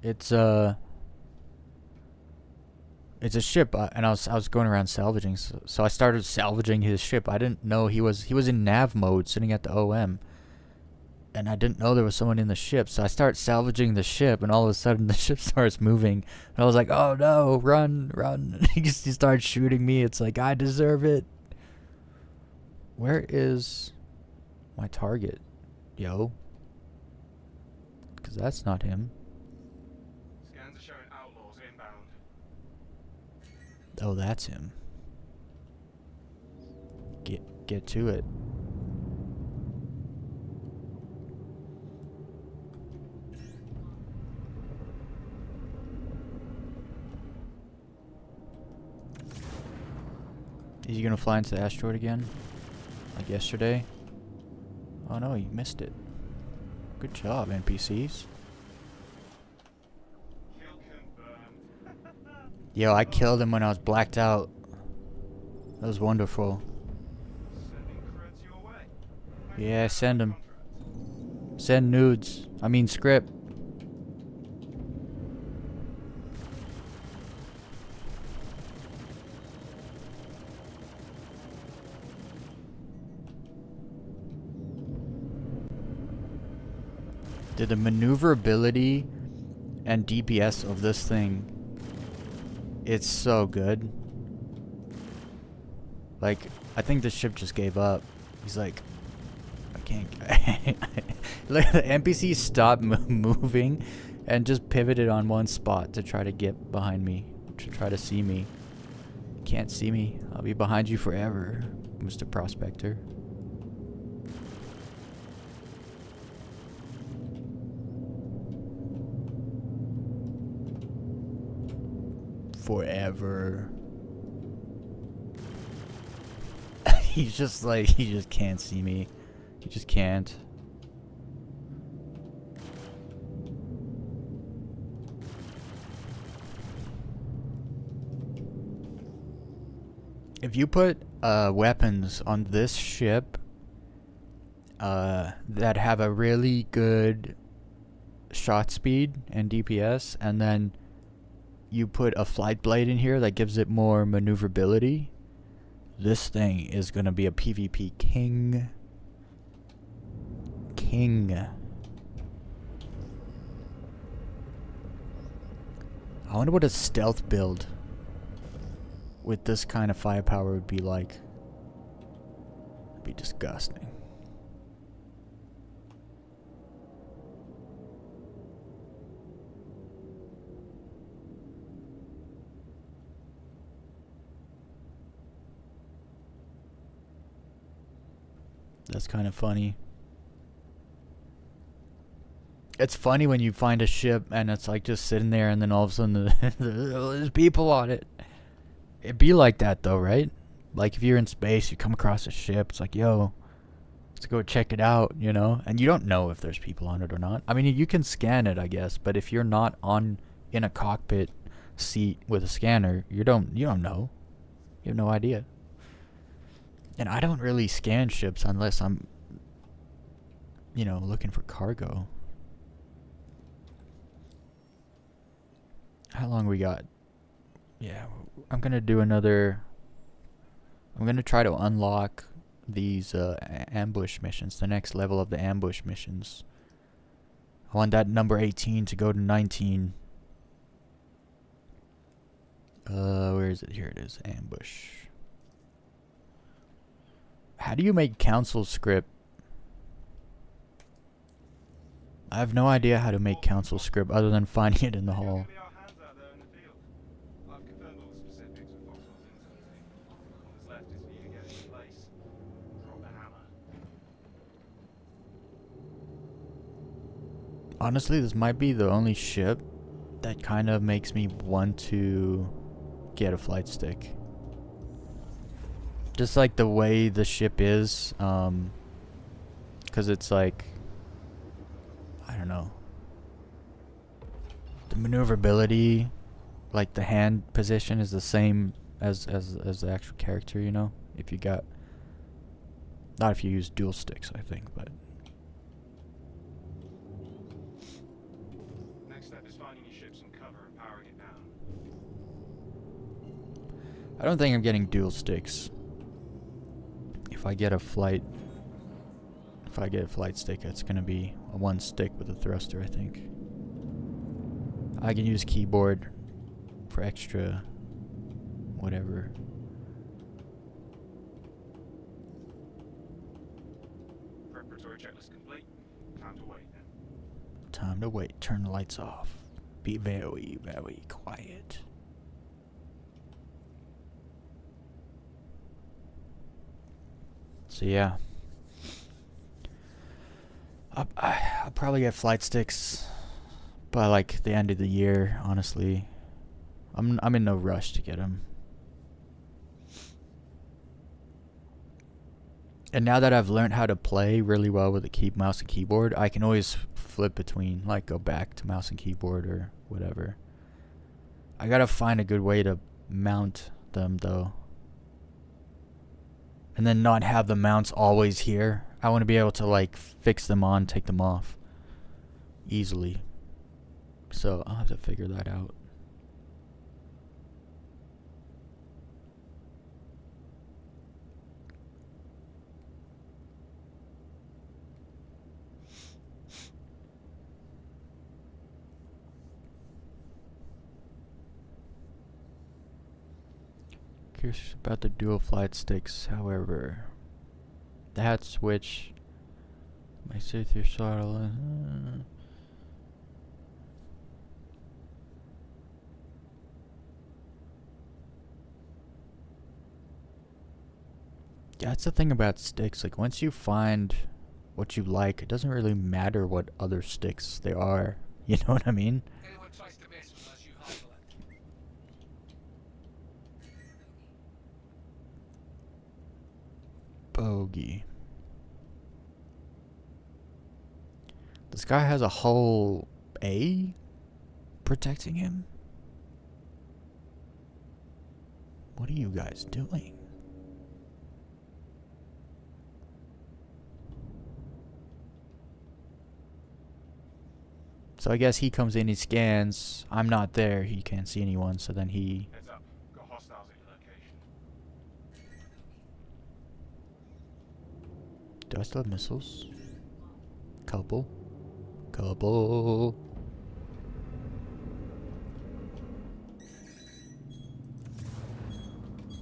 It's a ship, and I was going around salvaging, so I started salvaging his ship. I didn't know he was in nav mode, sitting at the OM, and I didn't know there was someone in the ship. So I start salvaging the ship, and all of a sudden the ship starts moving, and I was like, "Oh no, run, run!" He starts shooting me. It's like, I deserve it. Where is my target, yo? Because that's not him. Scans are showing outlaws inbound. Oh, that's him. Get to it. Is he gonna fly into the asteroid again? Like yesterday? Oh no, you missed it. Good job, NPCs. Kill confirmed. Yo, I killed him when I was blacked out. That was wonderful. Sending creds your way. Yeah, send him. Send nudes. I mean, Scrip. Dude, the maneuverability and DPS of this thing, it's so good. Like, I think the ship just gave up. He's like, I can't. Like, the NPC stopped moving and just pivoted on one spot to try to get behind me, to try to see me. Can't see me. I'll be behind you forever, Mr. Prospector. Forever. He's just like, he just can't see me. He just can't. If you put weapons on this ship that have a really good shot speed and DPS, and then you put a flight blade in here that gives it more maneuverability, this thing is gonna be a PvP king. I wonder what a stealth build with this kind of firepower would be like. It'd be disgusting. That's kind of funny. It's funny when you find a ship and it's like just sitting there, and then all of a sudden there's people on it. It'd be like that though, right? Like if you're in space, you come across a ship, it's like, yo, let's go check it out, you know? And you don't know if there's people on it or not. I mean, you can scan it, I guess, but if you're not in a cockpit seat with a scanner, you don't know. You have no idea. And I don't really scan ships unless I'm, you know, looking for cargo. How long we got? Yeah, I'm gonna do another. I'm gonna try to unlock these ambush missions, the next level of the ambush missions. I want that number 18 to go to 19. Where is it? Here it is, ambush. How do you make council script? I have no idea how to make council script other than finding it in the hall. Be our hands out there in the field. I've confirmed all the specifics with Foxwell's internal team. All that's left is for you to get it in place. Drop the hammer. Honestly, this might be the only ship that kind of makes me want to get a flight stick. Just like the way the ship is, because it's like, I don't know, the maneuverability, like the hand position is the same as the actual character, you know, if you got, not if you use dual sticks, I think, but Next step is finding your ship some cover and powering it down. I don't think I'm getting dual sticks. If I get a flight stick, it's gonna be a one stick with a thruster, I think. I can use keyboard for extra whatever. Preparatory checklist complete. Time to wait then. Time to wait. Turn the lights off. Be very, very quiet. So yeah, I'll probably get flight sticks by like the end of the year. Honestly, I'm in no rush to get them. And now that I've learned how to play really well with the mouse and keyboard, I can always flip between, like go back to mouse and keyboard or whatever. I gotta find a good way to mount them though. And then not have the mounts always here. I want to be able to like fix them on, take them off easily. So I'll have to figure that out. Curious about the dual flight sticks, however. That switch may say through throttle. Yeah, that's the thing about sticks. Like once you find what you like, it doesn't really matter what other sticks they are. You know what I mean? Anyone tries to mess with us, you handle it. Bogey. This guy has a whole A protecting him? What are you guys doing? So I guess he comes in, he scans. I'm not there, he can't see anyone, so then he... Heads up. Got hostiles at your location. Do I still have missiles? Couple. Couple.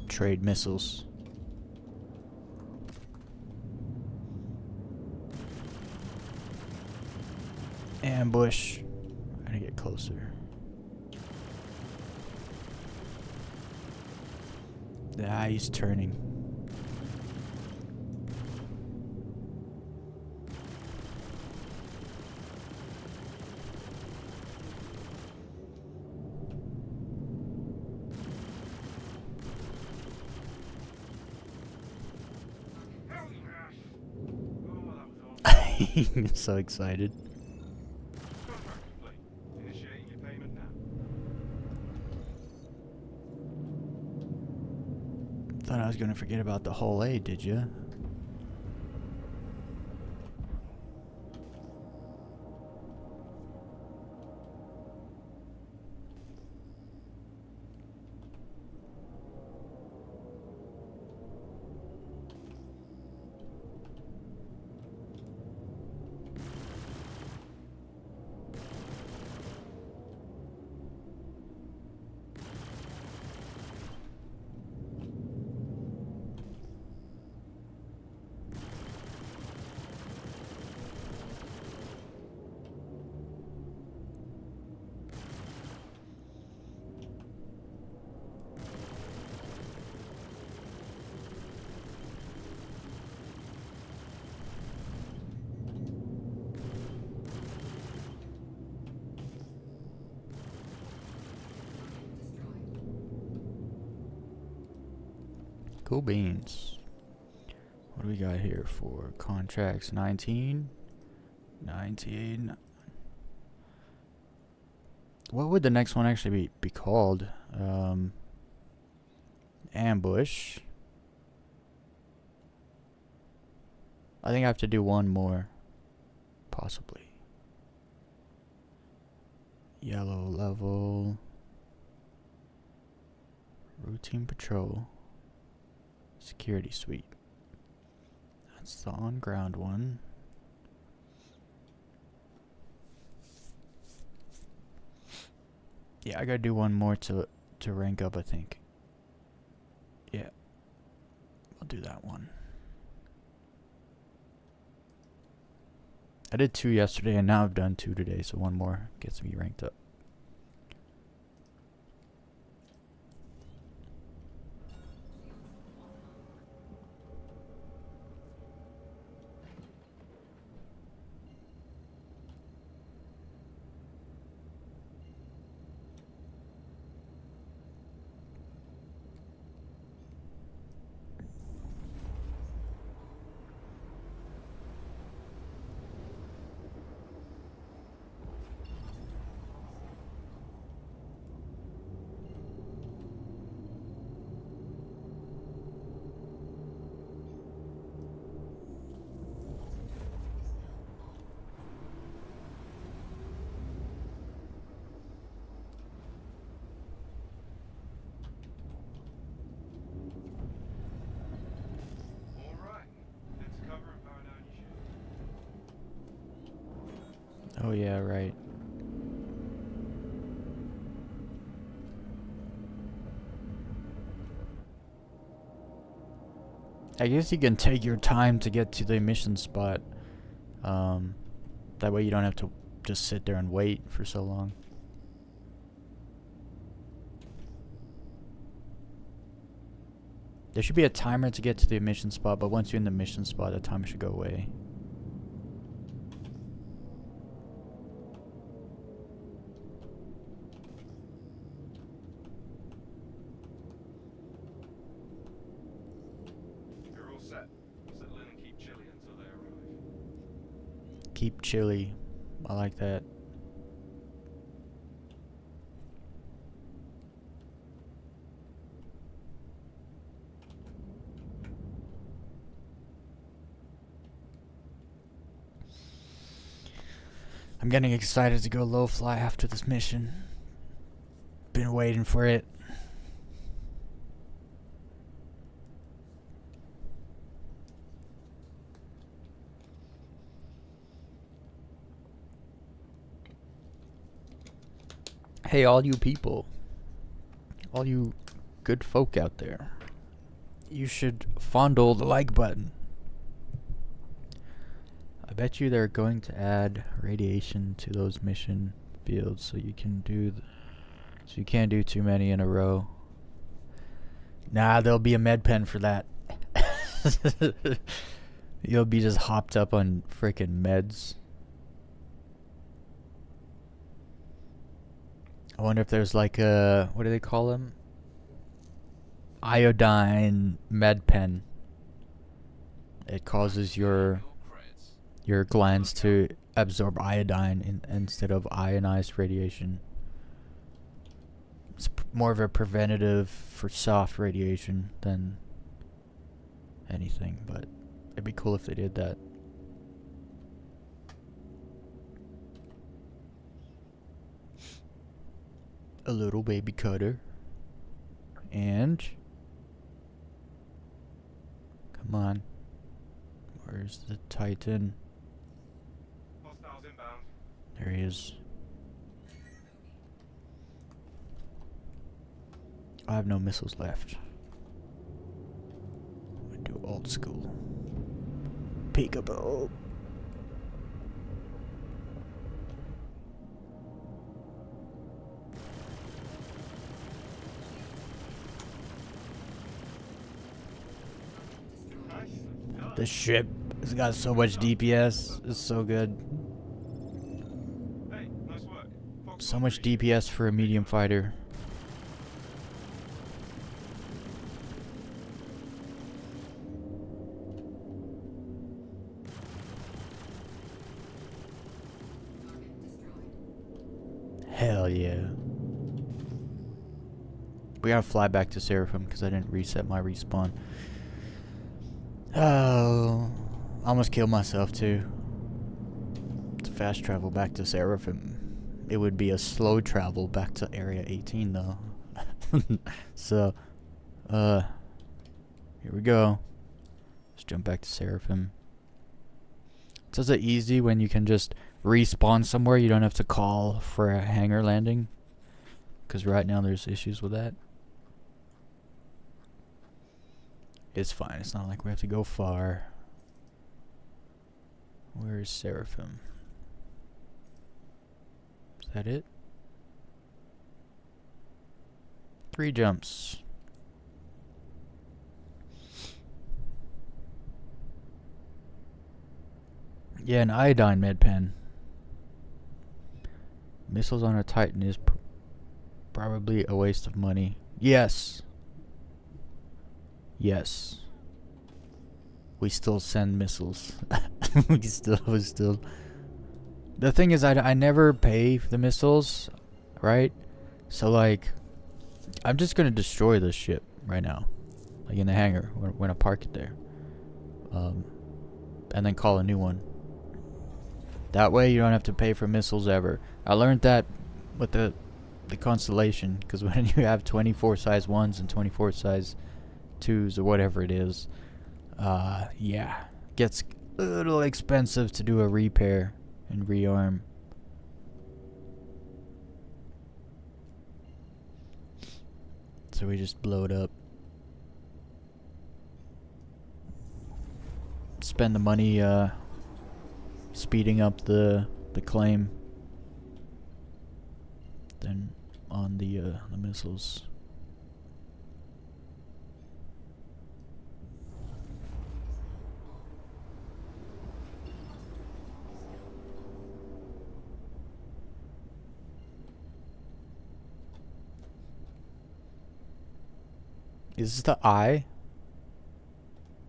Trade missiles. Ambush. I'm gonna get closer. Ah, he's turning. Hell yes! Oh, that was awesome. So excited. Contract complete. Initiating your payment now. Thought I was gonna forget about the whole A, did ya? Cool beans. What do we got here for contracts? 19. 19. What would the next one actually be called? Ambush. I think I have to do one more. Possibly. Yellow level. Routine patrol. Security suite. That's the on-ground one. Yeah, I gotta do one more to rank up, I think. Yeah. I'll do that one. I did 2 yesterday, and now I've done 2 today, so one more gets me ranked up. Alright, let's cover and power down your ship. Oh yeah, right. I guess you can take your time to get to the mission spot. That way you don't have to just sit there and wait for so long. There should be a timer to get to the mission spot, but once you're in the mission spot, the timer should go away. You're all set. Settle in and keep chilly until they arrive. Keep chilly. I like that. I'm getting excited to go low fly after this mission. Been waiting for it. Hey, all you people. All you good folk out there. You should fondle the like button. I bet you they're going to add radiation to those mission fields so you can do so you can't do too many in a row. Nah, there'll be a med pen for that. You'll be just hopped up on freaking meds. I wonder if there's like a, what do they call them? Iodine med pen. It causes your glands to absorb iodine instead of ionized radiation. It's more of a preventative for soft radiation than anything, but it'd be cool if they did that. A little baby cutter. And come on. Where's the Titan? Hostiles inbound. There he is. I have no missiles left. I'm gonna do old school. Peekaboo. Nice. Done. The ship has got so much DPS. It's so good. Hey, nice work. Foxwell So much appreciate it. DPS for a medium fighter. Hell yeah. We gotta fly back to Seraphim because I didn't reset my respawn. Oh, I almost killed myself too. To fast travel back to Seraphim. It would be a slow travel back to Area 18 though. So, here we go. Let's jump back to Seraphim. It's also easy when you can just respawn somewhere. You don't have to call for a hangar landing. Because right now there's issues with that. It's fine. It's not like we have to go far. Where is Seraphim? Is that it? 3 jumps. Yeah, an iodine med pen. Missiles on a Titan is probably a waste of money. Yes. Yes. We still send missiles. we still. The thing is, I never pay for the missiles, right? So like, I'm just gonna destroy this ship right now, like in the hangar when I park it there, and then call a new one. That way you don't have to pay for missiles ever. I learned that with the Constellation, because when you have 24 size 1s and 24 size 2s or whatever it is, yeah, gets a little expensive to do a repair and rearm. So we just blow it up. Spend the money speeding up the claim than on the missiles. Is this the eye?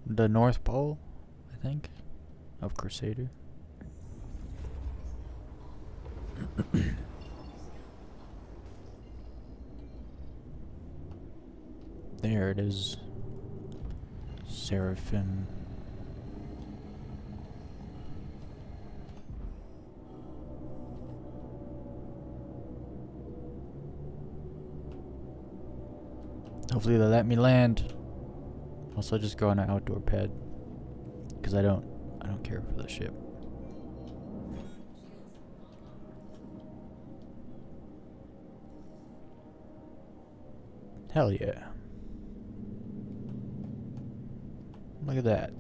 The North Pole, I think, of Crusader. There it is. Seraphim. Hopefully they'll let me land. Also just go on an outdoor pad. Cause I don't care for the ship. Hell yeah. Look at that.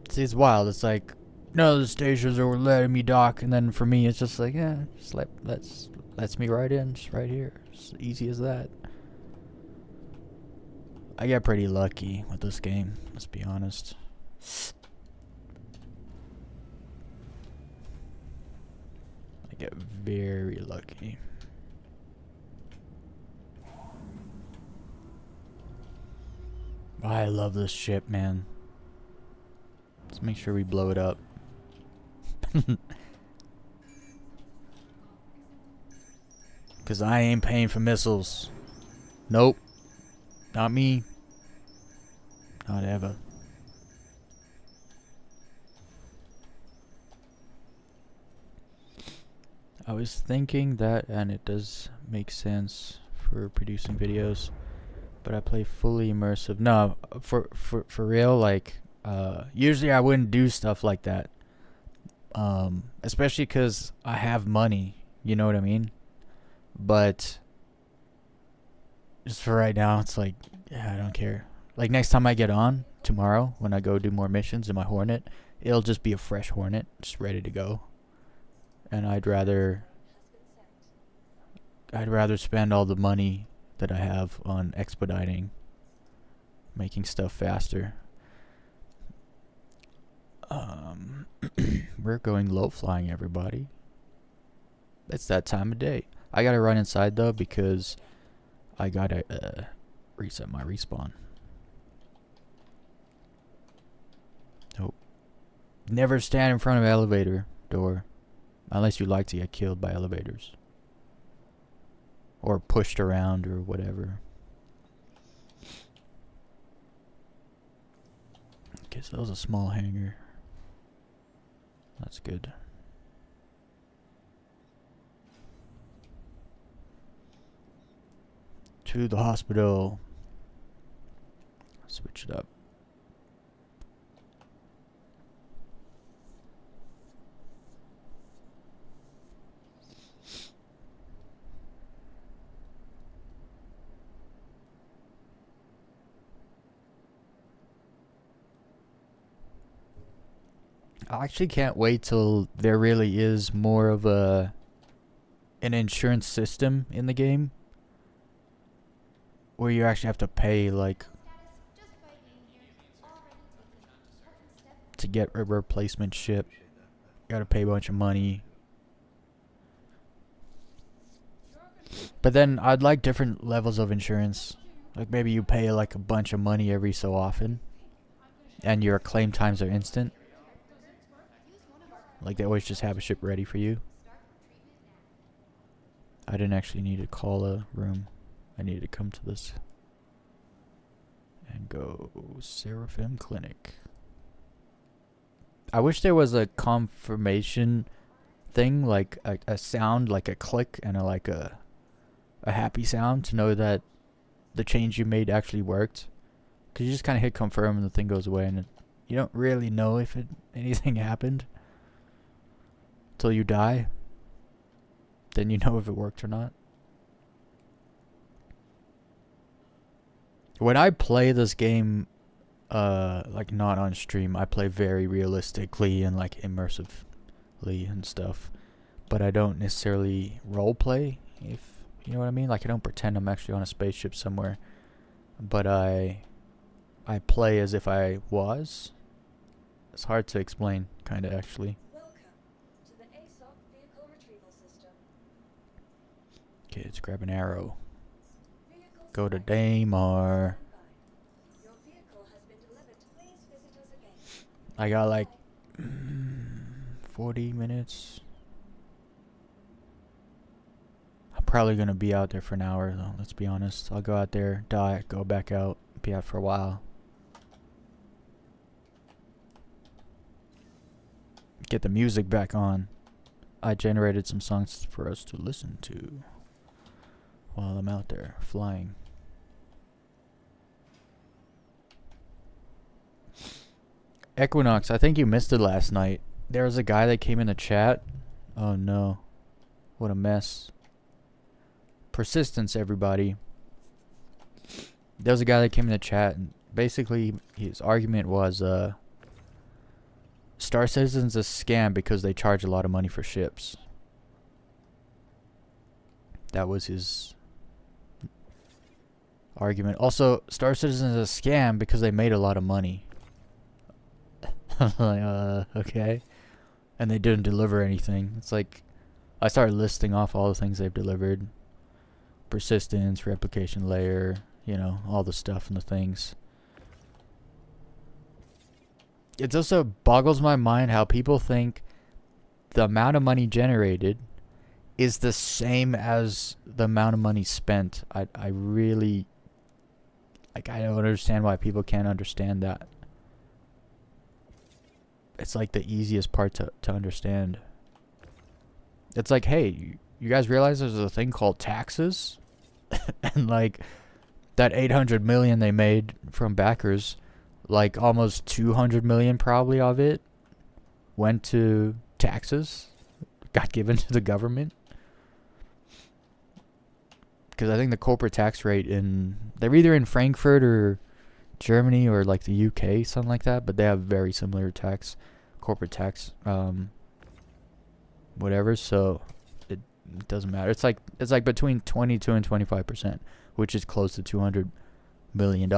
See, it's wild. It's like, no, the stations are letting me dock, and then for me, it's just like, yeah, just like lets me right in, just right here. It's easy as that. I get pretty lucky with this game, let's be honest. I get very lucky. I love this ship, man. Let's make sure we blow it up. Cause I ain't paying for missiles. Nope. Not me. Not ever. I was thinking that, and it does make sense for producing videos, but I play fully immersive. No, for real, like, usually I wouldn't do stuff like that. Especially because I have money, you know what I mean? But just for right now, it's like, yeah, I don't care. Like, next time I get on, tomorrow, when I go do more missions in my Hornet, it'll just be a fresh Hornet, just ready to go. And I'd rather spend all the money that I have on expediting, making stuff faster. We're going low flying, everybody. It's that time of day. I gotta run inside though because I gotta reset my respawn. Nope. Never stand in front of an elevator door. Unless you like to get killed by elevators. Or pushed around or whatever. Okay, so that was a small hangar. That's good. To the hospital. Switch it up. I actually can't wait till there really is more of an insurance system in the game where you actually have to pay like to get a replacement ship. You gotta pay a bunch of money. But then I'd like different levels of insurance. Like maybe you pay like a bunch of money every so often and your claim times are instant. Like they always just have a ship ready for you. I didn't actually need to call a room. I needed to come to this. And go Seraphim Clinic. I wish there was a confirmation thing, like a sound, like a click and a happy sound to know that the change you made actually worked. Because you just kind of hit confirm and the thing goes away and you don't really know if anything happened. Till you die. Then you know if it worked or not. When I play this game, like not on stream, I play very realistically and like immersively and stuff. But I don't necessarily role play, if you know what I mean. Like I don't pretend I'm actually on a spaceship somewhere. But I play as if I was. It's hard to explain, kind of actually. Okay, let's grab an arrow. Go to Daymar. I got like 40 minutes. I'm probably gonna be out there for an hour though, let's be honest. I'll go out there, die, go back out, be out for a while. Get the music back on. I generated some songs for us to listen to while I'm out there flying. Equinox, I think you missed it last night. There was a guy that came in the chat. Oh no. What a mess. Persistence, everybody. There was a guy that came in the chat and basically his argument was Star Citizen's a scam because they charge a lot of money for ships. That was his argument. Also, Star Citizen is a scam because they made a lot of money. Like, okay. And they didn't deliver anything. It's like, I started listing off all the things they've delivered. Persistence, replication layer, you know, all the stuff and the things. It also boggles my mind how people think the amount of money generated is the same as the amount of money spent. I really, like, I don't understand why people can't understand that. It's like the easiest part to understand. It's like, hey, you guys realize there's a thing called taxes? And like that 800 million they made from backers, like almost 200 million probably of it went to taxes, got given to the government. Because I think the corporate tax rate they're either in Frankfurt or Germany or like the UK, something like that, but they have very similar corporate tax, whatever. So it doesn't matter. It's like between 22 and 25%, which is close to $200 million.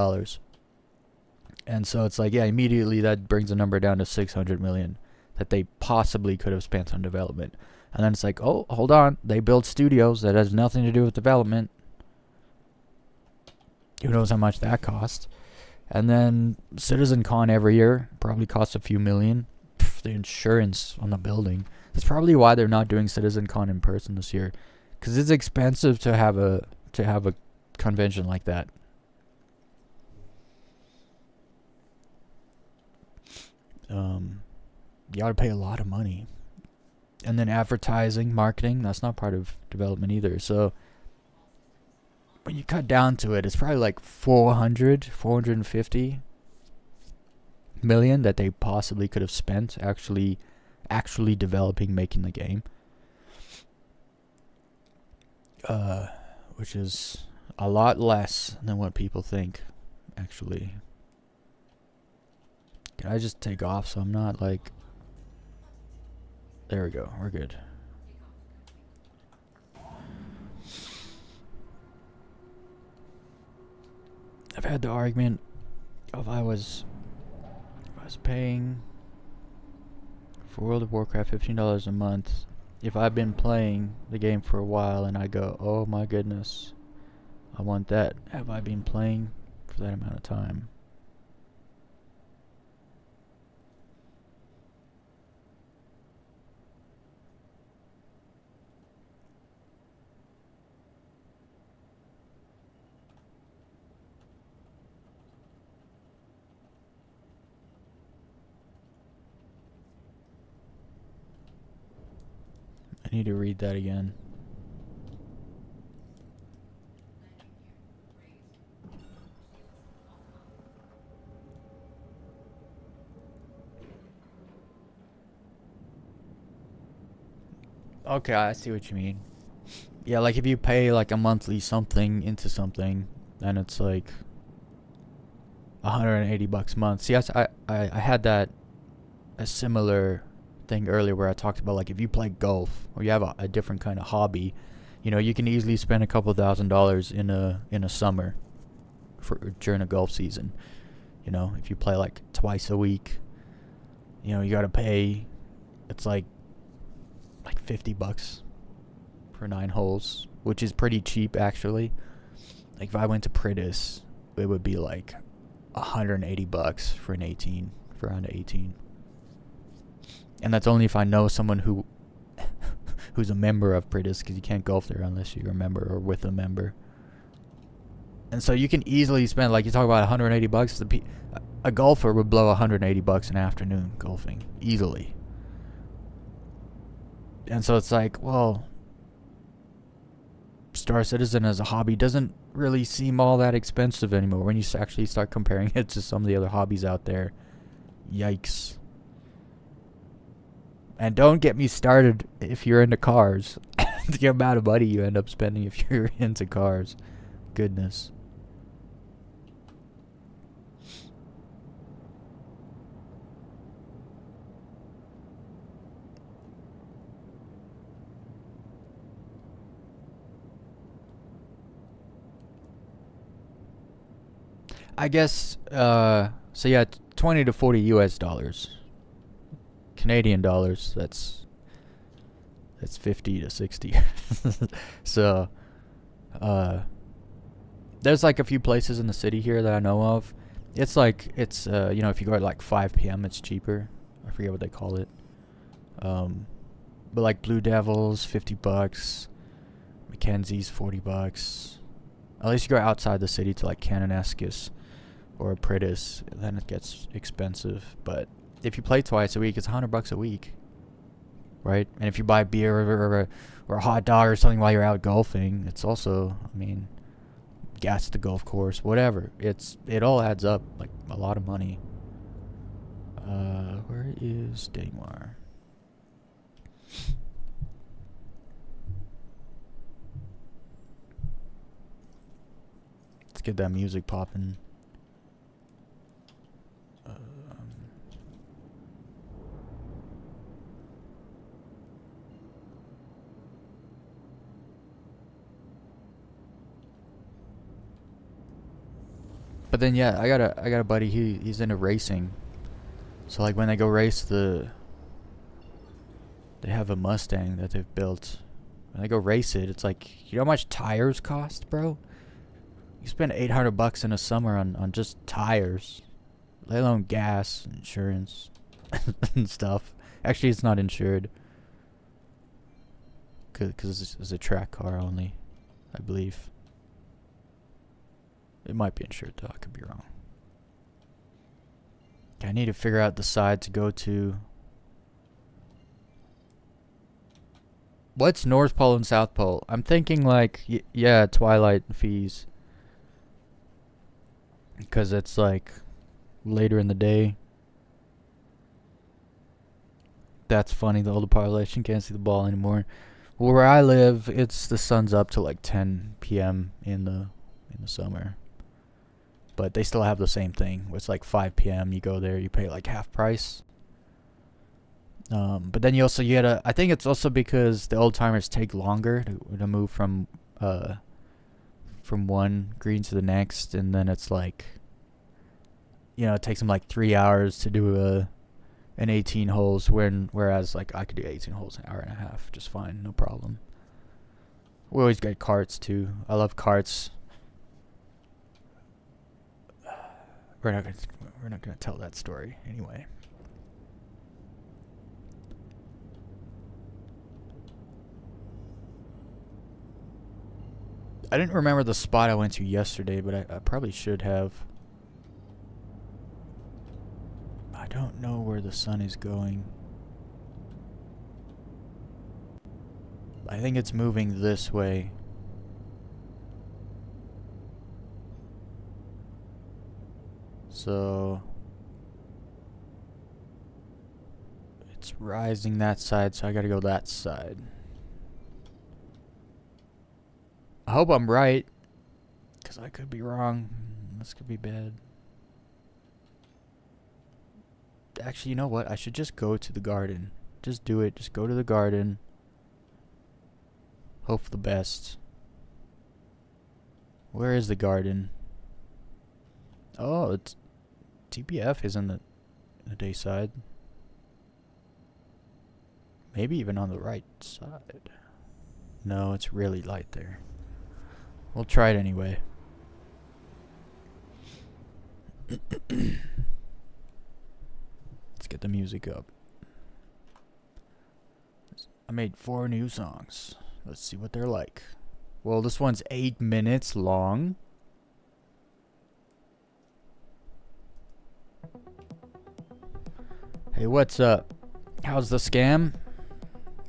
And so it's like, yeah, immediately that brings the number down to 600 million that they possibly could have spent on development. And then it's like, oh, hold on, they build studios that has nothing to do with development. Who knows how much that cost? And then CitizenCon every year probably costs a few million. for the insurance on the building. That's probably why they're not doing CitizenCon in person this year, because it's expensive to have a convention like that. You gotta pay a lot of money. And then advertising, marketing, that's not part of development either. So when you cut down to it, it's probably like 450 million that they possibly could have spent actually developing, making the game. Which is a lot less than what people think, actually. Can I just take off so I'm not like... There we go, we're good. I've had the argument of I was paying for World of Warcraft $15 a month if I've been playing the game for a while and I go, oh my goodness, I want that. Have I been playing for that amount of time? I need to read that again. Okay, I see what you mean. Yeah, like if you pay like a monthly something into something, then it's like $180 a month. See, I had that a similar thing earlier where I talked about like if you play golf or you have a different kind of hobby, you know, you can easily spend a couple $1,000s in a summer during a golf season. You know, if you play like twice a week, you know, you gotta pay. It's like $50 for 9 holes, which is pretty cheap actually. Like if I went to Pritis, it would be like $180 for an 18, for around 18. And that's only if I know someone who's a member of Pritis, because you can't golf there unless you're a member or with a member. And so you can easily spend, like you talk about $180. A golfer would blow $180 an afternoon golfing easily. And so it's like, well, Star Citizen as a hobby doesn't really seem all that expensive anymore when you actually start comparing it to some of the other hobbies out there. Yikes. And don't get me started if you're into cars. The amount of money you end up spending if you're into cars. Goodness. I guess, so yeah, 20 to 40 US dollars. Canadian dollars, that's 50 to 60. So, there's like a few places in the city here that I know of. It's like, you know, if you go at like 5 p.m., it's cheaper. I forget what they call it. But like Blue Devils, $50. Mackenzie's, $40. Unless you go outside the city to like Kananaskis or Pritis, then it gets expensive. But if you play twice a week, it's $100 a week, right? And if you buy beer or a hot dog or something while you're out golfing, it's also, I mean, gas at the golf course, whatever. It all adds up, like a lot of money. Where is Daymar? Let's get that music popping. But then yeah, I got a buddy. He's into racing. So like when they go race they have a Mustang that they've built. When they go race it, it's like, you know how much tires cost, bro? You spend $800 in a summer on just tires, let alone gas, insurance. and stuff. Actually, it's not insured. Because it's a track car only, I believe. It might be insured though, I could be wrong. I need to figure out the side to go to. What's North Pole and South Pole? I'm thinking like, yeah, Twilight fees. Because it's like later in the day. That's funny, the older population can't see the ball anymore. Where I live, it's the sun's up till like 10 p.m. in the summer. But they still have the same thing. It's like 5 p.m. You go there, you pay like half price. But then you gotta. I think it's also because the old timers take longer to move from one green to the next, and then it's like, it takes them like 3 hours to do an 18 holes, whereas like I could do 18 holes in an hour and a half just fine, no problem. We always get carts too. I love carts. We're not gonna tell that story anyway. I didn't remember the spot I went to yesterday, but I probably should have. I don't know where the sun is going. I think it's moving this way. So it's rising that side, so I gotta go that side. I hope I'm right, because I could be wrong. This could be bad. Actually, you know what? I should just go to the garden. Just do it. Just go to the garden. Hope for the best. Where is the garden? Oh, it's TPF is on the day side. Maybe even on the right side. No, it's really light there. We'll try it anyway. Let's get the music up. I made 4 new songs. Let's see what they're like. Well, this one's 8 minutes long. Hey, what's up? How's the scam?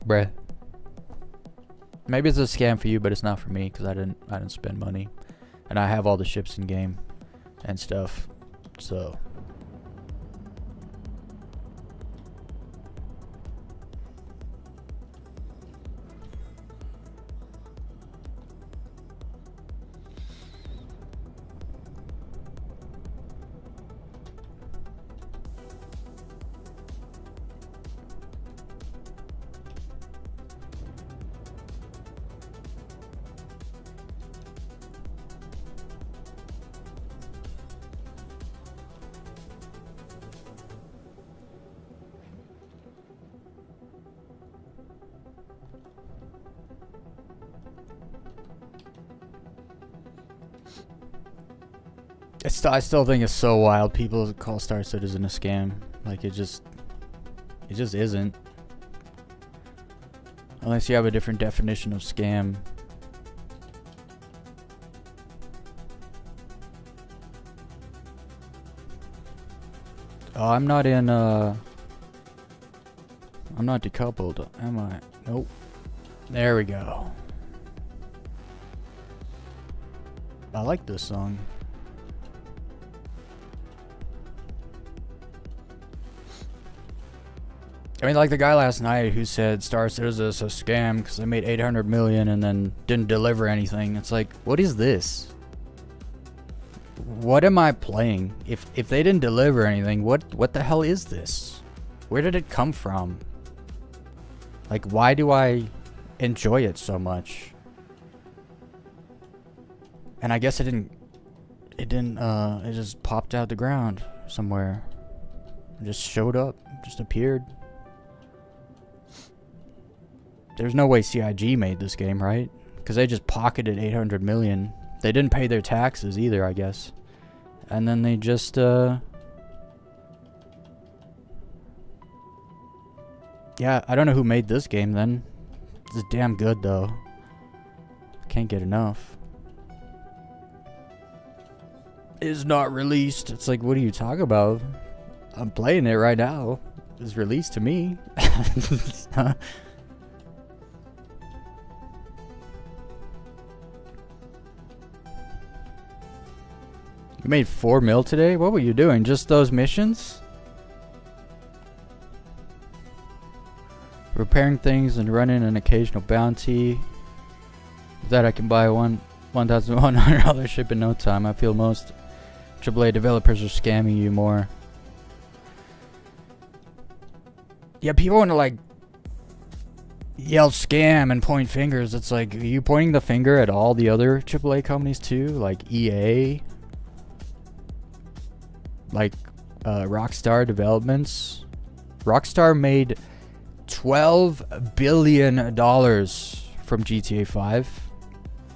Bruh. Maybe it's a scam for you, but it's not for me because I didn't spend money, and I have all the ships in game and stuff. So I still think it's so wild. People call Star Citizen a scam. Like, it just isn't. Unless you have a different definition of scam. Oh, I'm not decoupled, am I? Nope. There we go. I like this song. I mean, like the guy last night who said Star Citizen is a scam because they made 800 million and then didn't deliver anything. It's like, what is this? What am I playing? If they didn't deliver anything, what the hell is this? Where did it come from? Like, why do I enjoy it so much? And I guess it just popped out the ground somewhere. It just showed up, just appeared. There's no way CIG made this game, right? Because they just pocketed 800 million. They didn't pay their taxes either, I guess. And then they just Yeah, I don't know who made this game then. It's damn good though. Can't get enough. Is not released. It's like, what are you talking about? I'm playing it right now. It's released to me. You made 4 mil today? What were you doing? Just those missions? Repairing things and running an occasional bounty. With that I can buy $1,100 ship in no time. I feel most AAA developers are scamming you more. Yeah, people want to like yell scam and point fingers. It's like, are you pointing the finger at all the other AAA companies too? Like EA? Like Rockstar Developments? Rockstar made $12 billion from GTA 5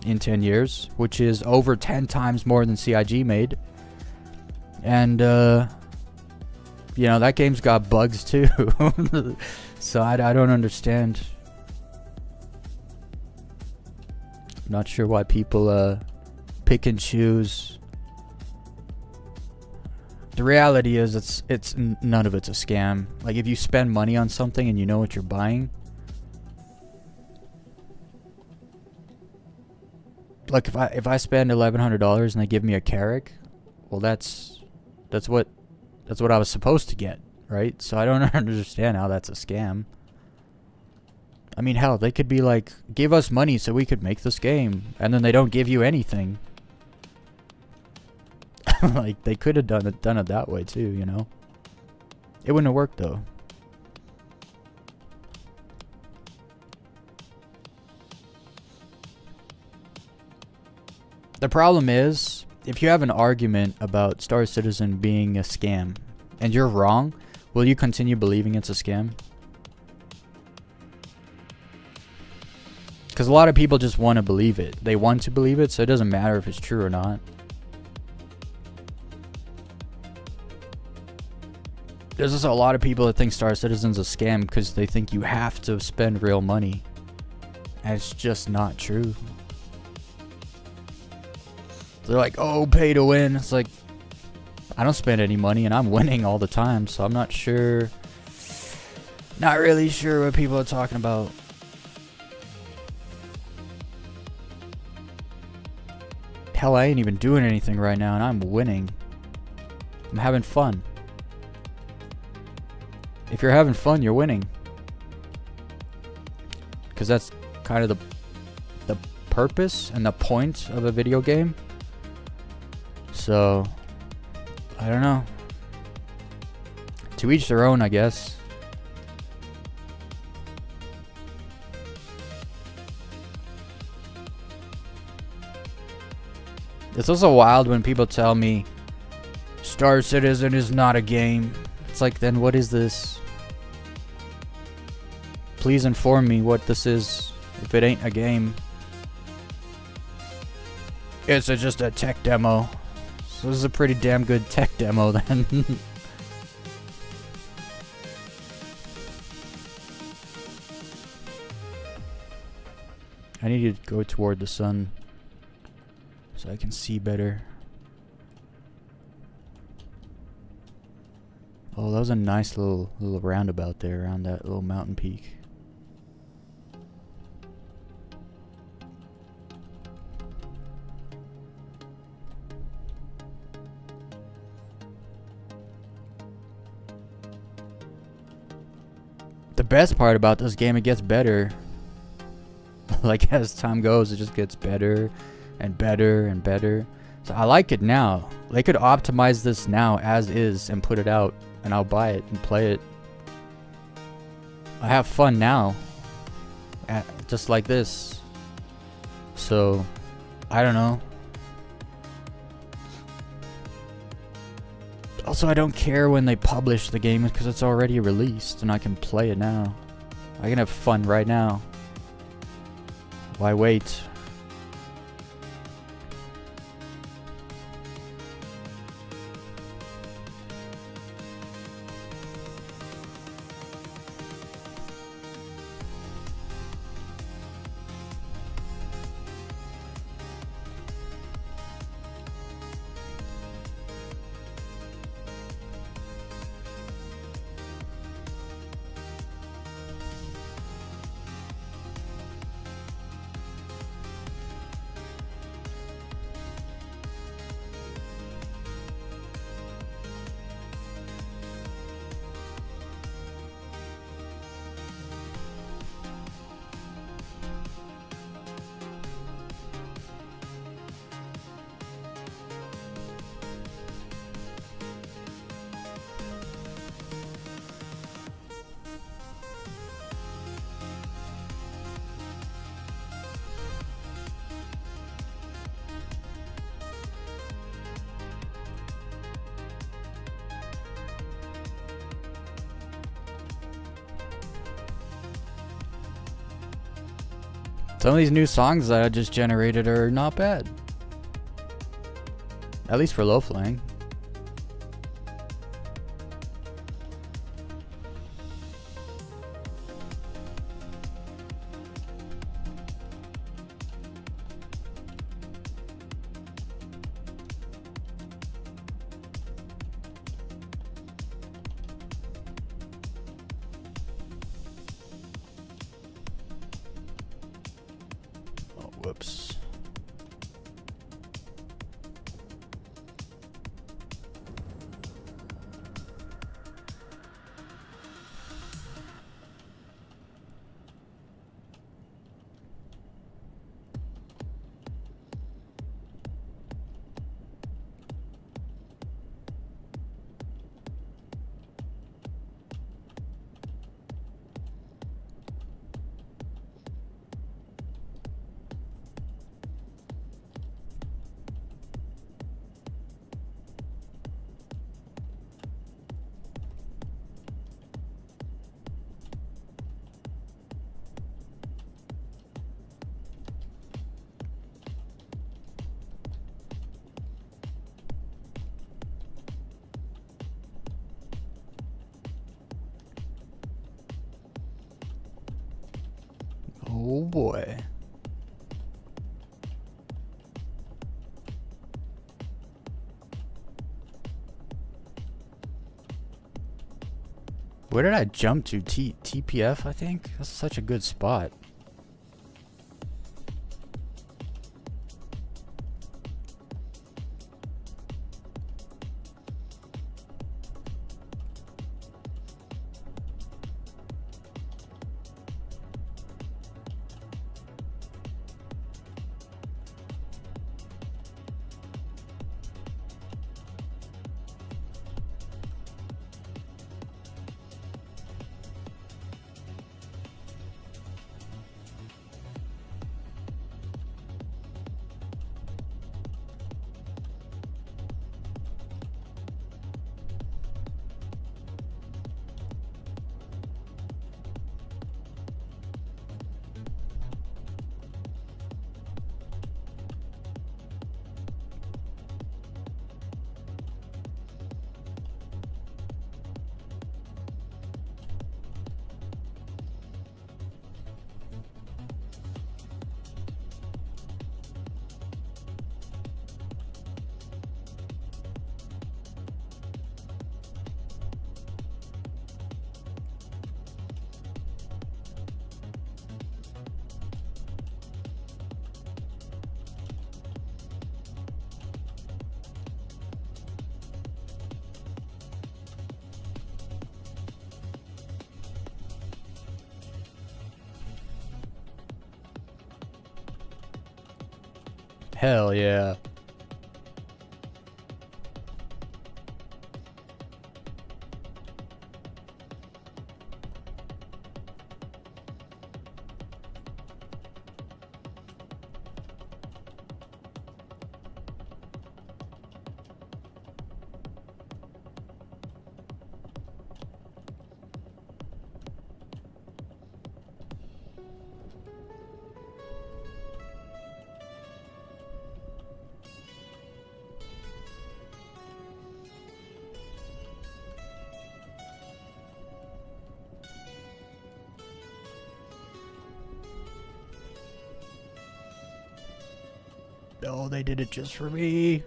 in 10 years, which is over 10 times more than CIG made. And you know, that game's got bugs too. So I don't understand. Not sure why people pick and choose. The reality is it's none of it's a scam. Like, if you spend money on something and you know what you're buying, like if I spend $1,100 and they give me a Carrack, well that's what I was supposed to get, right? So I don't understand how that's a scam. I mean, hell, they could be like, give us money so we could make this game, and then they don't give you anything. Like, they could have done it that way too, you know? It wouldn't have worked though. The problem is, if you have an argument about Star Citizen being a scam, and you're wrong, will you continue believing it's a scam? Because a lot of people just want to believe it. They want to believe it, so it doesn't matter if it's true or not. There's also a lot of people that think Star Citizen's a scam because they think you have to spend real money. And it's just not true. They're like, oh, pay to win. It's like, I don't spend any money and I'm winning all the time, so I'm not sure. Not really sure what people are talking about. Hell, I ain't even doing anything right now and I'm winning. I'm having fun. If you're having fun, you're winning. Because that's kind of the purpose and the point of a video game. So, I don't know. To each their own, I guess. It's also wild when people tell me Star Citizen is not a game. It's like, then what is this? Please inform me what this is if it ain't a game. It's just a tech demo. So this is a pretty damn good tech demo then. I need to go toward the sun so I can see better. Oh, that was a nice little roundabout there around that little mountain peak. The best part about this game, it gets better. Like, as time goes, it just gets better and better and better. So I like it now. They could optimize this now as is and put it out, and I'll buy it and play it. I have fun now, just like this. So, I don't know. Also, I don't care when they publish the game because it's already released and I can play it now. I can have fun right now. Why wait? Some of these new songs that I just generated are not bad. At least for low flying. Oh, whoops. Oh boy. Where did I jump to? TPF, I think? That's such a good spot. Hell yeah. Oh, they did it just for me.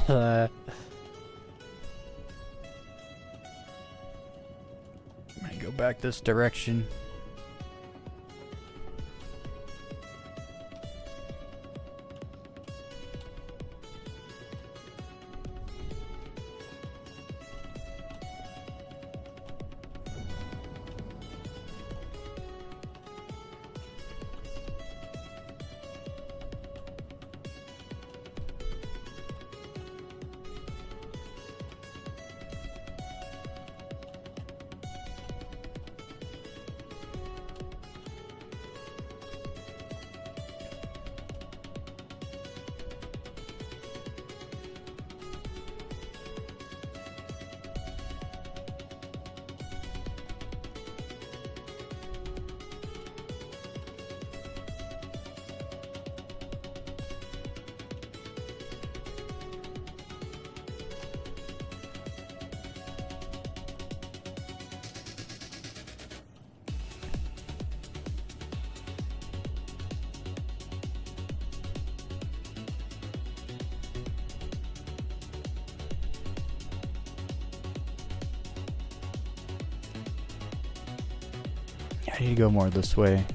I'm gonna go back this direction. I need to go more this way.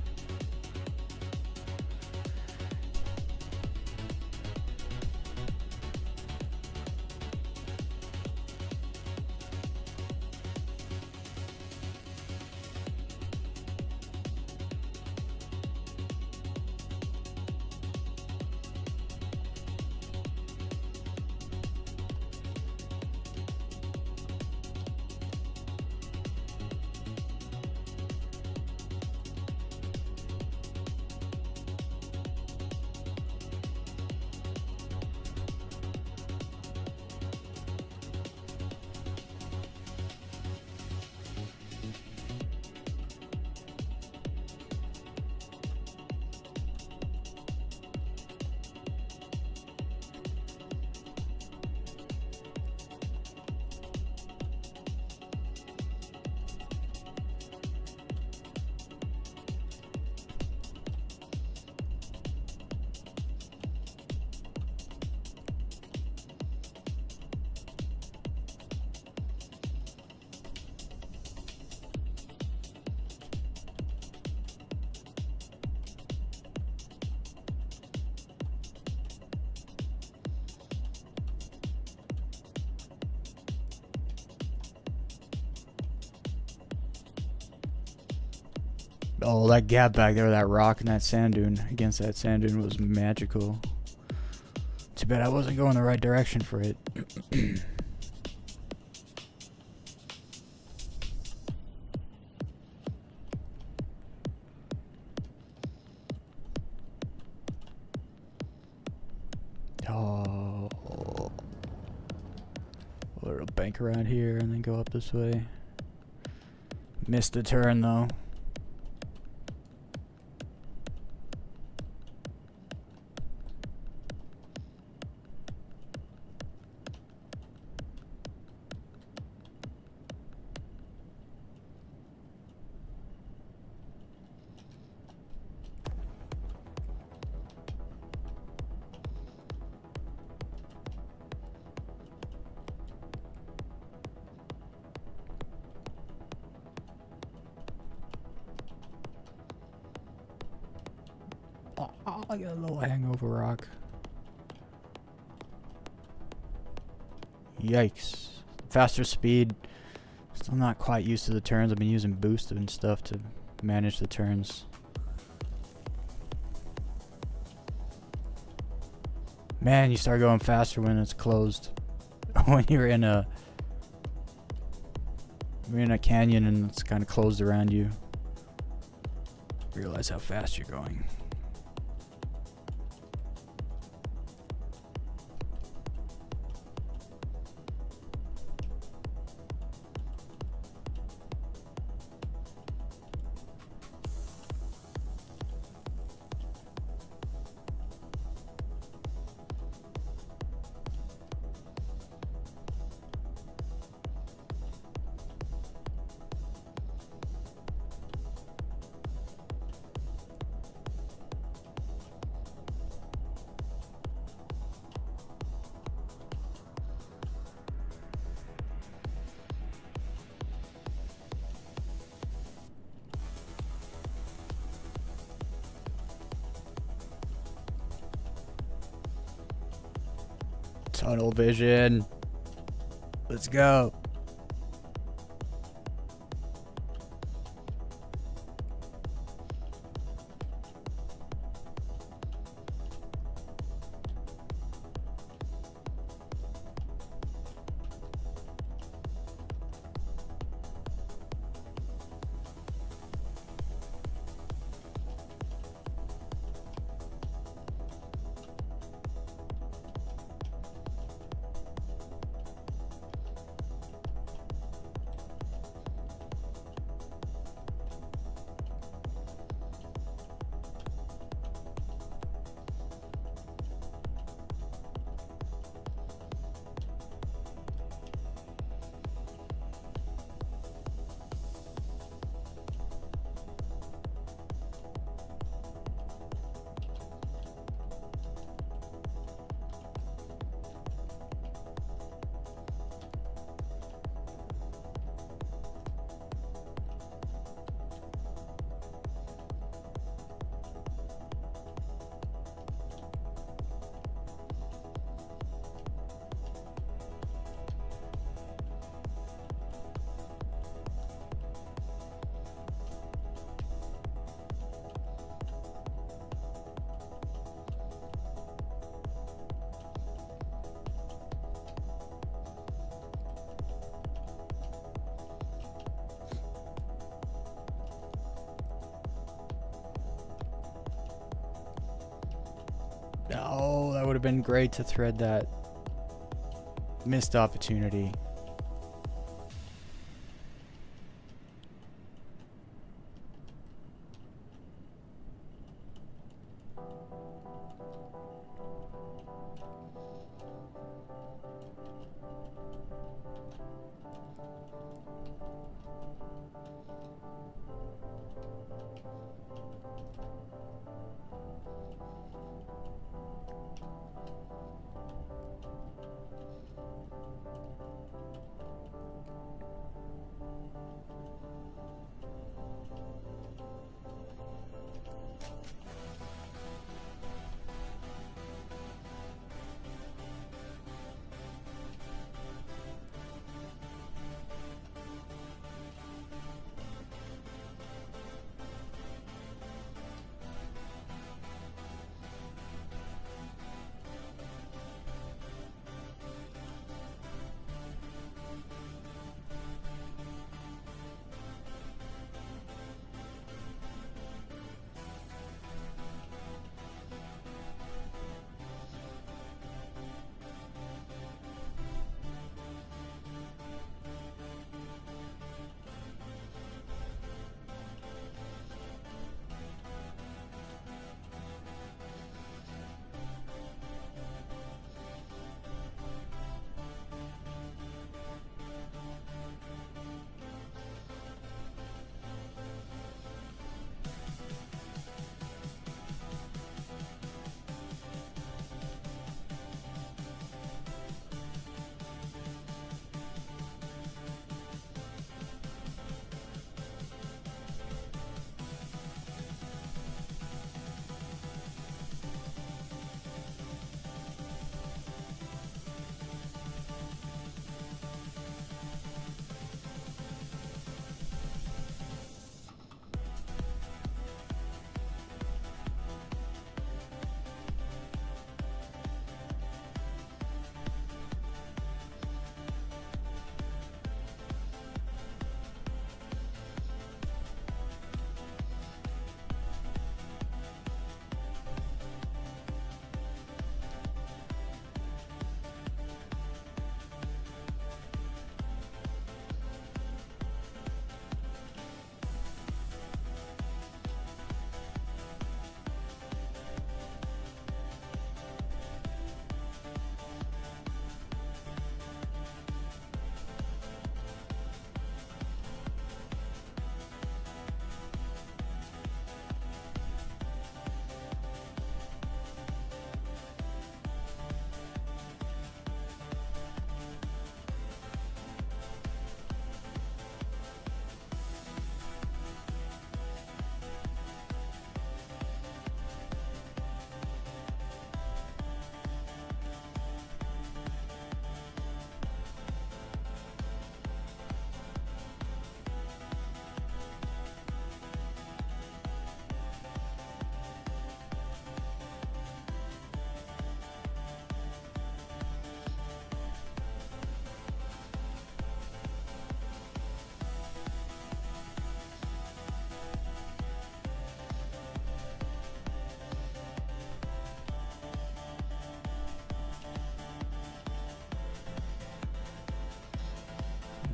Oh, that gap back there, that rock and that sand dune against that sand dune was magical. Too bad I wasn't going the right direction for it. Oh. Or a bank around here and then go up this way. Missed the turn though. Oh, I got a little hangover rock. Yikes. Faster speed. Still not quite used to the turns. I've been using boost and stuff to manage the turns. Man, you start going faster when it's closed. When you're in a canyon and it's kind of closed around you. Realize how fast you're going. Tunnel vision. Let's go. Oh, that would have been great to thread that missed opportunity.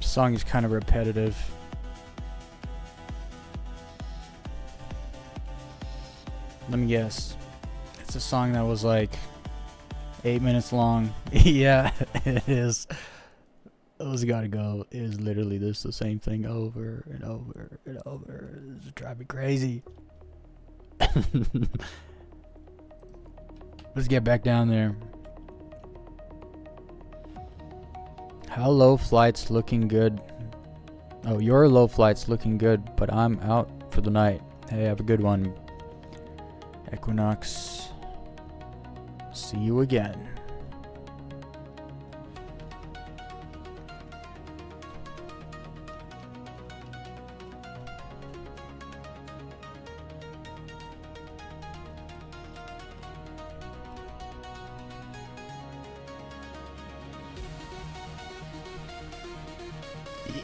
Song is kind of repetitive. Let me guess. It's a song that was like 8 minutes long. Yeah, it is. Those gotta go. It is literally just the same thing over and over and over. It's driving me crazy. Let's get back down there. How low flight's looking good. Oh, your low flight's looking good, but I'm out for the night. Hey, have a good one. Equinox. See you again.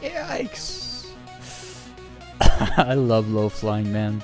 Yikes. I love low flying, man.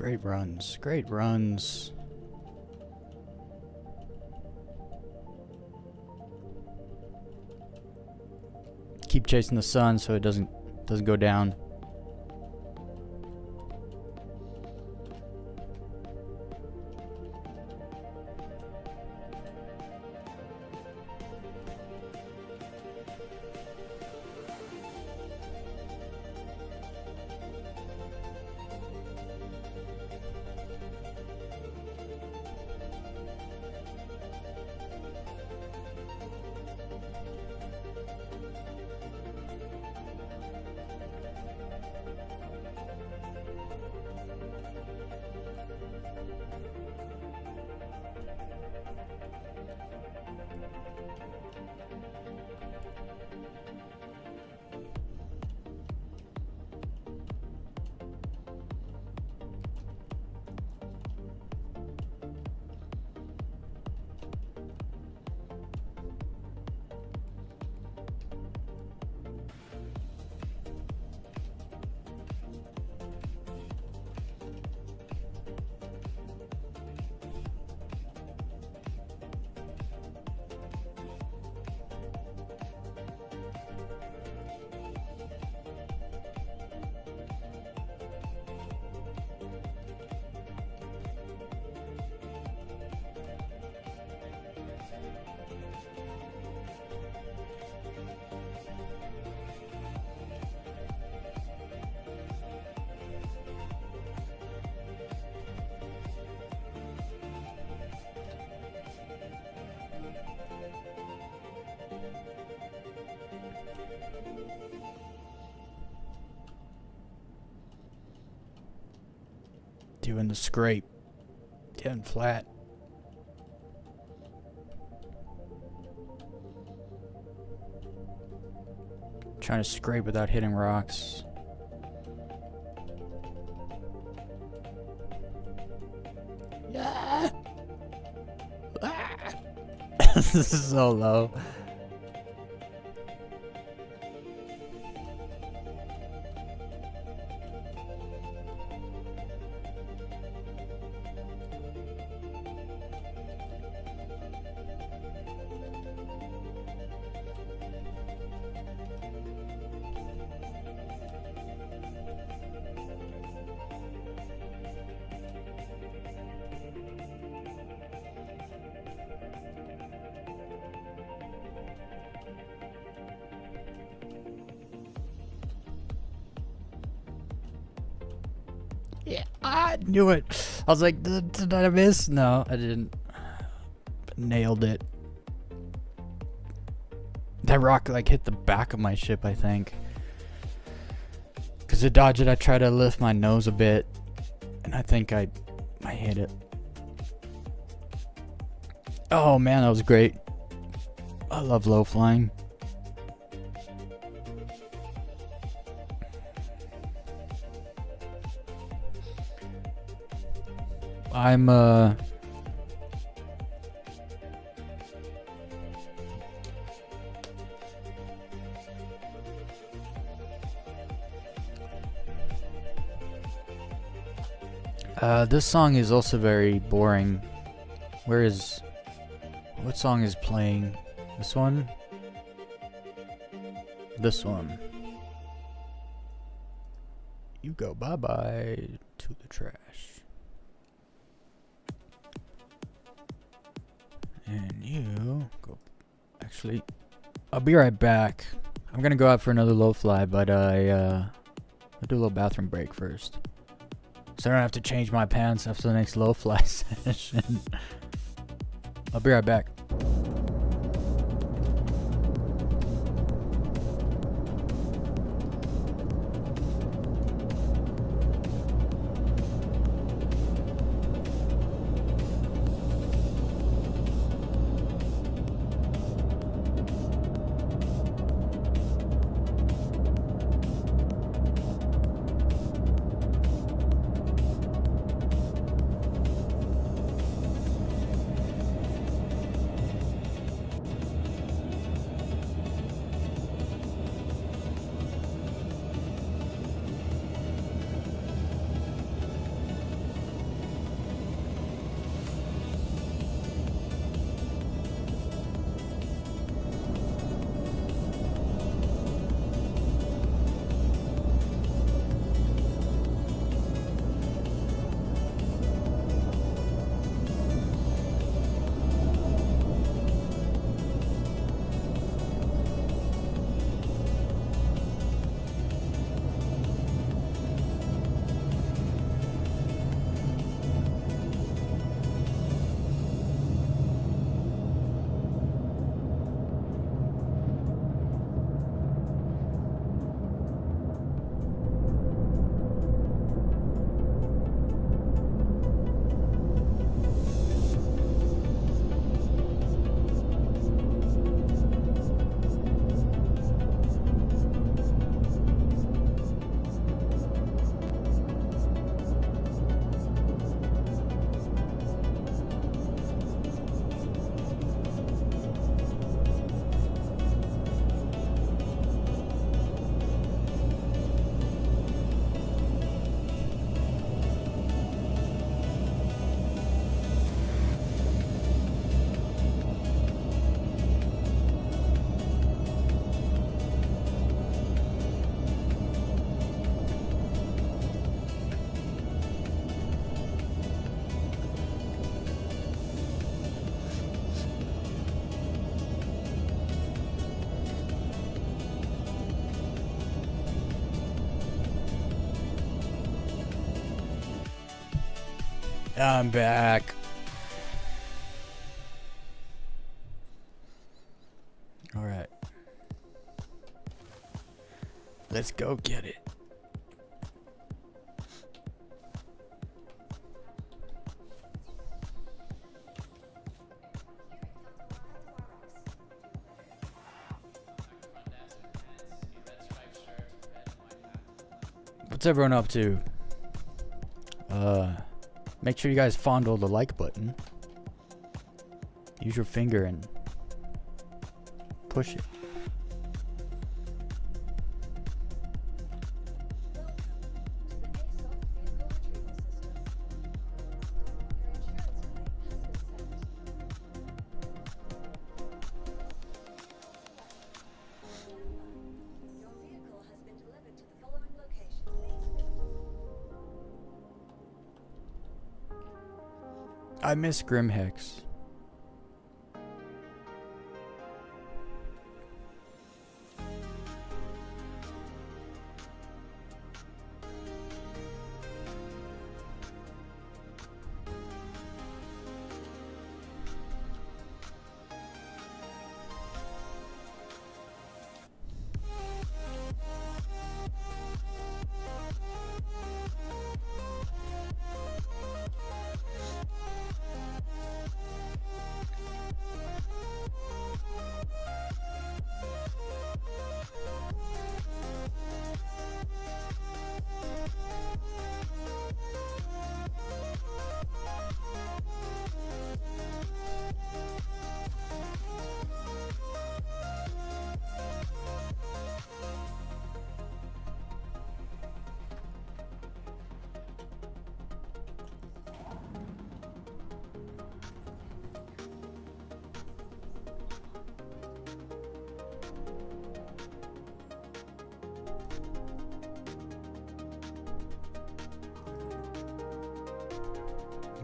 Great runs. Great runs. Keep chasing the sun so it doesn't go down. Doing the scrape. Getting flat. Trying to scrape without hitting rocks. Yeah. This is so low. Yeah, I knew it. I was like, did I miss? No, I didn't. Nailed it. That rock like hit the back of my ship, I think. Because to dodge it, I tried to lift my nose a bit. And I think I hit it. Oh man, that was great. I love low flying. I'm this song is also very boring. What song is playing? This one? This one. You go bye-bye to the trash. And you go. Actually, I'll be right back. I'm gonna go out for another low fly, but I'll do a little bathroom break first, so I don't have to change my pants after the next low fly session. I'll be right back. I'm back. Alright. Let's go get it. What's everyone up to? Make sure you guys fondle the like button. Use your finger and push it. I miss Grimhex.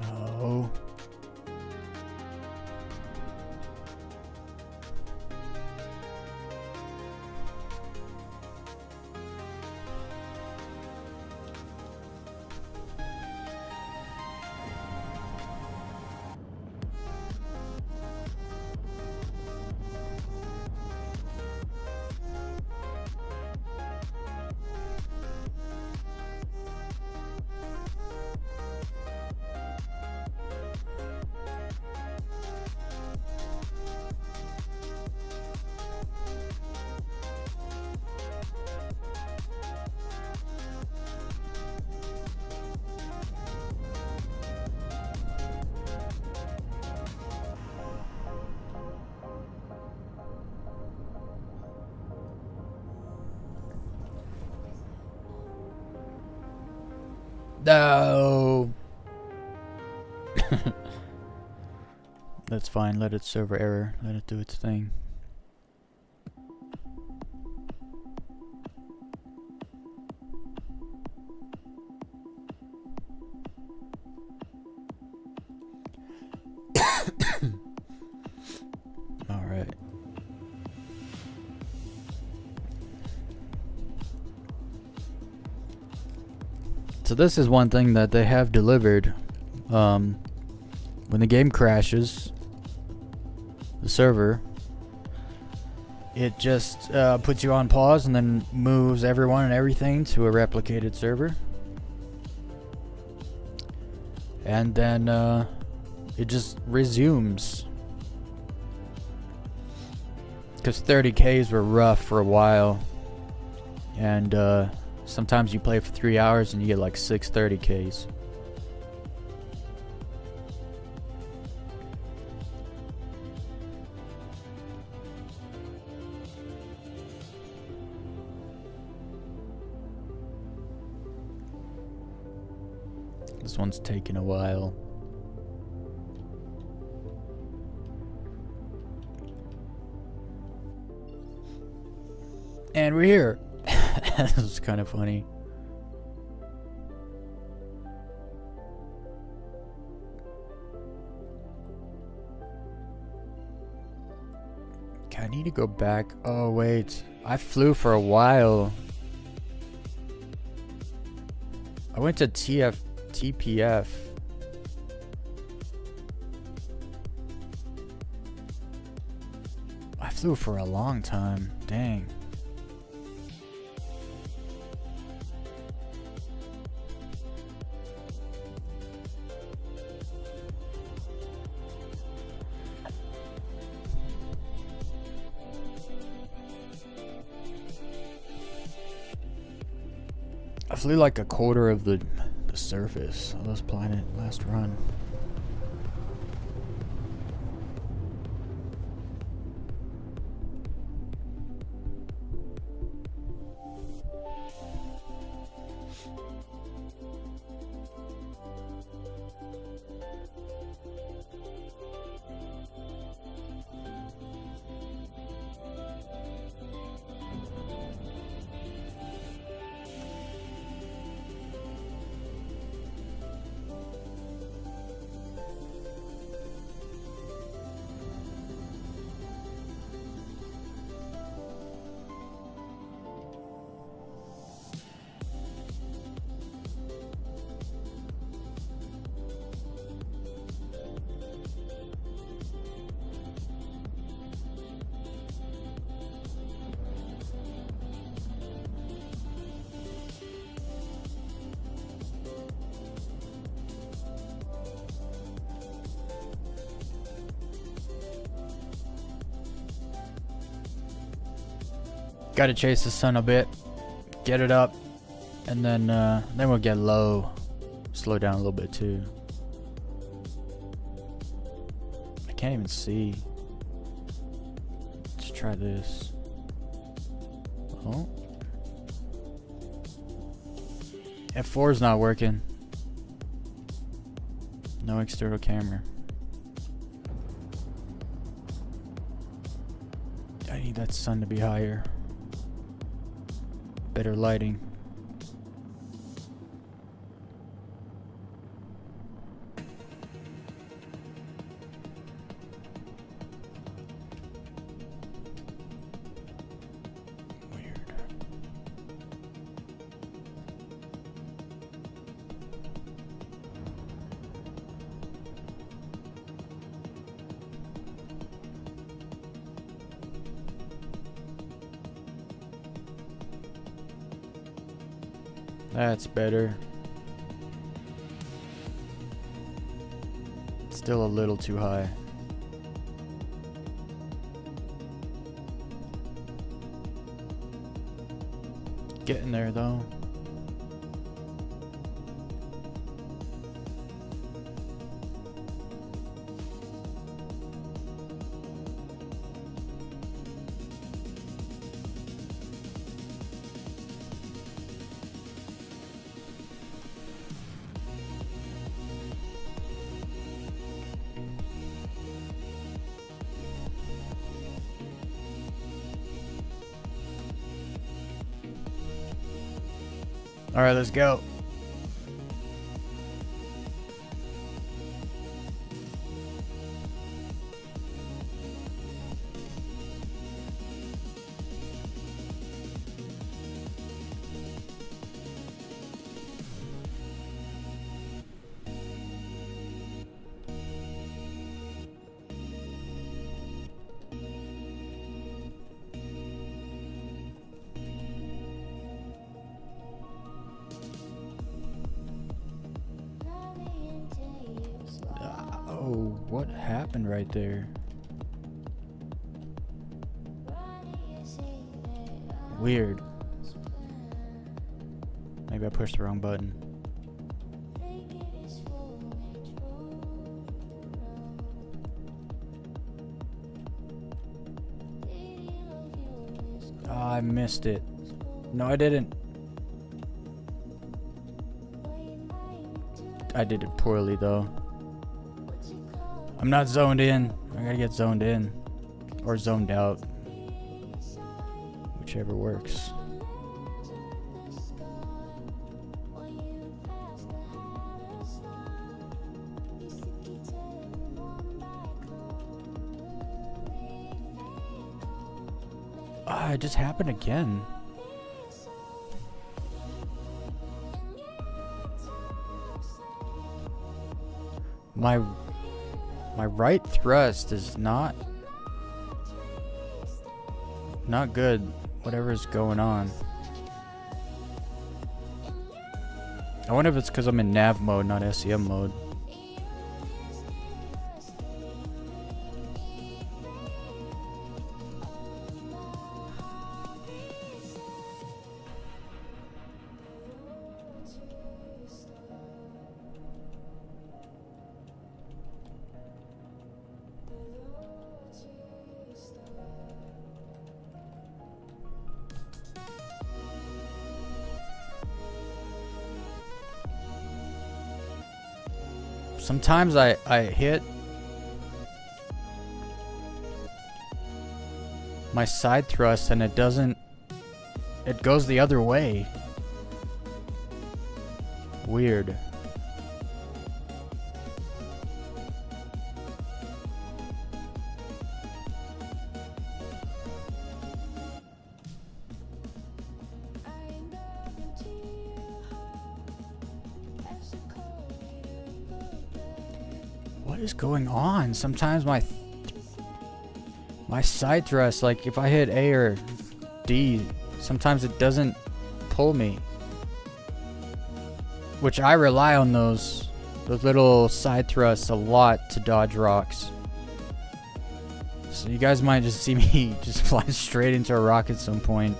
No. No. That's fine. Let it server error. Let it do its thing. All right. So this is one thing that they have delivered. When the game crashes, the server, it just puts you on pause and then moves everyone and everything to a replicated server. And then it just resumes. Because 30Ks were rough for a while. And sometimes you play for 3 hours and you get like 6 30Ks. This one's taking a while. And we're here. This was kind of funny. Okay, I need to go back. Oh, wait. I flew for a while. I went to TPF. I flew for a long time. Dang. I flew like a quarter of the surface of this planet last run. Gotta chase the sun a bit, get it up, and then we'll get low. Slow down a little bit too. I can't even see. Let's try this. Oh. F4 is not working. No external camera. I need that sun to be higher. Better lighting. Weird. That's better. Still a little too high. Getting there though. All right, let's go. Oh, what happened right there? Weird. Maybe I pushed the wrong button. Oh, I missed it. No, I didn't. I did it poorly though. I'm not zoned in. I gotta get zoned in. Or zoned out. Whichever works. Ah, it just happened again. My right thrust is not Not good. Whatever's going on. I wonder if it's because I'm in nav mode, not SEM mode. Sometimes I hit my side thrust and it doesn't, it goes the other way. Weird. What is going on? Sometimes my side thrust, like if I hit A or D, sometimes it doesn't pull me. Which I rely on those little side thrusts a lot to dodge rocks. So you guys might just see me just fly straight into a rock at some point.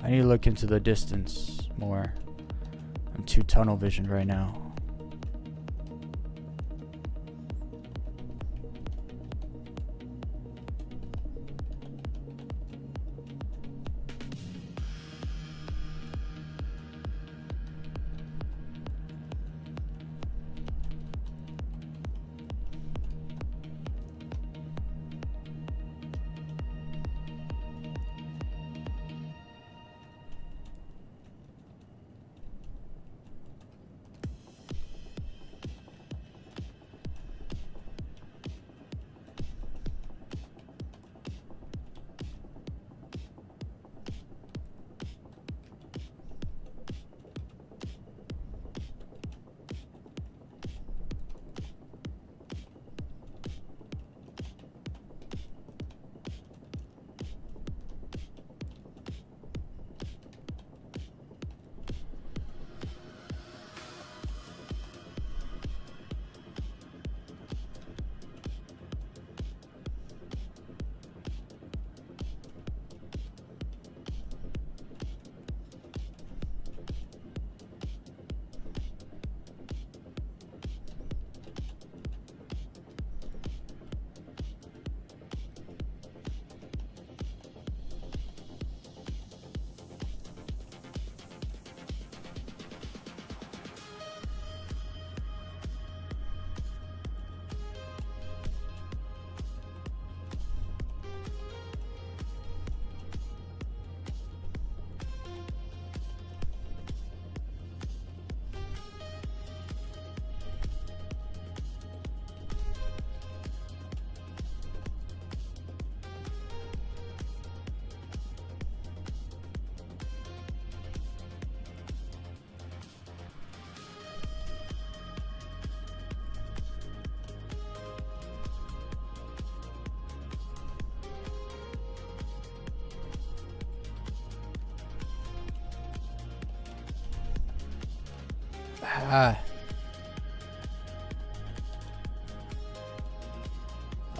I need to look into the distance more. I'm too tunnel visioned right now.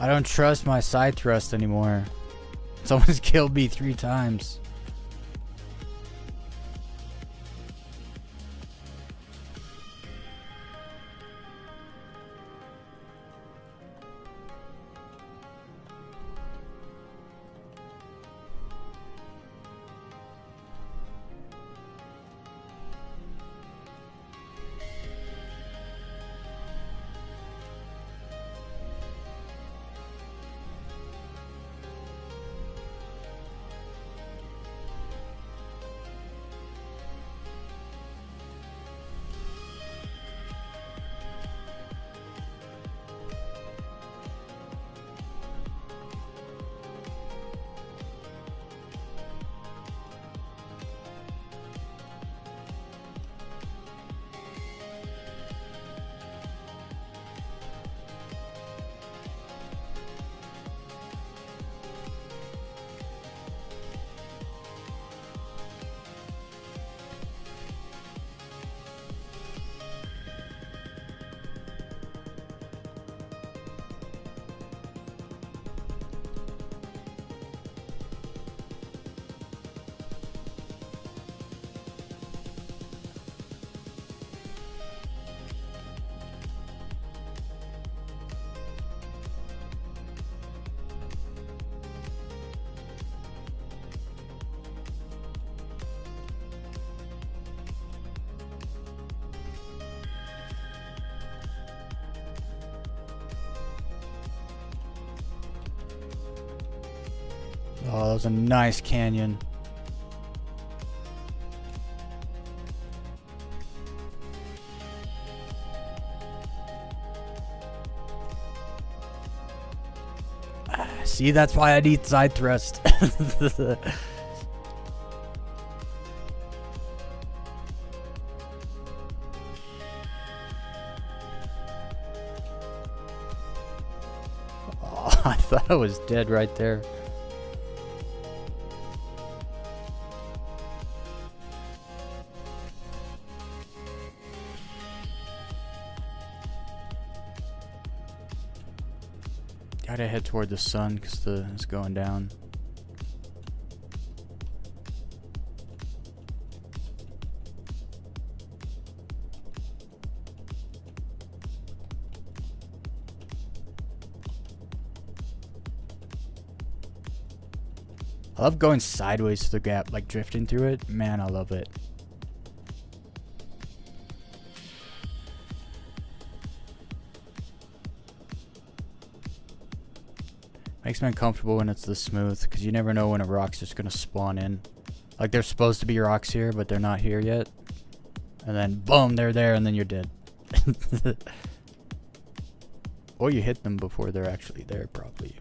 I don't trust my side thrust anymore. Someone's killed me 3 times. Oh, that was a nice canyon. See, that's why I need side thrust. Oh, I thought I was dead right there. Gotta head toward the sun because it's going down. I love going sideways to the gap, like drifting through it. Man, I love it. Makes me uncomfortable when it's this smooth, because you never know when a rock's just going to spawn in. Like, there's supposed to be rocks here, but they're not here yet. And then, boom, they're there, and then you're dead. Or you hit them before they're actually there, probably.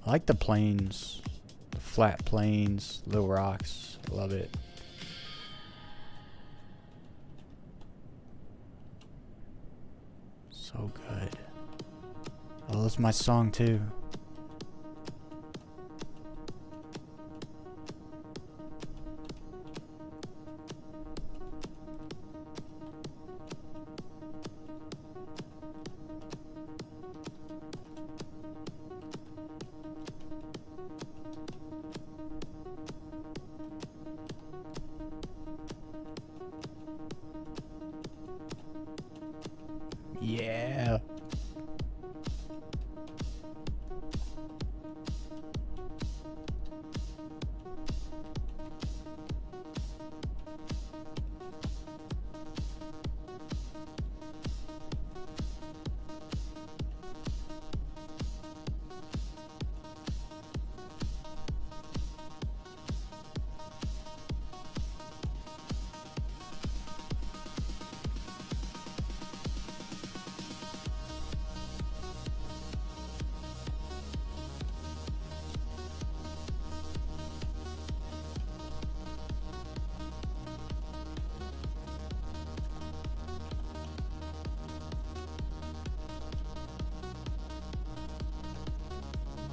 I like the plains. The flat plains, little rocks. I love it. So good. Oh, that's my song too. Yeah.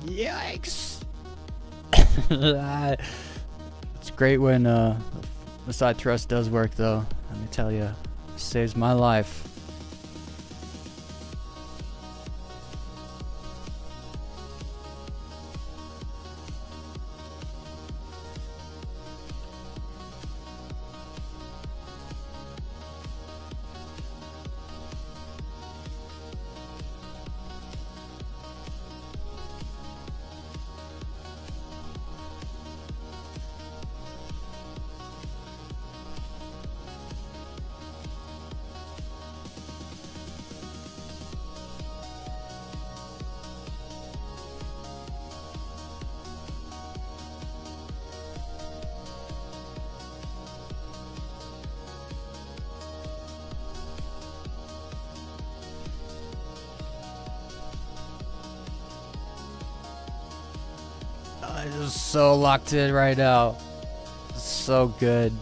Yikes. It's great when the side thrust does work though. Let me tell you, it saves my life. I'm just so locked in right now. So good.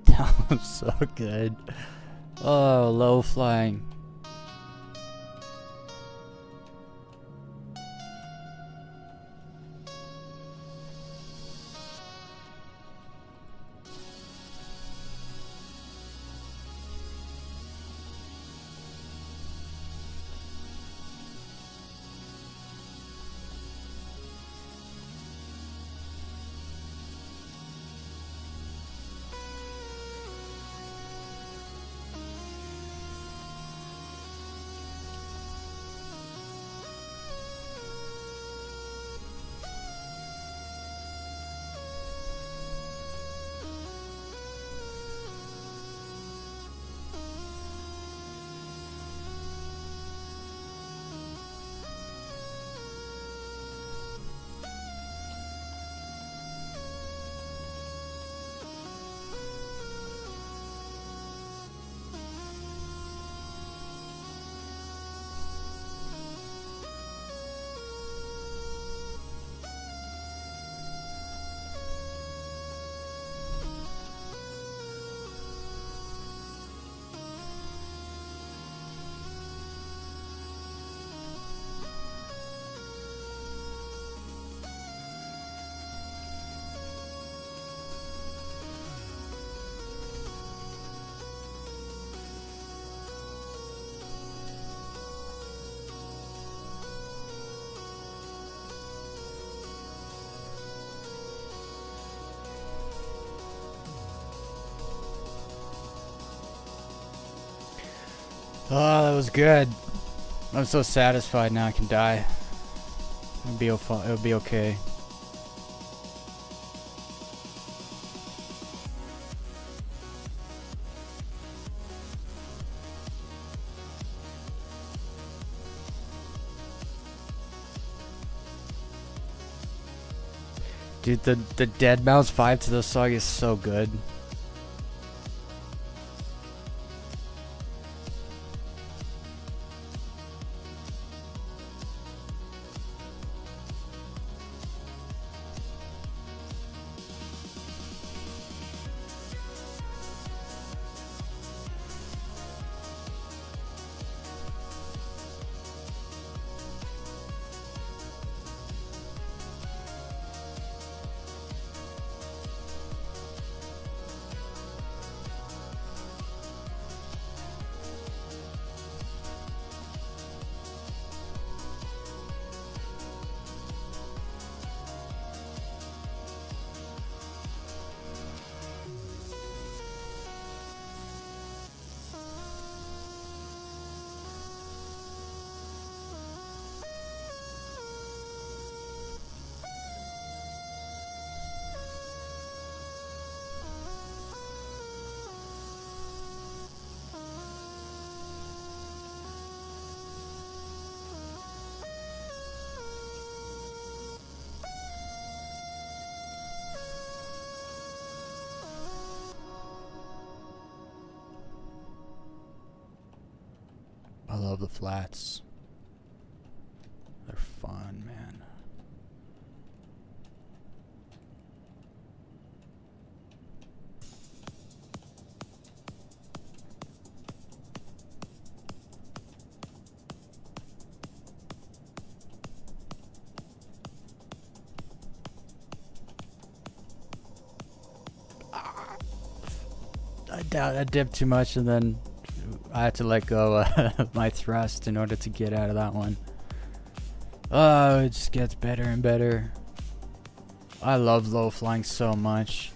That was so good. Oh, low flying. Oh, that was good. I'm so satisfied now I can die. It'll be okay. Dude, the Dead Mouse vibe to this song is so good. I love the flats. They're fun, man. I dipped too much and then I had to let go of my thrust in order to get out of that one. Oh, it just gets better and better. I love low flying so much.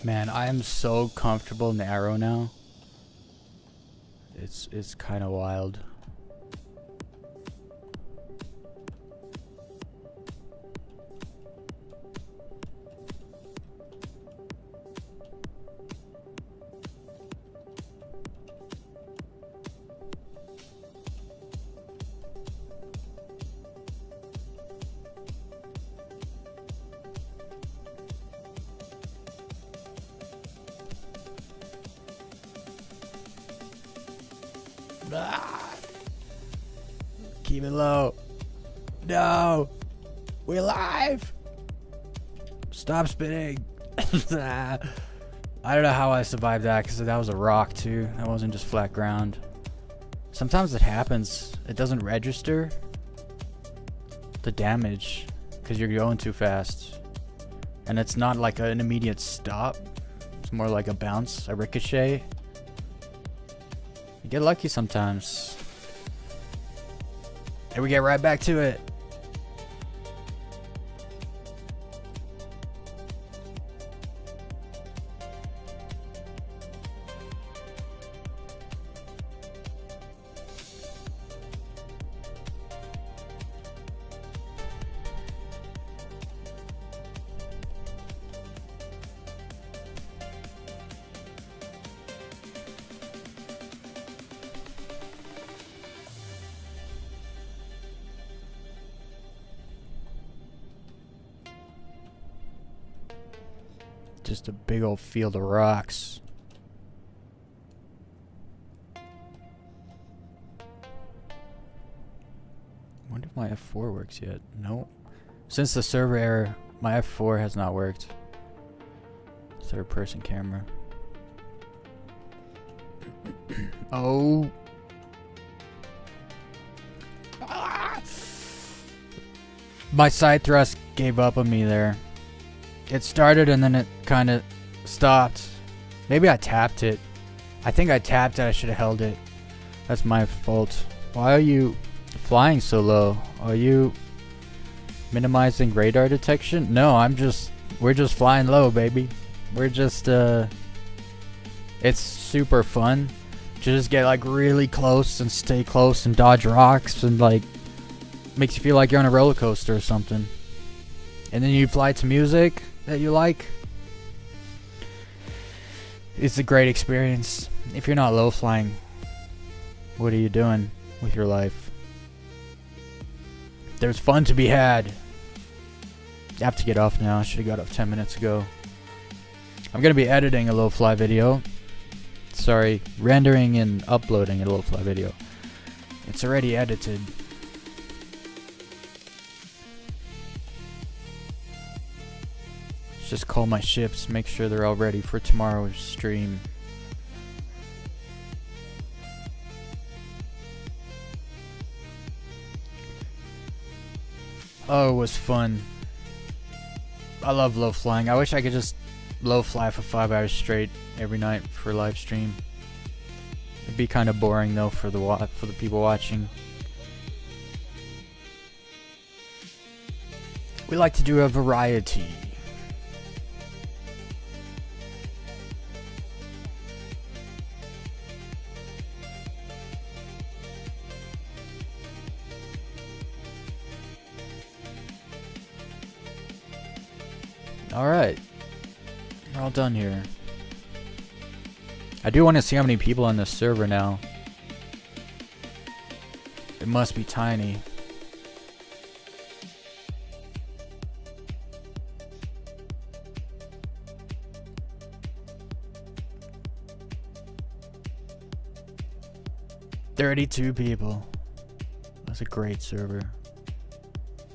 Man, I am so comfortable in the arrow now. It's kind of wild. Keep it low. No. We're live. Stop spinning. I don't know how I survived that because that was a rock too. That wasn't just flat ground. Sometimes it happens. It doesn't register the damage because you're going too fast. And it's not like an immediate stop. It's more like a bounce, a ricochet. You get lucky sometimes. And we get right back to it. Just a big old field of rocks. Wonder if my F4 works yet. Nope. Since the server error, my F4 has not worked. Third person camera. Oh. Ah! My side thrust gave up on me there. It started and then it kind of stopped. Maybe I tapped it. I think I tapped it. I should have held it. That's my fault. Why are you flying so low? Are you minimizing radar detection? No, we're just flying low, baby. We're just, it's super fun to just get like really close and stay close and dodge rocks and like makes you feel like you're on a roller coaster or something. And then you fly to music that you like. It's a great experience. If you're not low flying, what are you doing with your life? There's fun to be had. I have to get off now. I should have got off 10 minutes ago. I'm going to be editing a low fly video. Sorry, rendering and uploading a low fly video. It's already edited. Just call my ships, make sure they're all ready for tomorrow's stream. Oh, it was fun. I love low flying. I wish I could just low fly for 5 hours straight every night for live stream. It'd be kind of boring though for the people watching. We like to do a variety. Alright. We're all done here. I do want to see how many people on this server now. It must be tiny. "32 people. That's a great server.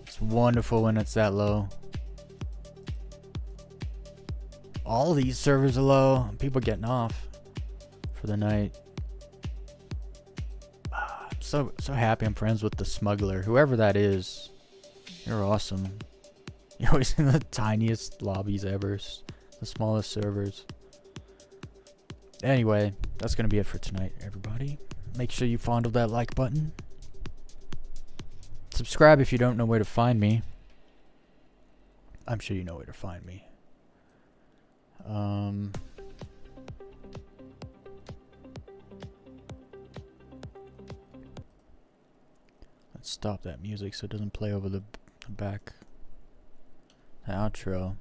It's wonderful when it's that low. All these servers are low. People getting off for the night. I'm so happy I'm friends with the smuggler. Whoever that is, you're awesome. You're always in the tiniest lobbies ever. The smallest servers. Anyway, that's going to be it for tonight, everybody. Make sure you fondle that like button. Subscribe if you don't know where to find me. I'm sure you know where to find me. Let's stop that music so it doesn't play over the back. The outro.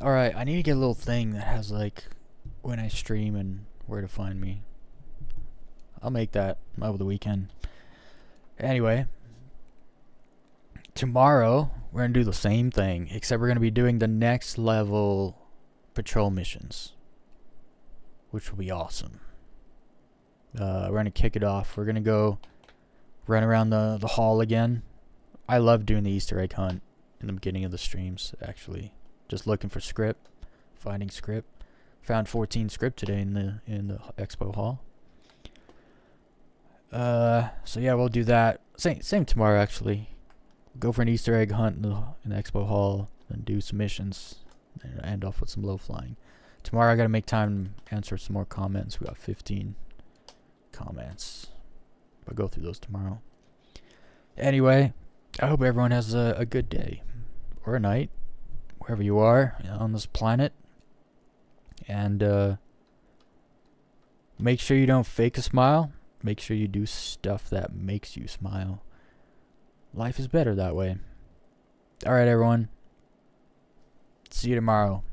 Alright, I need to get a little thing that has like when I stream and where to find me. I'll make that over the weekend. Anyway, tomorrow we're going to do the same thing, except we're going to be doing the next level patrol missions, which will be awesome. We're going to kick it off. We're going to go run around the hall again. I love doing the Easter egg hunt in the beginning of the streams, actually. Just looking for Scrip, finding Scrip. Found 14 Scrip today in the expo hall. So yeah, we'll do that. Same tomorrow, actually. Go for an Easter egg hunt in the expo hall, and do some missions, and end off with some low flying. Tomorrow I gotta make time to answer some more comments. We got 15 comments. I'll go through those tomorrow. Anyway, I hope everyone has a good day or a night, wherever you are on this planet. And make sure you don't fake a smile. Make sure you do stuff that makes you smile. Life is better that way. Alright, everyone. See you tomorrow.